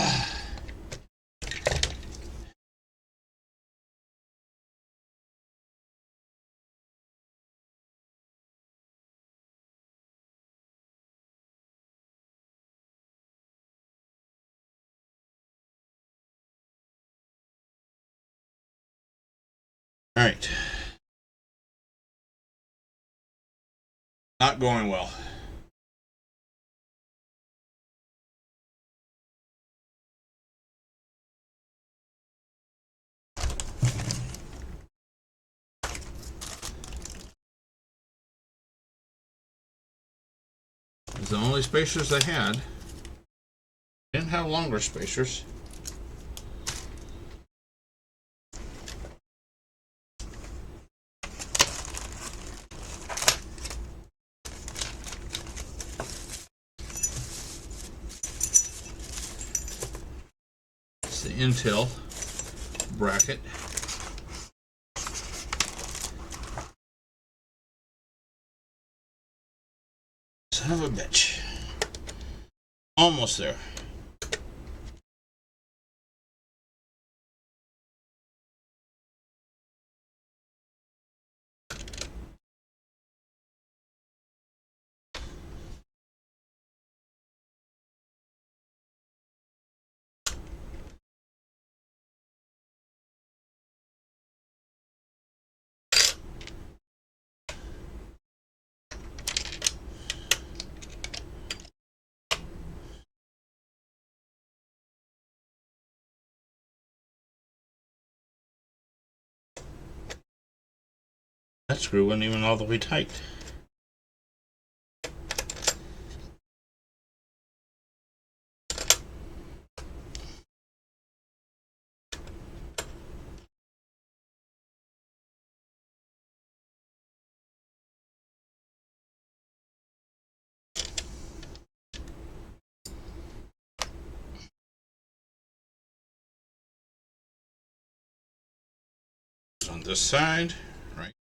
right. Not going well. It's the only spacers they had. Didn't have longer spacers. It's the Intel bracket. Son of a bitch. Almost there. That screw wasn't even all the way tight. On this side, right?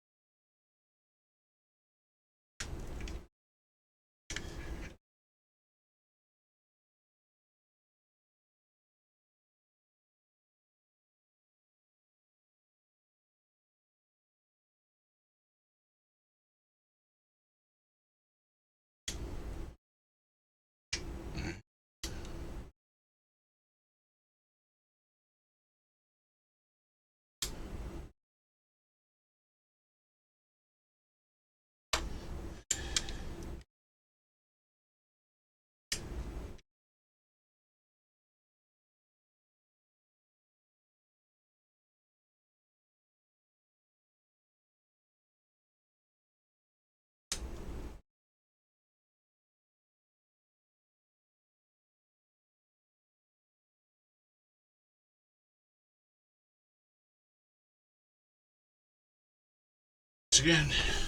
Once again,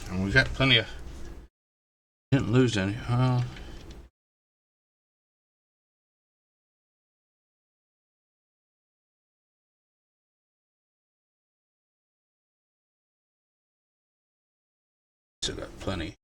and we've got plenty of. Didn't lose any. Still got plenty.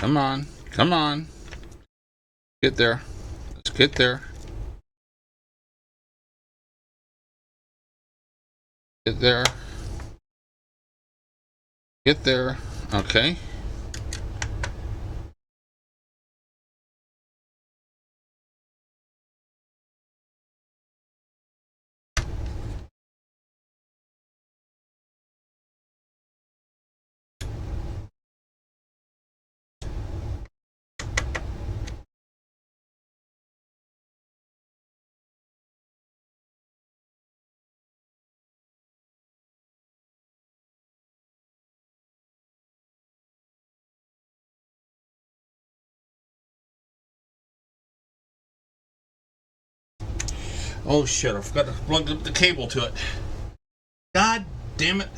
Come on. Come on. Get there. Let's get there. Get there. Get there. Okay. Oh shit, I forgot to plug up the cable to it. God damn it.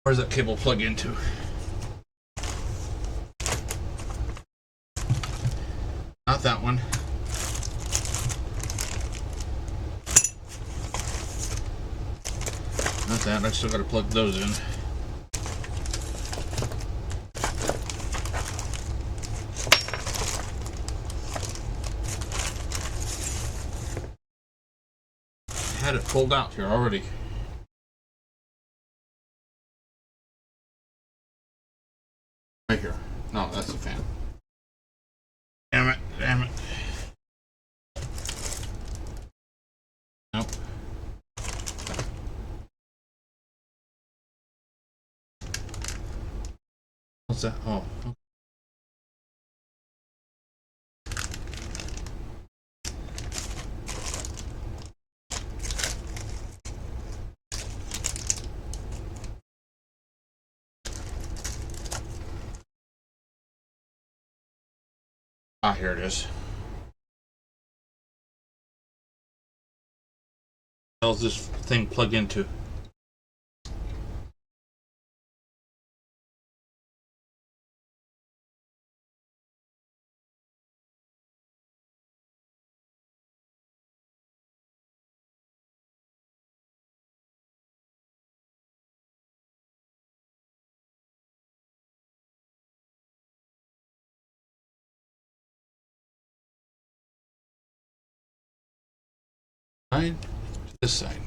Where's that cable plug into? Not that one. Not that. I still gotta plug those in. I had it pulled out here already. Right here. No, that's the fan. Damn it, damn it. Nope. What's that? Oh. Ah, here it is. What the hell's this thing plug into? Side to this side.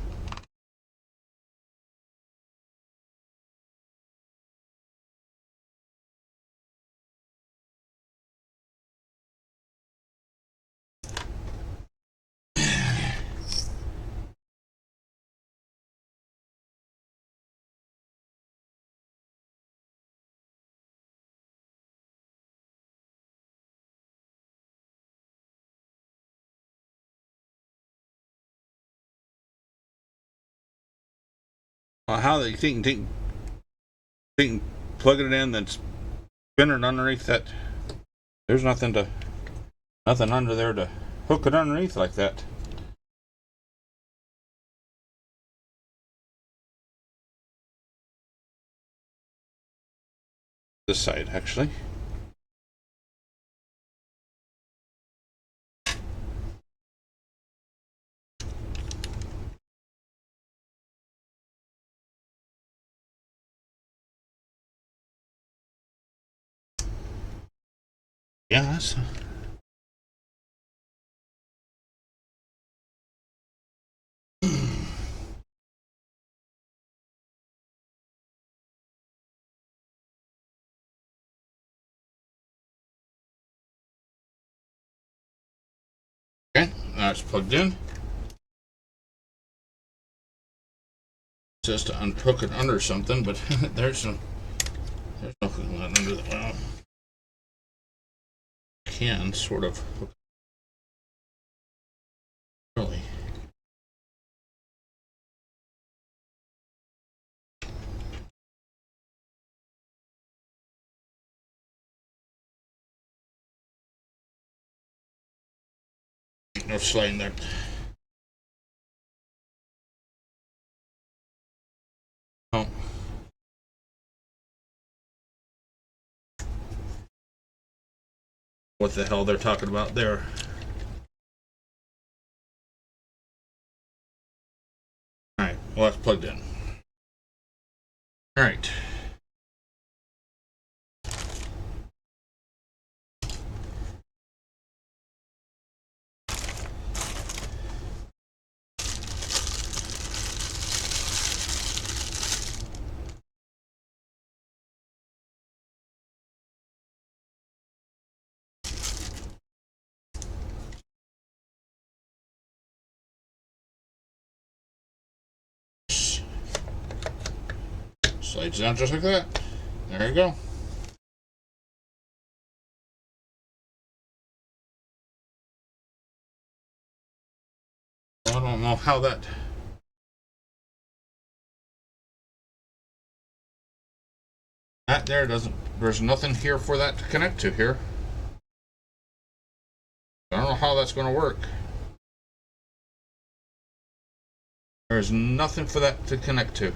Well, how they think plugging it in that's spinning underneath that? There's nothing under there to hook it underneath like that. This side, actually. Yeah, that's. Okay, that's plugged in. It says to unhook it under something, but there's no hooking that under the. Well, can sort of hook. Really. No sliding there. Oh. What the hell they're talking about there? Oh, that's plugged in. All right. Slides down just like that. There you go. I don't know how that... That there doesn't... There's nothing here for that to connect to here. I don't know how that's going to work. There's nothing for that to connect to.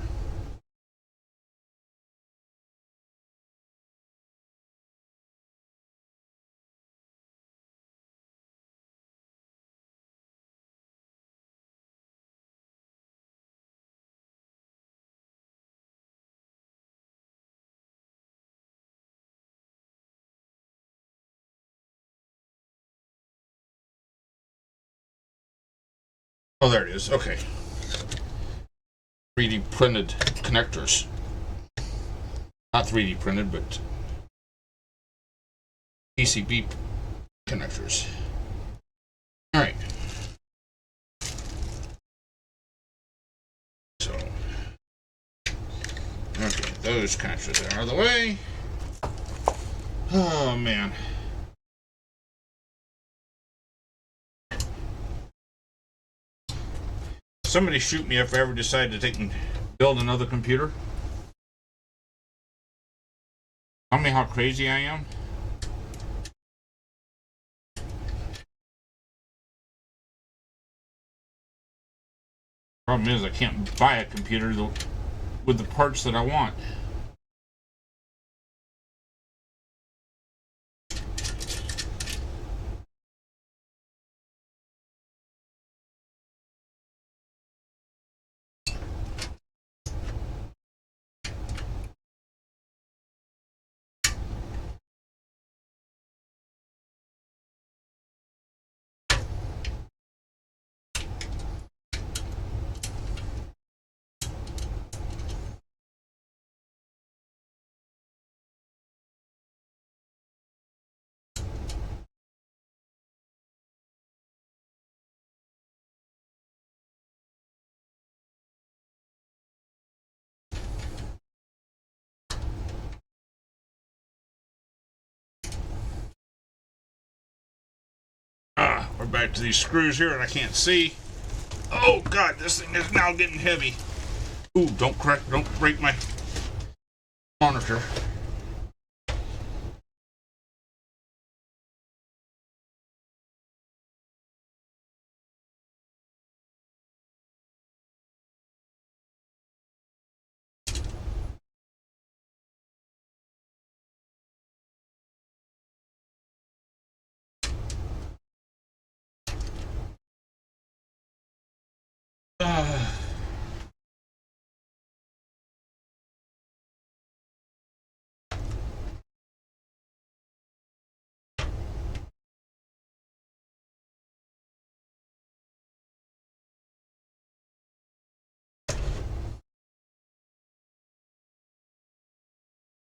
Oh, there it is. Okay. 3D printed connectors. Not 3D printed, but PCB connectors. All right. So, okay, those connectors are out of the way. Oh man. Somebody shoot me if I ever decide to take and build another computer. Tell me how crazy I am. Problem is, I can't buy a computer with the parts that I want. We're back to these screws here and I can't see. Oh god, this thing is now getting heavy. Ooh, don't break my monitor.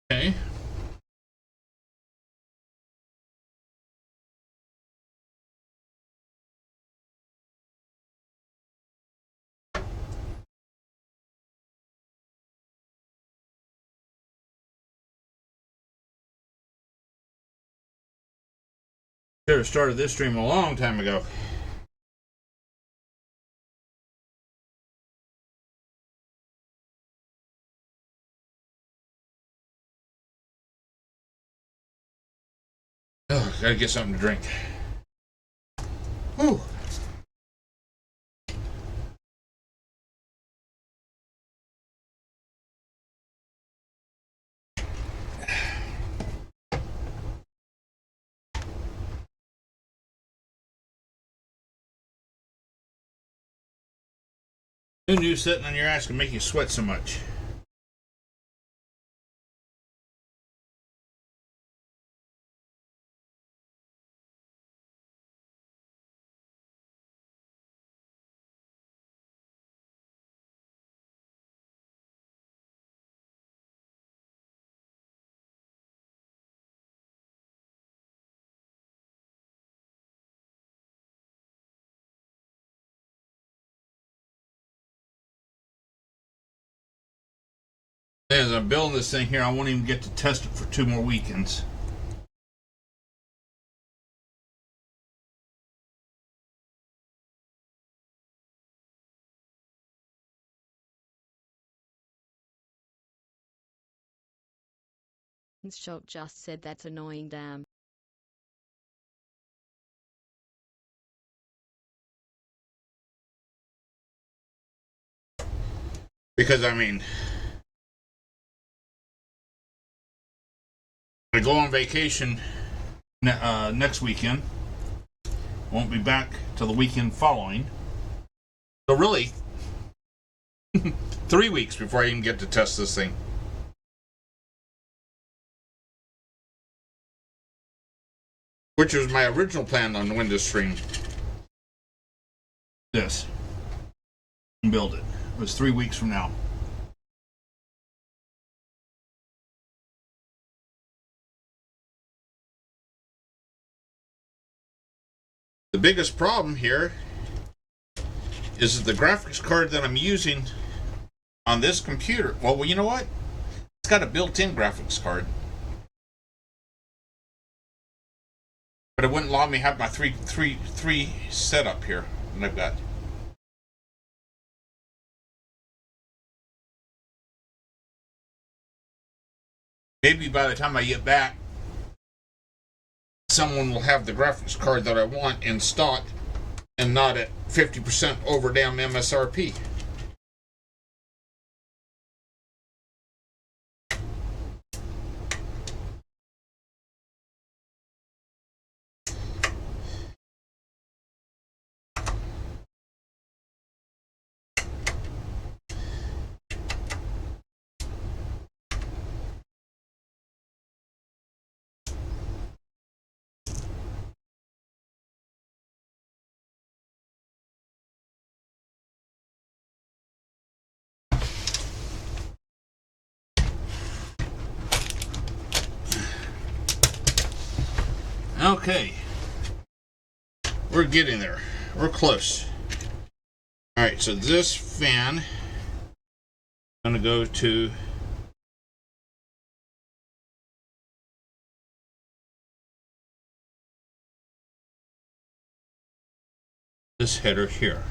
Okay. Should have started this stream a long time ago. Oh, gotta get something to drink. Whew. Who knew sitting on your ass can make you sweat so much? As I'm building this thing here, I won't even get to test it for 2 more weekends. Shock just said that's annoying, damn. Because, I mean, I go on vacation next weekend. Won't be back till the weekend following. So really, 3 weeks before I even get to test this thing. Which was my original plan on Windows Stream. This. And build it. It was 3 weeks from now. The biggest problem here is that the graphics card that I'm using on this computer, well, you know what? It's got a built-in graphics card. But it wouldn't allow me to have my three setup here that I've got. Maybe by the time I get back, someone will have the graphics card that I want in stock and not at 50% over damn MSRP. Okay. We're getting there. We're close. Alright, so this fan, I'm going to go to this header here.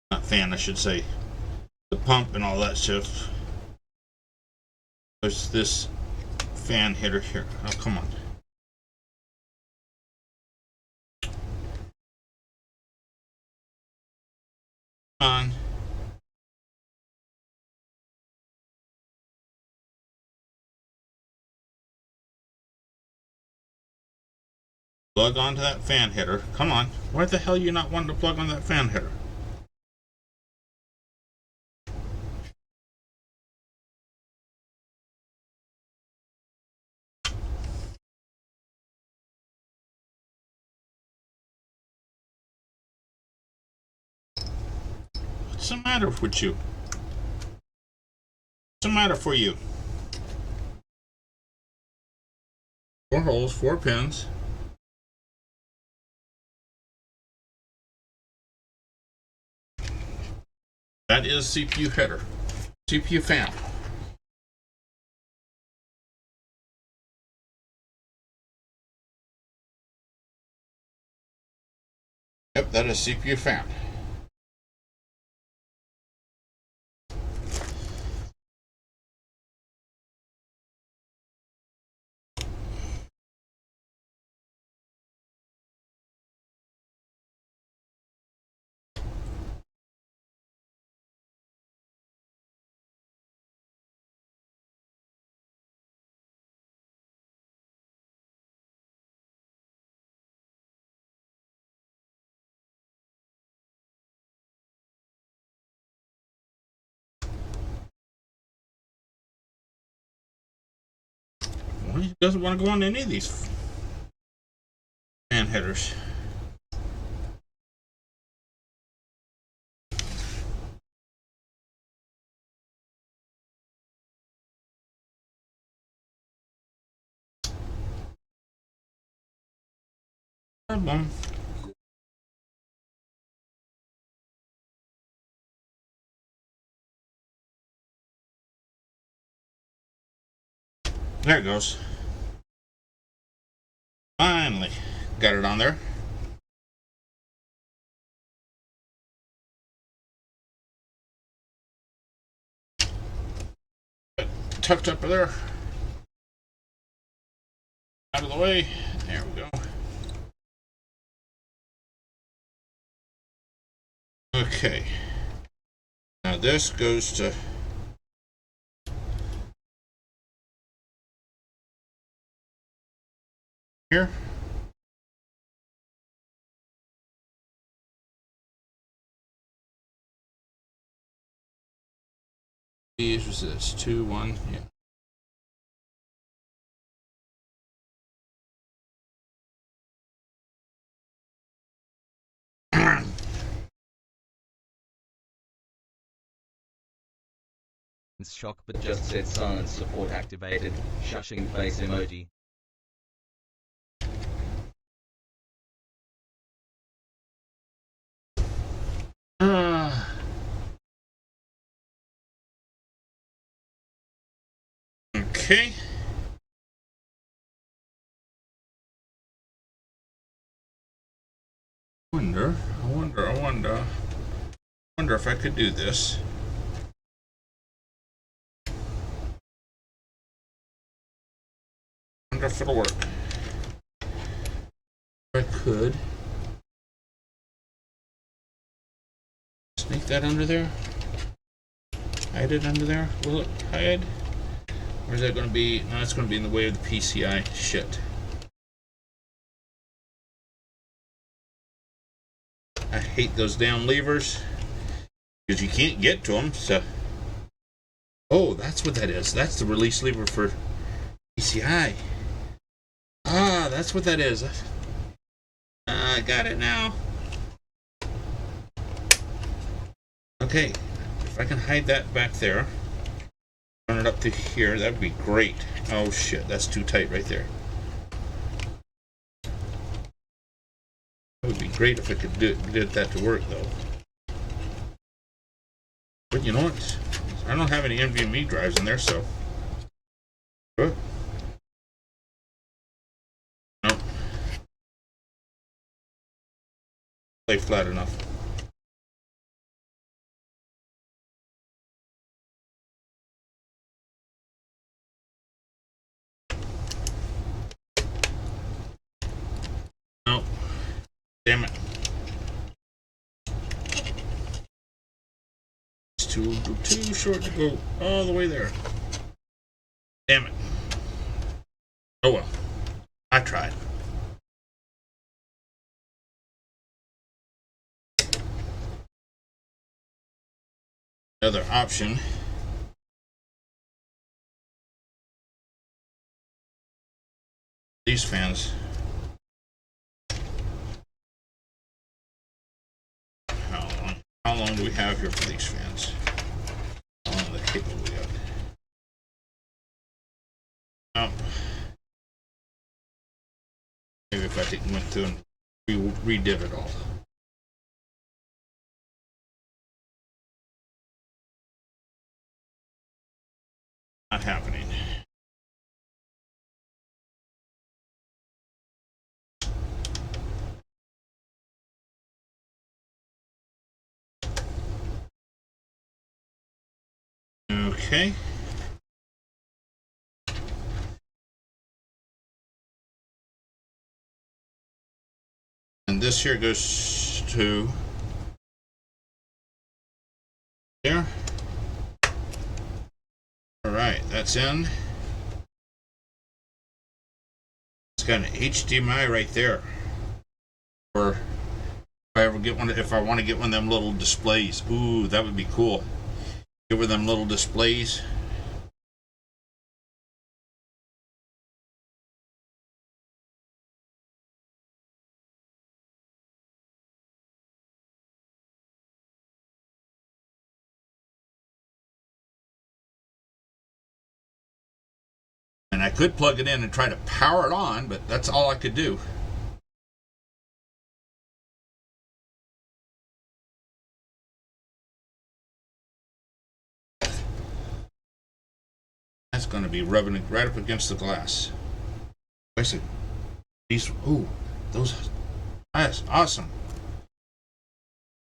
Not fan, I should say. The pump and all that stuff. There's this fan header here. Oh, come on. On. Plug onto that fan header. Come on. Why the hell are you not wanting to plug on that fan header? What's the matter with you? What's the matter for you? 4 holes, 4 pins. That is CPU header. CPU fan. Yep, that is CPU fan. He doesn't want to go on any of these fan headers. Boom. There it goes. Finally got it on there. Tucked up there. Out of the way. There we go. Okay. Now this goes to here. These was this 2, 1, yeah. Shock but just said silence support activated. Shushing face emoji. Okay. I wonder if I could do this. I wonder if it'll work. If I could sneak that under there. Hide it under there. Will it hide? Or is that going to be... No, it's going to be in the way of the PCI. Shit. I hate those damn levers. Because you can't get to them, so... Oh, that's what that is. That's the release lever for PCI. Ah, that's what that is. I got it now. Okay. If I can hide that back there. Run it up to here, that would be great. Oh shit, that's too tight right there. That would be great if I could get that to work though. But you know what? I don't have any NVMe drives in there, so. Good. No. Lay flat enough. No. Damn it. It's too short to go all the way there. Damn it. Oh well. I tried. Another option. These fans. How long do we have here for these fans? How long the cable we got? Oh. Maybe if I went through and redid it all. Not happening. Okay. And this here goes to there. All right, that's in. It's got an HDMI right there. Or if I ever get one, if I want to get one of them little displays. Ooh, that would be cool. Get with them little displays. I could plug it in and try to power it on, but that's all I could do. That's going to be rubbing it right up against the glass. I said, these, ooh, those, that's awesome.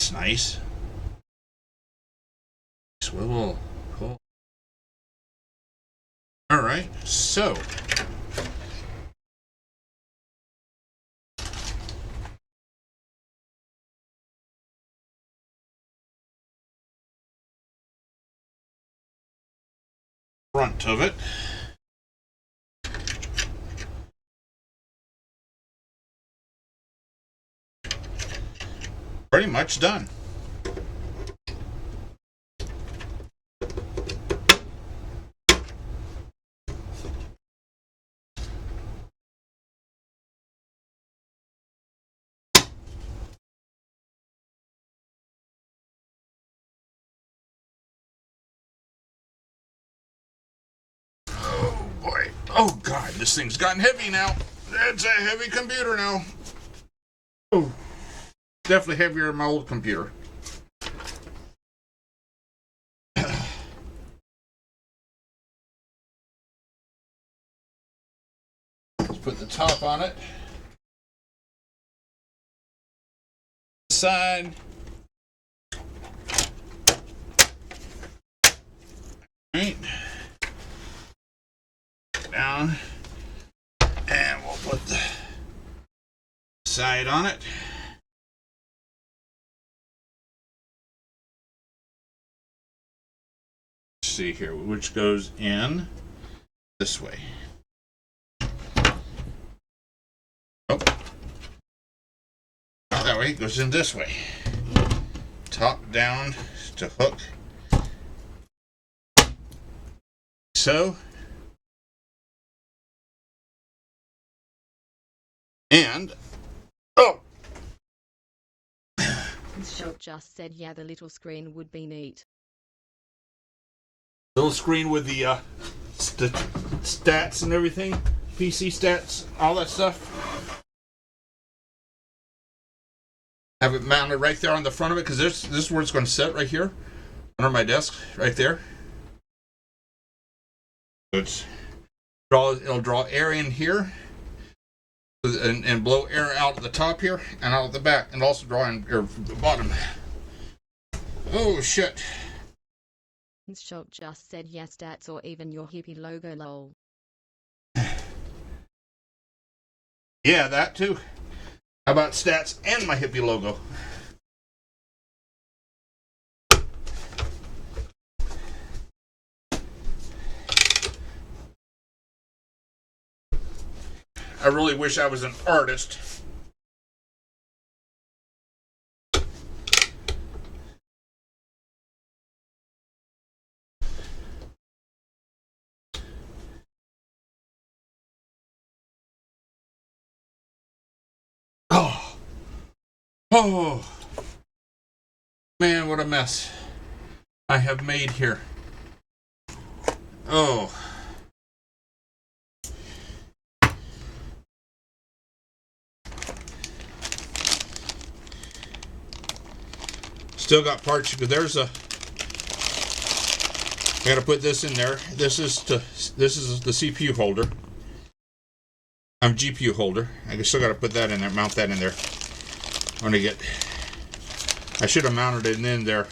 It's nice. Swivel, cool. All right, so. Front of it. Pretty much done. Oh boy. Oh God, this thing's gotten heavy now. It's a heavy computer now. Oh. Definitely heavier than my old computer. Let's put the top on it. Side. Right. Down. And we'll put the side on it. See here, which goes in this way. Oh, not that way, it goes in this way. Top down to hook. So, and oh, Shop just said, yeah, the little screen would be neat. little screen with the stats and everything, PC stats, all that stuff. Have it mounted right there on the front of it, because this is where it's going to sit, right here under my desk, right there. So it'll draw air in here and blow air out at the top here and out at the back, and also draw in air from the bottom. Oh shit. Shop just said, yes, stats or even your hippie logo, lol. Yeah, that too. How about stats and my hippie logo? I really wish I was an artist. Oh, man, what a mess I have made here. Oh. Still got parts, but there's a, I gotta put this in there. This is the CPU holder. GPU holder. I still gotta put that in there, mount that in there. I'm gonna get, I should have mounted it in there.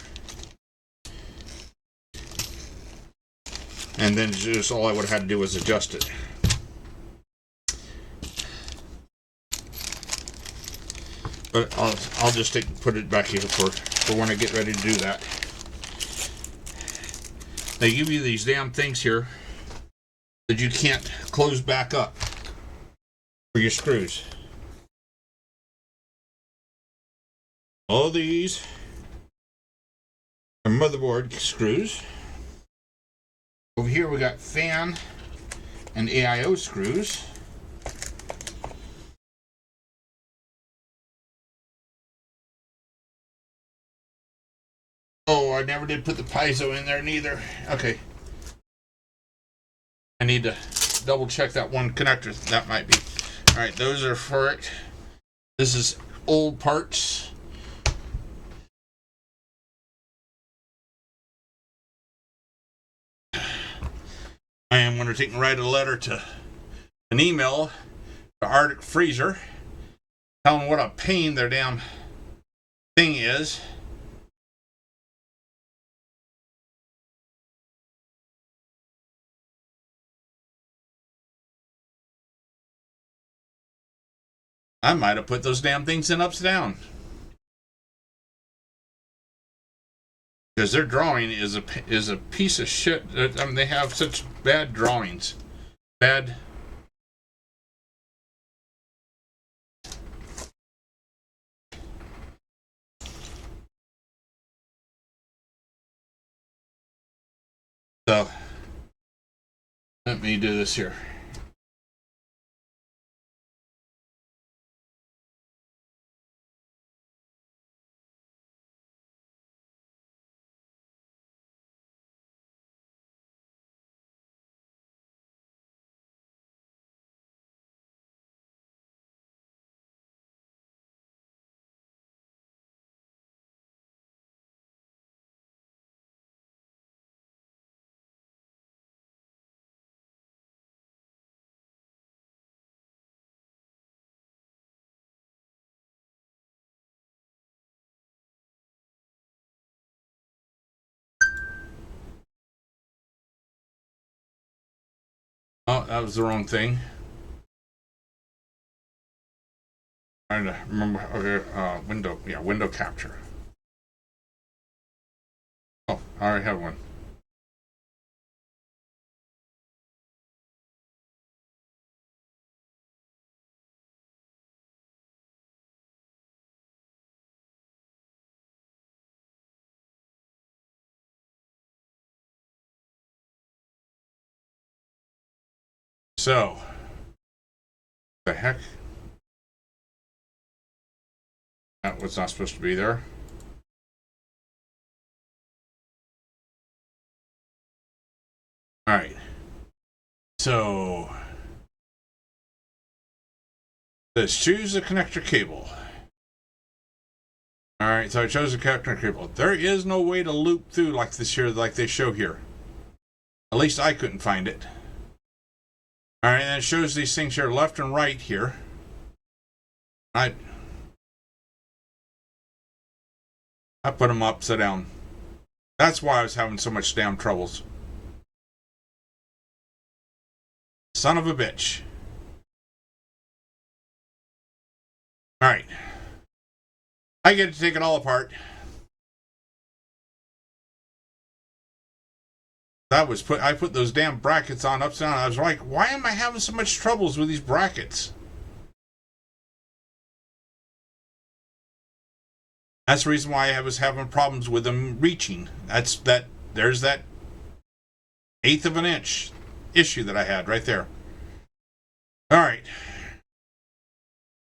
And then just all I would have had to do was adjust it. But I'll just put it back here for when I get ready to do that. They give you these damn things here that you can't close back up for your screws. All these are motherboard screws. Over here we got fan and AIO screws. Oh, I never did put the piezo in there neither. Okay. I need to just double check that one connector. That might be. All right, those are for it. This is old parts. I am going to take and write a letter to an email to Arctic Freezer, tell them what a pain their damn thing is. I might have put those damn things in upside down. Because their drawing is a piece of shit. I mean, they have such bad drawings. Bad. So, let me do this here. Oh, that was the wrong thing. Trying to remember. Okay, window. Yeah, window capture. Oh, I already have one. So, the heck? That was not supposed to be there. Alright. So, let's choose the connector cable. Alright, so I chose the connector cable. There is no way to loop through like this here, like they show here. At least I couldn't find it. Alright, and it shows these things here left and right here. I put them upside down. That's why I was having so much damn troubles. Son of a bitch. Alright. I get to take it all apart. I put those damn brackets on upside down. I was like, why am I having so much troubles with these brackets? That's the reason why I was having problems with them reaching. There's that eighth of an inch issue that I had right there. Alright.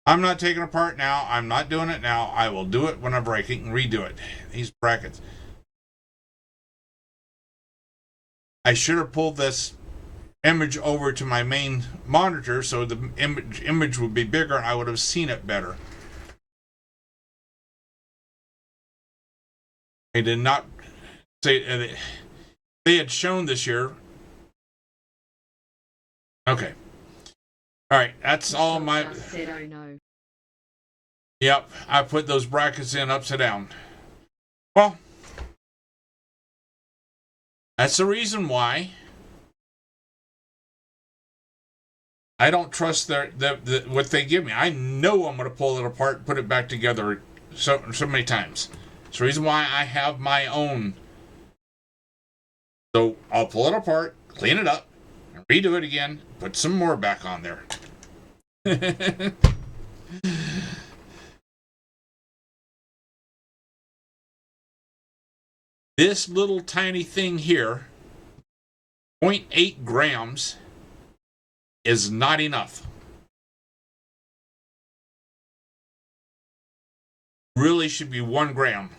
I'm not taking it apart now. I'm not doing it now. I will do it whenever I can redo it. These brackets. I should have pulled this image over to my main monitor so the image would be bigger and I would have seen it better. They did not say they had shown this year. Okay. All right, that's all my. Said, oh no. Yep, I put those brackets in upside down. Well, that's the reason why I don't trust what they give me. I know I'm going to pull it apart and put it back together so many times. It's the reason why I have my own. So I'll pull it apart, clean it up, and redo it again, put some more back on there. This little tiny thing here, 0.8 grams, is not enough. Really should be 1 gram.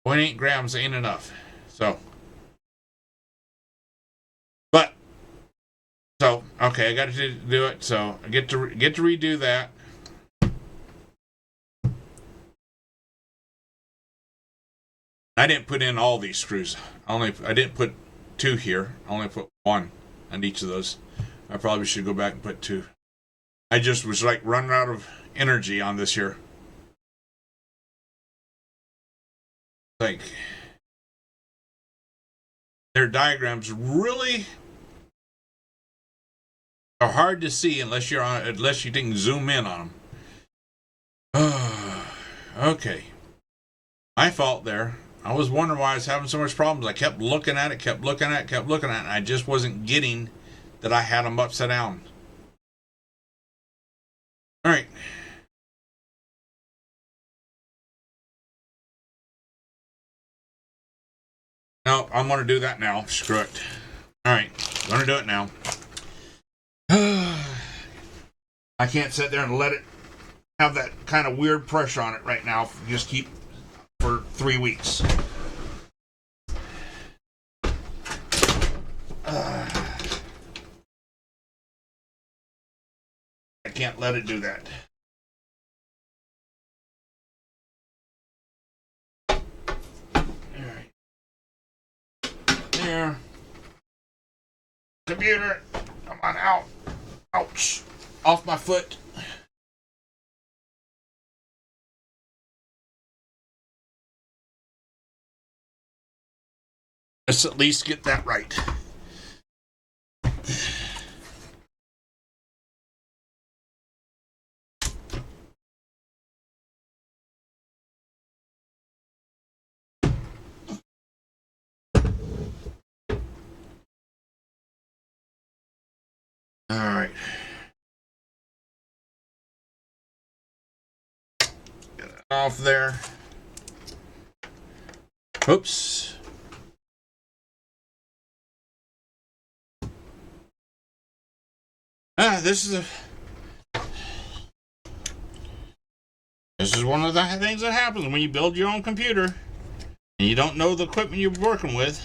0.8 grams ain't enough. So, but, so, okay, I got to do it. So I get to redo that. I didn't put in all these screws. I didn't put 2 here. I only put 1 on each of those. I probably should go back and put 2. I just was like running out of energy on this here. Like, their diagrams really are hard to see unless you can zoom in on them. Okay, my fault there. I was wondering why I was having so much problems. I kept looking at it, and I just wasn't getting that I had them upside down. All right. No, I'm going to do that now. Screw it. All right, I'm going to do it now. I can't sit there and let it have that kind of weird pressure on it right now. Just keep for 3 weeks. I can't let it do that. All right. There. Computer, come on out. Ouch. Off my foot. Let's at least get that right. All right. Get it off there. Oops. This is one of the things that happens when you build your own computer and you don't know the equipment you're working with.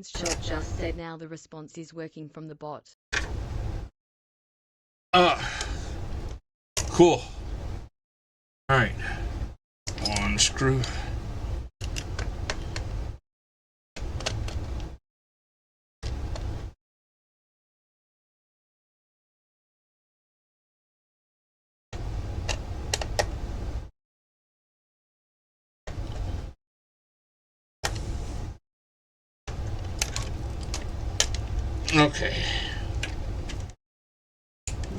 Shot just said now the response is working from the bot. Cool. All right. One screw. Okay.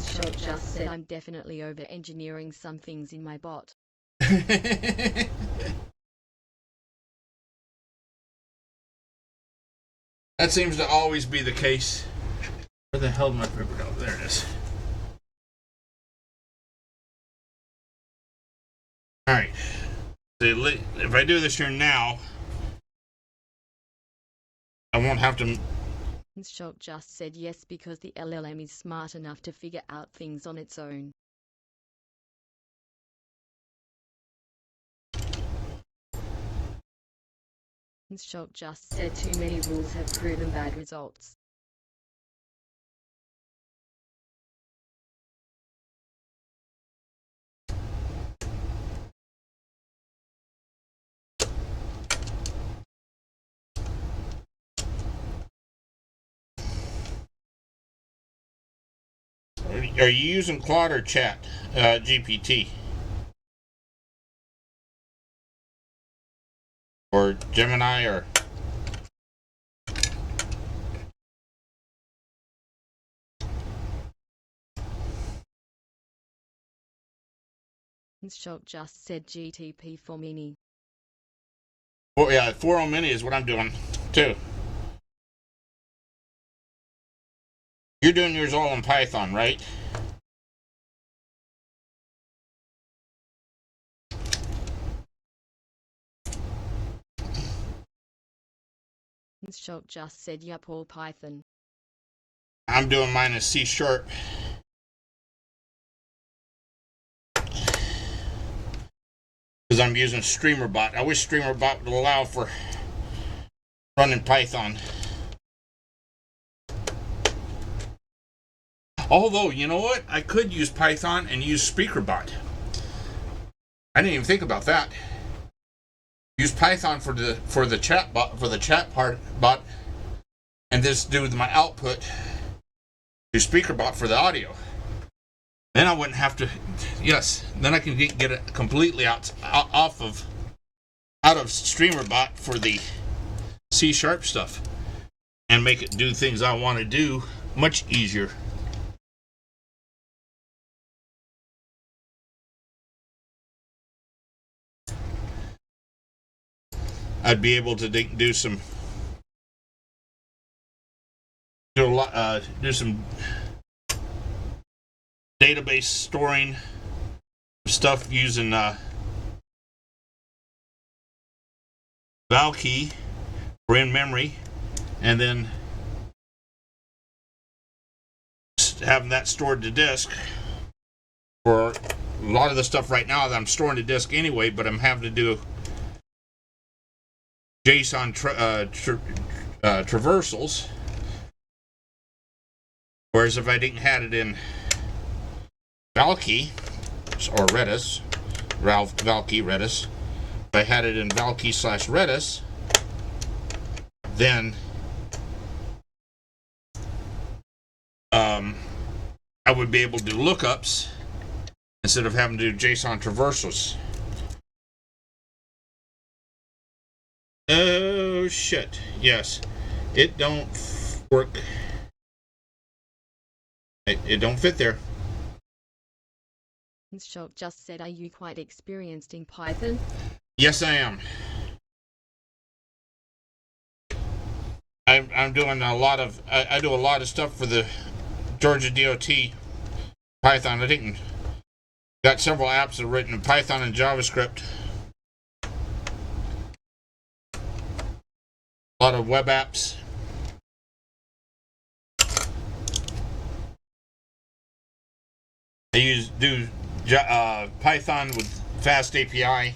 Shot just said I'm definitely over engineering some things in my bot. That seems to always be the case. Where the hell did my paper go? There it is. Alright. If I do this here now, I won't have to. Shot just said yes because the LLM is smart enough to figure out things on its own. Shock just said too many rules have proven bad results. Are you using Claude or Chat GPT? Or Gemini or... Shock just said GTP for Mini. Well, yeah, 4.0 Mini is what I'm doing, too. You're doing yours all in Python, right? Shock just said yup, all Python. I'm doing mine in C#. Because I'm using StreamerBot. I wish StreamerBot would allow for running Python. Although, you know what? I could use Python and use SpeakerBot. I didn't even think about that. Use Python for the chat bot, and just do my output to SpeakerBot for the audio. Then I wouldn't have to. Yes, then I can get it completely out of StreamerBot for the C# stuff, and make it do things I want to do much easier. I'd be able to do some database storing stuff using Valkey for in memory, and then having that stored to disk for a lot of the stuff right now that I'm storing to disk anyway, but I'm having to do JSON traversals. Whereas if I didn't have it in Valkey or Redis, Valkey Redis, if I had it in Valkey/Redis, then I would be able to do lookups instead of having to do JSON traversals. Oh shit! Yes, it don't work. It don't fit there. Shock just said, are you quite experienced in Python? Yes, I am. I'm doing a lot of I do a lot of stuff for the Georgia DOT Python. I think got several apps that are written in Python and JavaScript. A lot of web apps. I do Python with Fast API.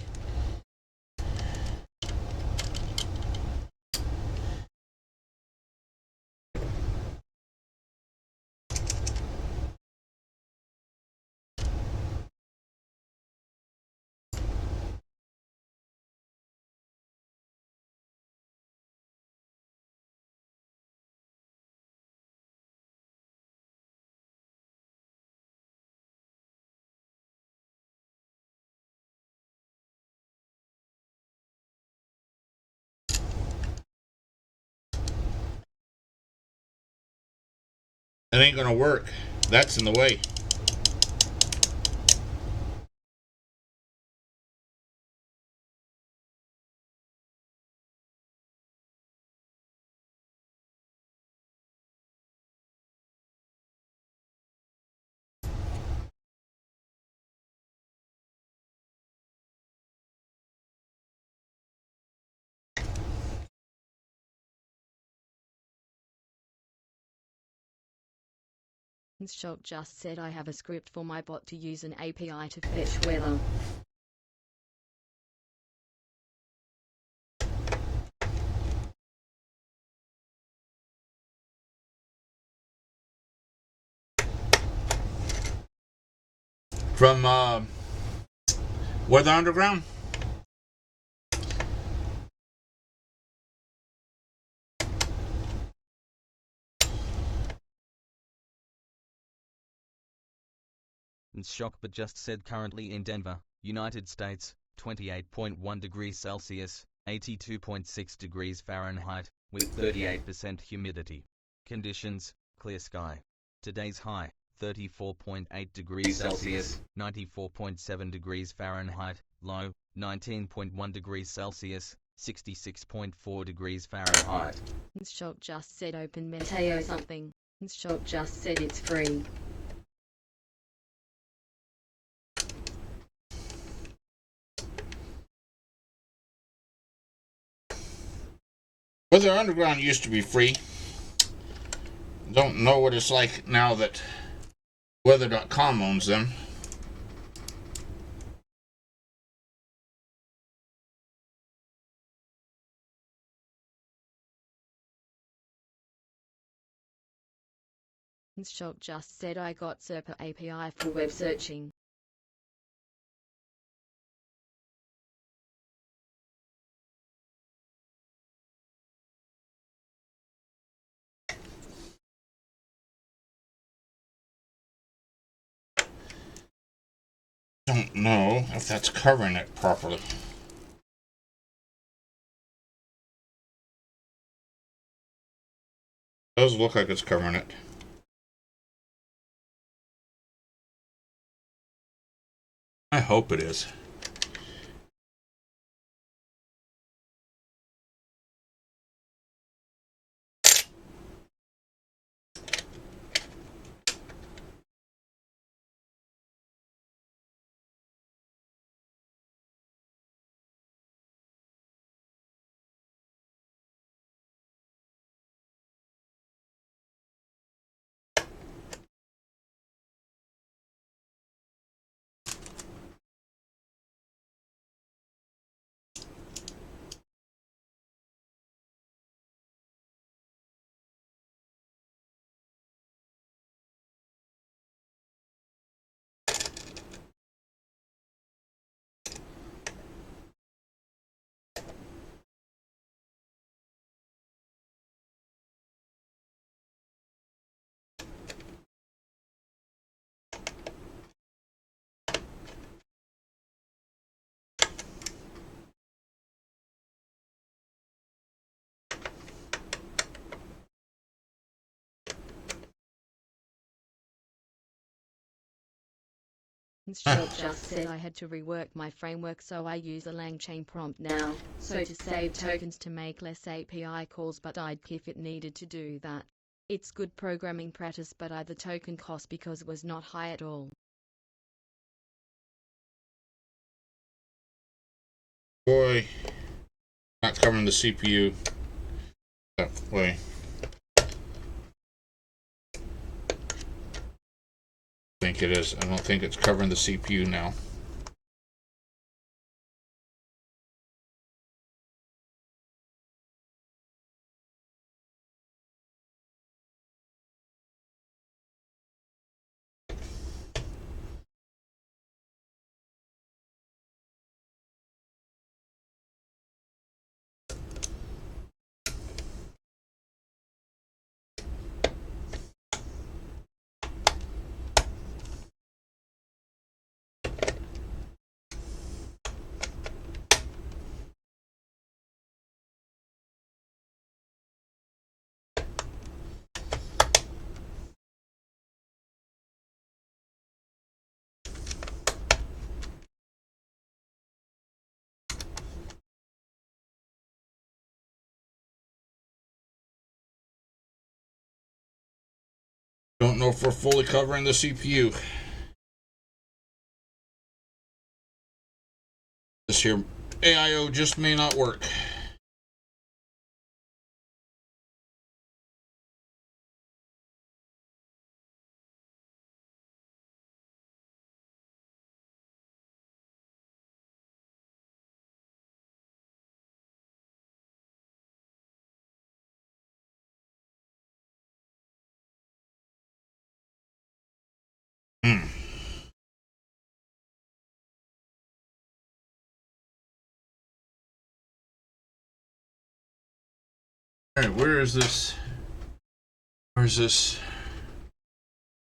It ain't gonna work. That's in the way. Shock just said, I have a script for my bot to use an API to fetch weather. from Weather Underground. And shock but just said currently in Denver, United States, 28.1 degrees Celsius, 82.6 degrees Fahrenheit, with 38% humidity. Conditions, clear sky. Today's high, 34.8 degrees Celsius, 94.7 degrees Fahrenheit, low, 19.1 degrees Celsius, 66.4 degrees Fahrenheit. Shock just said open Meteo something. Shock just said it's free. Weather Underground used to be free. Don't know what it's like now that Weather.com owns them. Shock just said I got Serpa API for web searching. Don't know if that's covering it properly. Does look like it's covering it. I hope it is. Shock just said I had to rework my framework, so I use a LangChain prompt now. So to save tokens to make less API calls, but I'd if it needed to do that. It's good programming practice, but the token cost because it was not high at all. Boy, not covering the CPU that way. I think it is. I don't think it's covering the CPU now. Don't know if we're fully covering the CPU. This here AIO just may not work. Alright, where is this? Where's this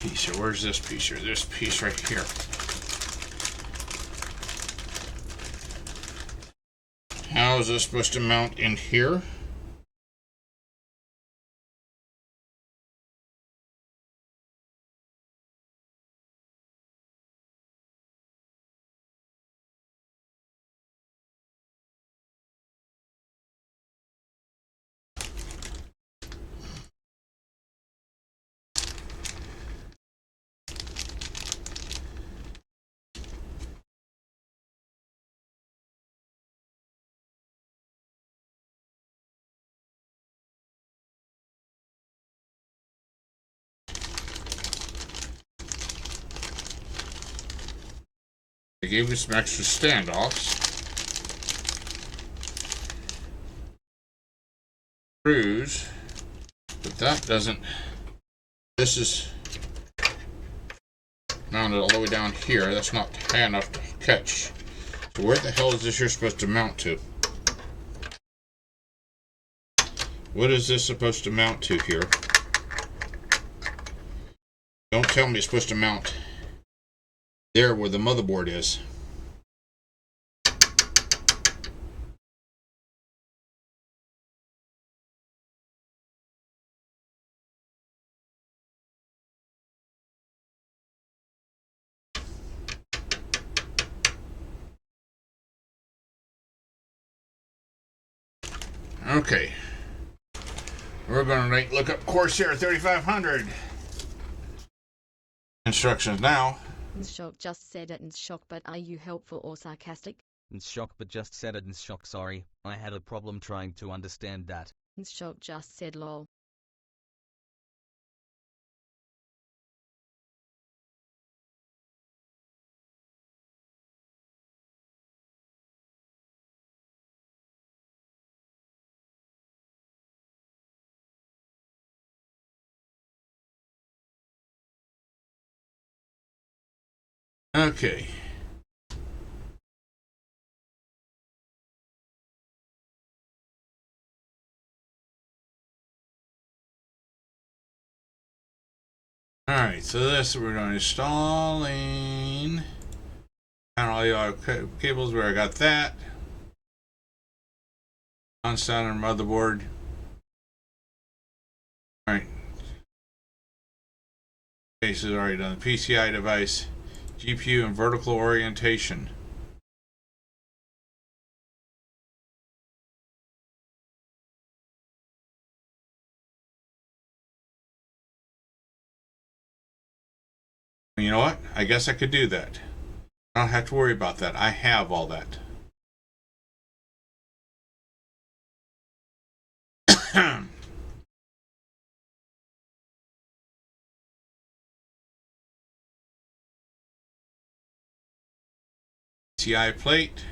piece here? Where's this piece here? This piece right here. How is this supposed to mount in here? They gave me some extra standoffs. Screws, but that doesn't. This is mounted all the way down here. That's not high enough to catch. So where the hell is this here supposed to mount to? What is this supposed to mount to here? Don't tell me it's supposed to mount there where the motherboard is. Okay. We're going to look up Corsair 3500. Instructions now. Shock just said it in shock, but are you helpful or sarcastic? In shock, but just said it in shock. Sorry, I had a problem trying to understand that. Shock just said lol. Okay. Alright, so this we're going to installing all the cables where I got that. On standard motherboard. Alright. Case is already done. PCI device, GPU and vertical orientation. You know what? I guess I could do that. I don't have to worry about that. I have all that. TI plate.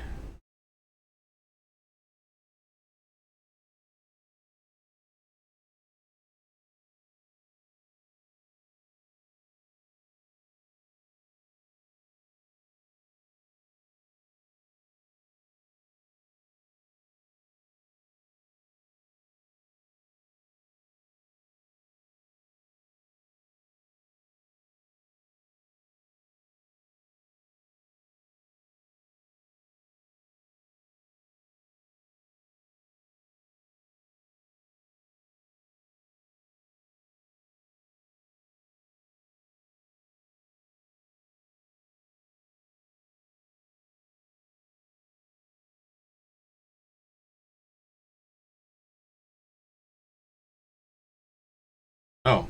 Oh.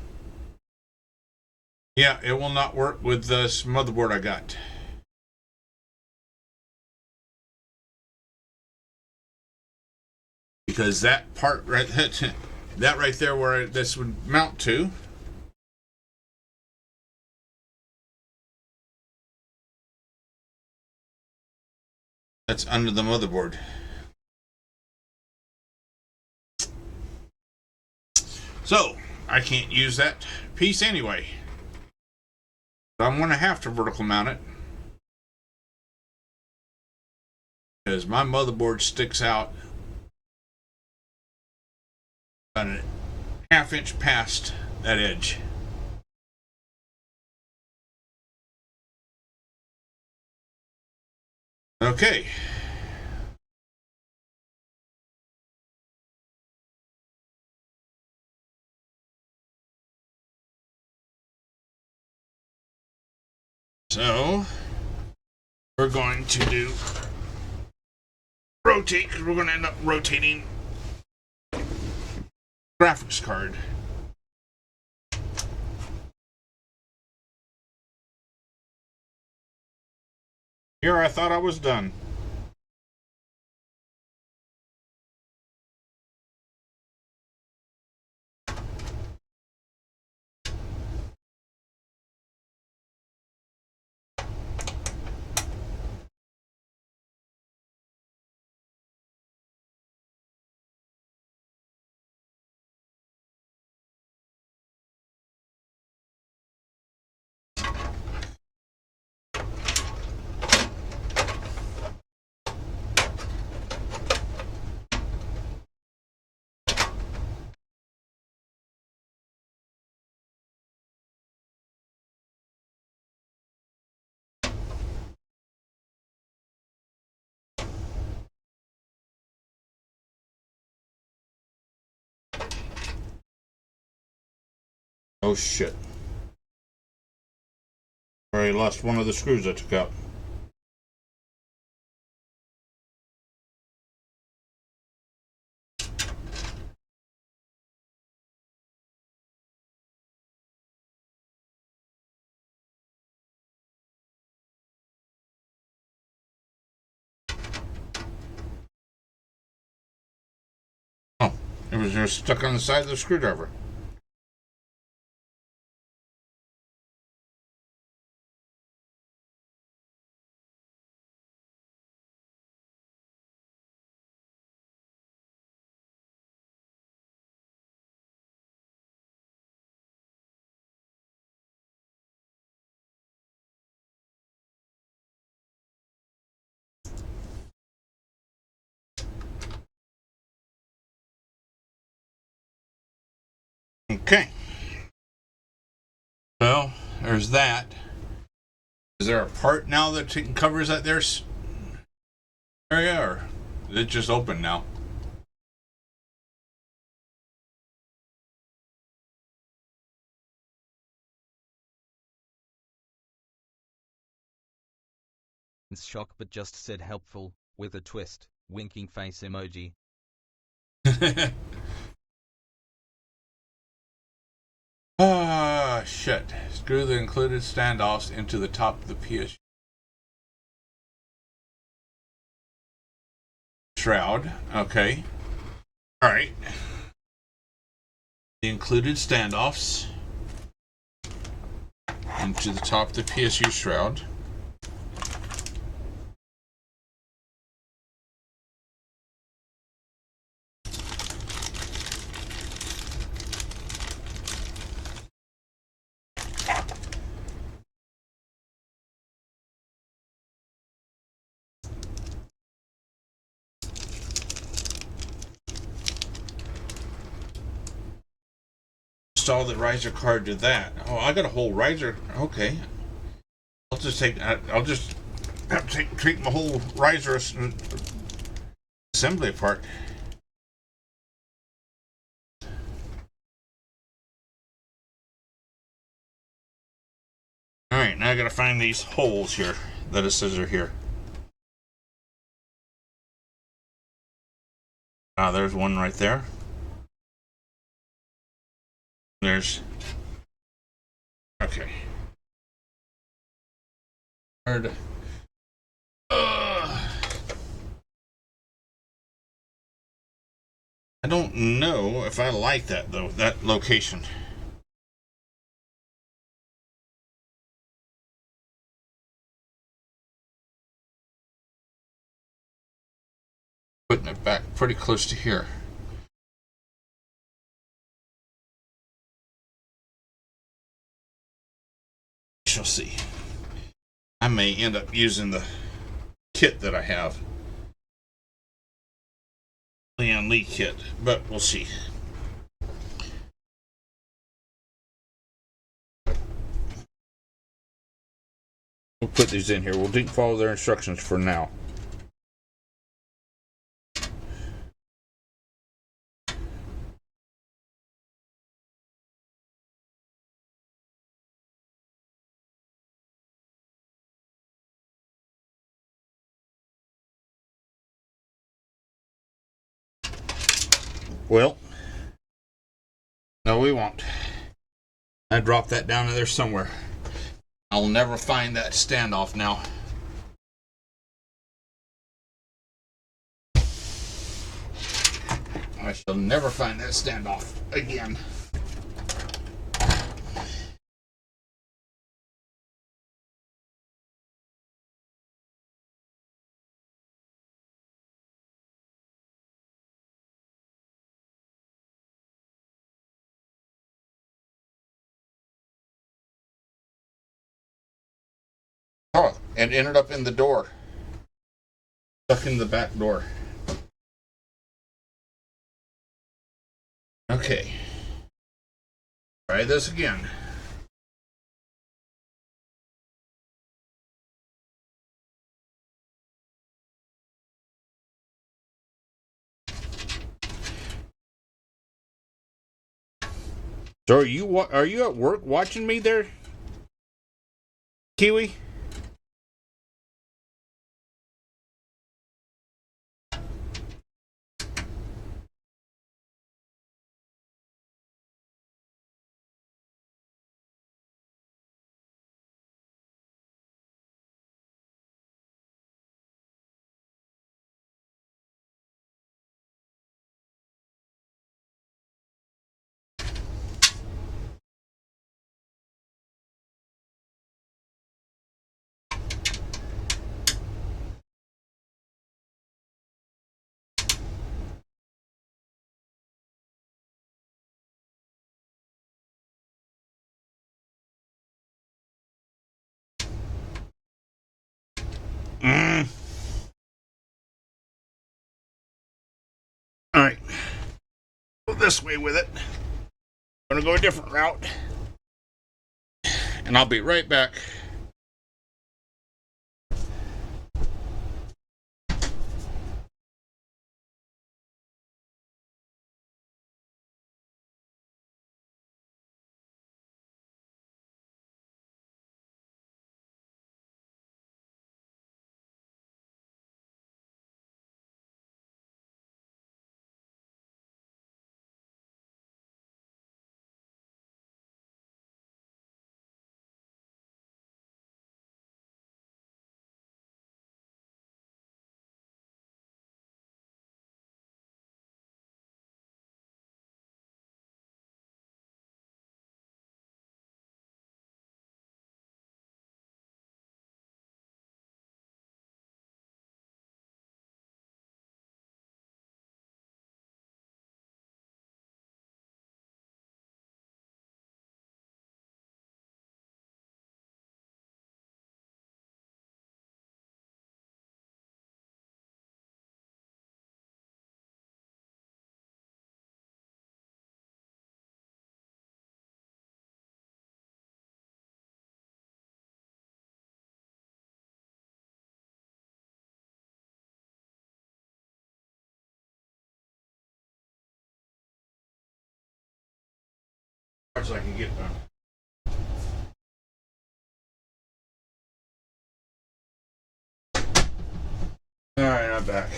Yeah, it will not work with this motherboard I got. Because that part right that right there where this would mount to, that's under the motherboard. So I can't use that piece anyway. So I'm going to have to vertical mount it because my motherboard sticks out About a half-inch past that edge. Okay. So we're going to do rotate, because we're going to end up rotating graphics card. Here I thought I was done. Oh shit. Already lost one of the screws I took out. Oh, it was just stuck on the side of the screwdriver. Okay. So, there's that. Is there a part now that covers that there area, or is it just open now? Shock but just said helpful, with a twist, winking face emoji. Ah, shit. Screw the included standoffs into the top of the PS shroud. Okay. Alright. The included standoffs into the top of the PSU shroud. Install the riser card to that. Oh, I got a whole riser. Okay. I'll just take have to take my whole riser assembly apart. Alright, now I gotta find these holes here that it says are here. Ah, there's one right there. There's... Okay. Hard. I don't know if I like that, though, that location. Putting it back pretty close to here. Shall see. I may end up using the kit that I have. Leon Lee kit, but we'll see. put these in here. We'll didn't follow their instructions for now. Well, no, we won't. I dropped that down in there somewhere. I'll never find that standoff now. I shall never find that standoff again. Oh, and ended up in the door. Stuck in the back door. Okay. Try this again. So are you at work watching me there, Kiwi? All right. Go this way with it. I'm gonna go a different route. And I'll be right back. As I can get done. All right, I'm back.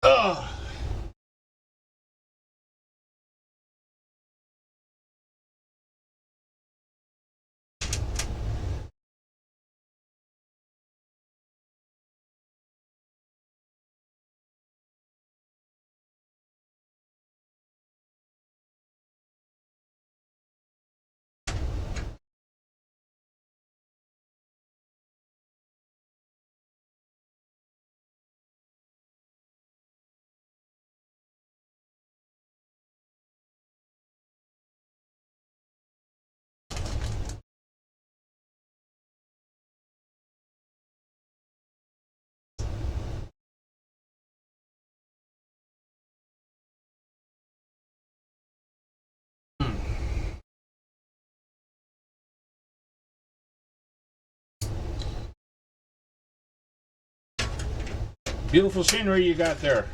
Ugh. Beautiful scenery you got there.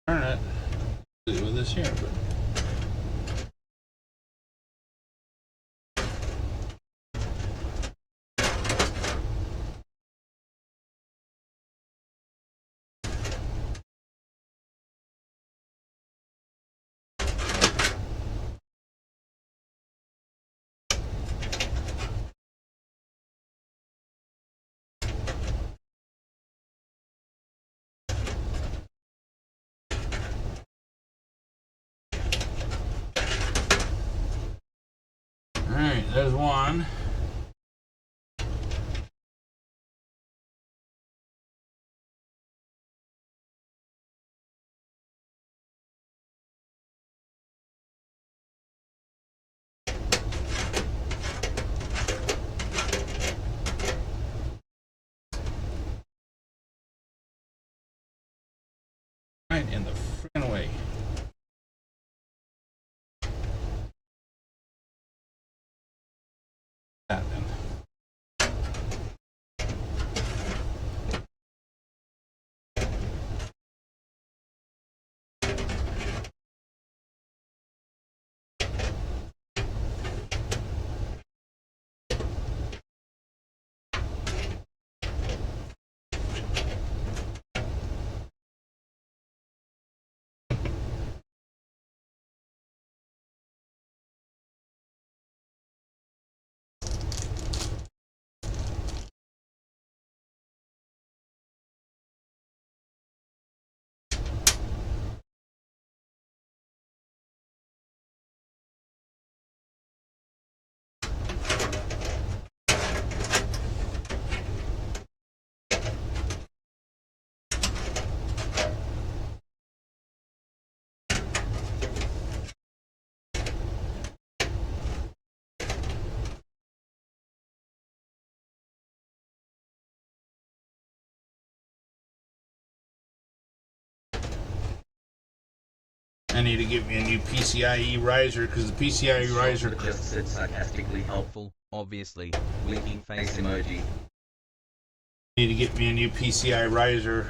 Turn it. Do with this here, but. Alright, there's one. Right in the frickin' way. That then. I need to get me a new PCIe riser because the PCIe riser. Just said sarcastically helpful, obviously. Winking face emoji. Need to get me a new PCI riser.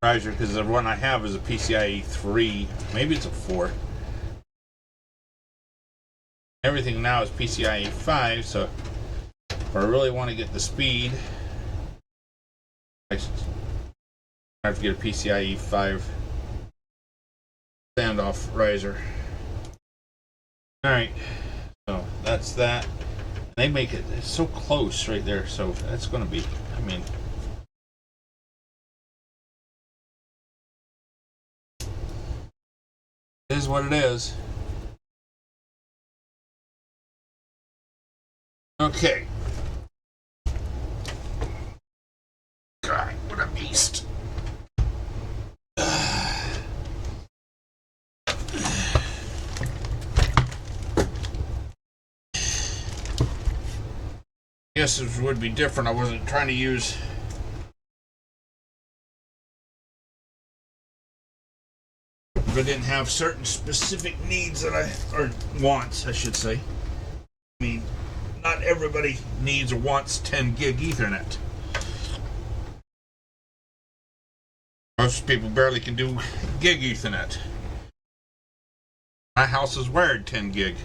Riser because the one I have is a PCIe 3. Maybe it's a 4. Everything now is PCIe 5, so if I really want to get the speed, I have to get a PCIe 5 standoff riser. Alright, so that's that. They make it, it's so close right there, so that's going to be, I mean, it is what it is. Okay. God, what a beast. I guess it would be different. I wasn't trying to use if I didn't have certain specific needs that or wants, I should say. I mean, not everybody needs or wants 10 gig Ethernet. Most people barely can do gig Ethernet. My house is wired 10 gig.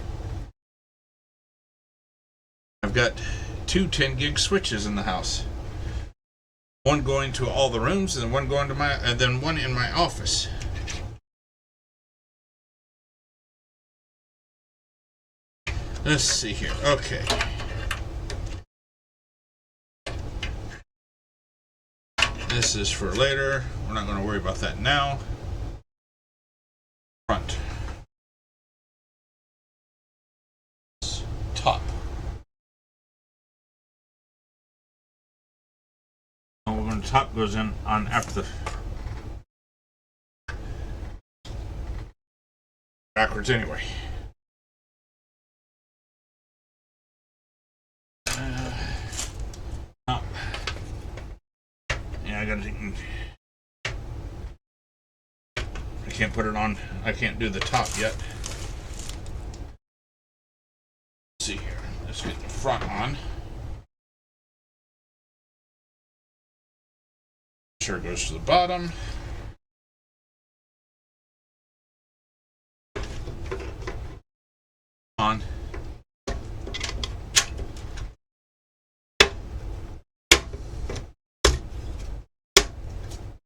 I've got 2 10 gig switches in the house. One going to all the rooms, and one going to and then one in my office. Let's see here. Okay. This is for later. We're not going to worry about that now. Front. Top. Oh, we're going to top goes in on after the backwards anyway. Oh. Yeah, I gotta. I can't put it on. I can't do the top yet. Let's see here. Let's get the front on. Sure goes to the bottom. On.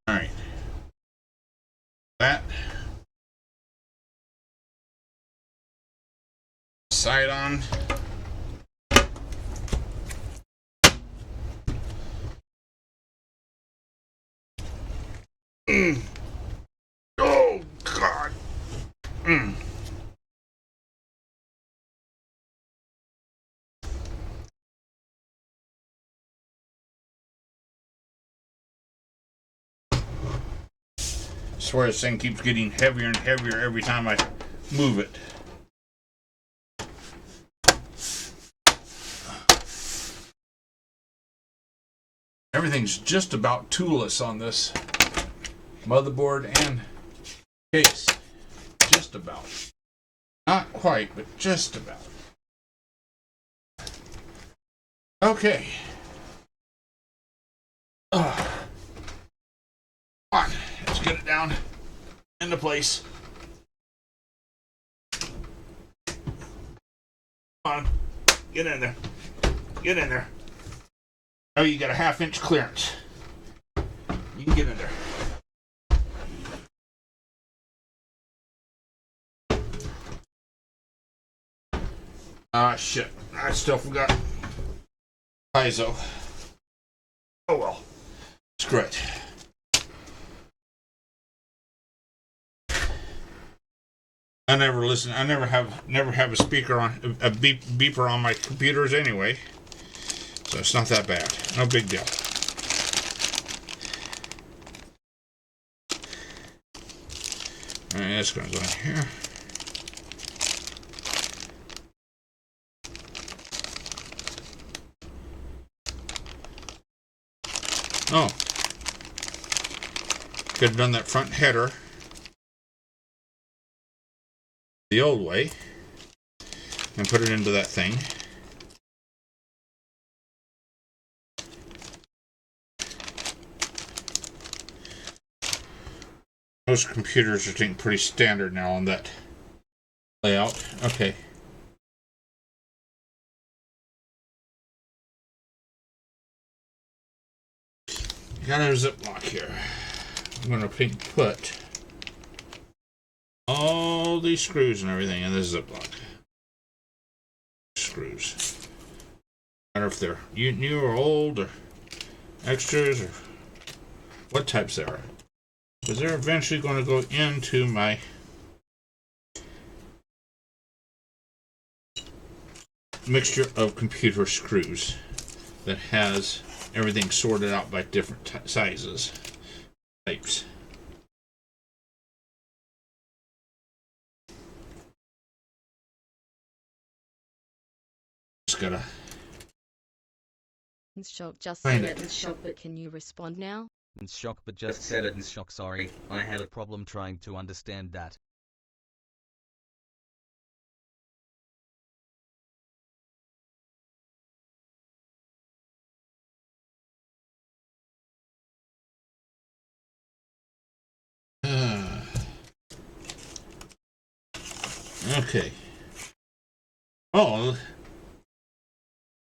All right. That. Side on. Oh God. I swear this thing keeps getting heavier and heavier every time I move it. Everything's just about toolless on this motherboard and case. Just about. Not quite, but just about. Okay. Come on, let's get it down into place. Come on, get in there. Get in there. Oh, you got a 1/2 inch clearance. You can get in there. Ah, shit. I still forgot. ISO. Oh well. Screw it. I never listen. I never have a speaker on a beeper on my computers anyway. So it's not that bad. No big deal. Alright, that's going to go in here. Oh. Could have done that front header the old way and put it into that thing. Most computers are getting pretty standard now on that layout. Okay. Got a Ziploc here. I'm going to put all these screws and everything in this Ziploc. Screws. No matter if they're new or old or extras or what types they are. Because they're eventually going to go into my mixture of computer screws that has everything sorted out by different sizes, types. Just gotta Shock just Find said it. it. Shock, but can you respond now? In shock, but just said it in shock. Sorry, I had a problem trying to understand that. Okay. Oh,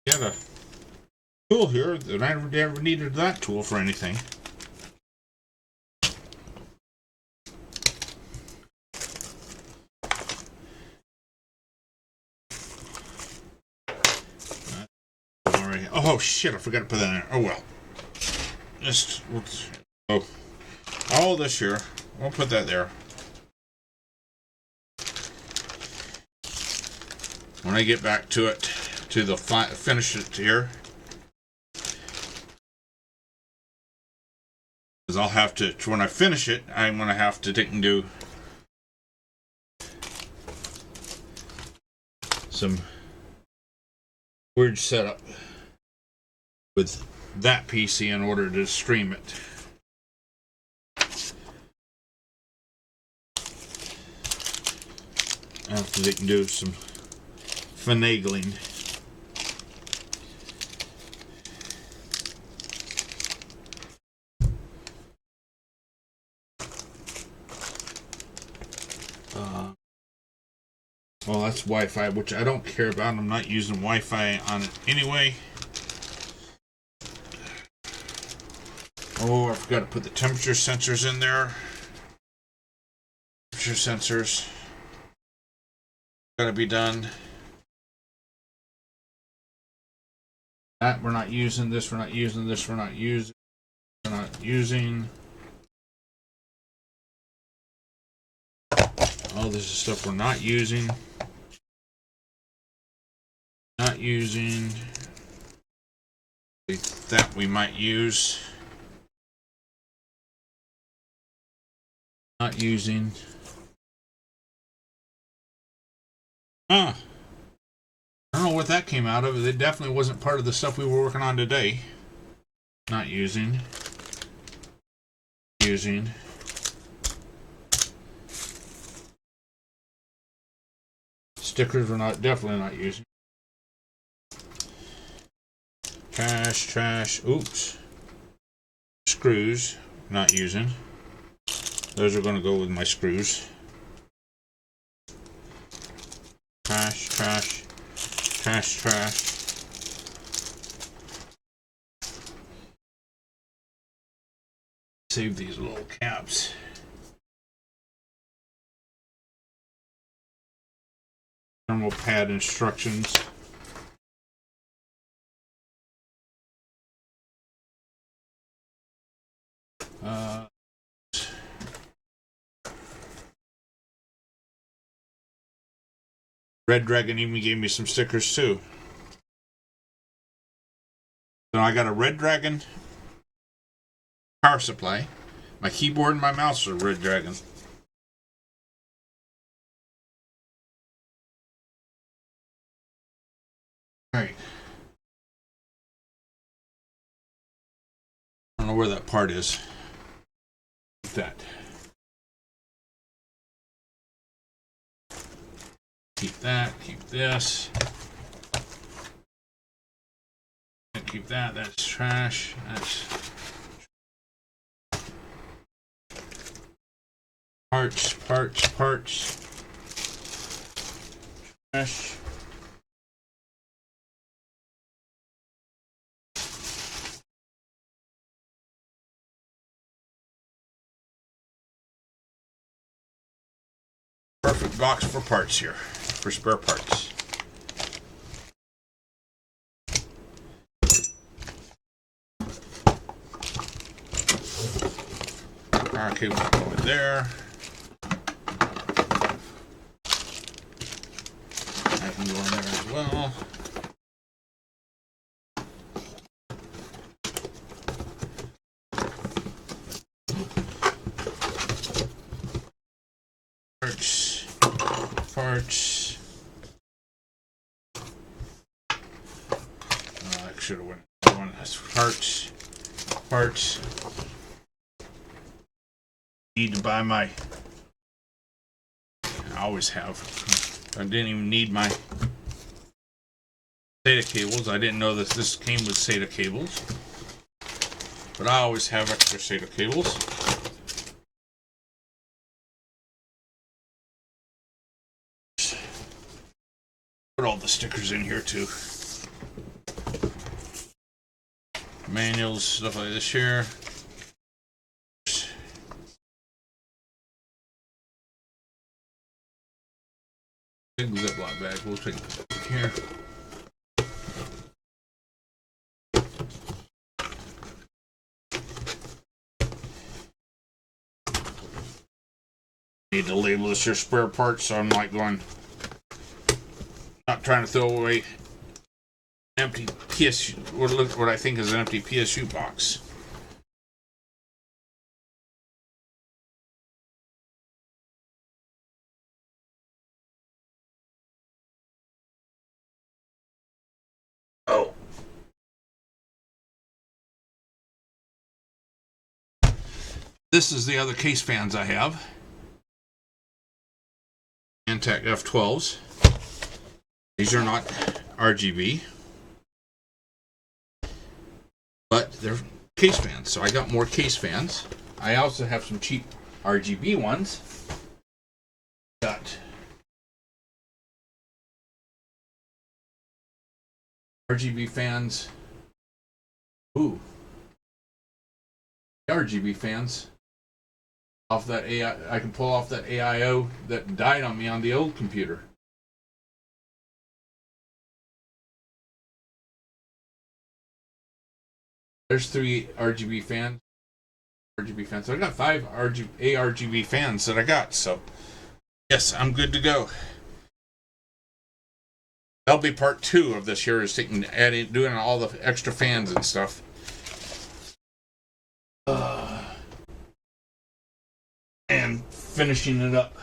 got a tool here that I never needed that tool for anything. Alright. Oh shit! I forgot to put that in there. Oh well. Just all this here. We'll put that there. When I get back to it, to the finish it here, because I'll have to, when I finish it, I'm going to have to take and do some weird setup with that PC in order to stream it. After they can do some finagling. Well, that's Wi-Fi, which I don't care about. I'm not using Wi-Fi on it anyway. Oh, I forgot to put the temperature sensors in there. Temperature sensors. Gotta be done. That we're not using. This we're not using. This we're not using. We're not using. Oh, this is stuff we're not using. Not using. That we might use. Not using. I don't know what that came out of. It definitely wasn't part of the stuff we were working on today. Not using. Using. Stickers we're not, definitely not using. Trash. Oops. Screws, not using. Those are going to go with my screws. Trash. Save these little caps. Thermal pad instructions. Red Dragon even gave me some stickers too. So I got a Red Dragon power supply. My keyboard and my mouse are Red Dragon. Alright. I don't know where that part is. Like that. Keep that, keep this. Keep that, that's trash. That's parts. Trash. Perfect box for parts here, for spare parts. Power cable going there. I can go in there as well. Parts. I should have went. One has parts. Need to buy my. I always have. I didn't even need my SATA cables. I didn't know that this came with SATA cables, but I always have extra SATA cables. Put all the stickers in here too. Manuals, stuff like this here. Big Ziploc bag. We'll take it here. Need to label this here spare parts, so I'm not going. Not trying to throw away an empty PSU, what I think is an empty PSU box. This is the other case fans I have. Antec F12s. These are not RGB, but they're case fans. So I got more case fans. I also have some cheap RGB ones. Got RGB fans. Ooh. RGB fans. Off that AI, I can pull off that AIO that died on me on the old computer. There's 3 RGB fans. So I got 5 ARGB fans that I got. So yes, I'm good to go. That'll be part 2 of this here, is doing all the extra fans and stuff. And finishing it up.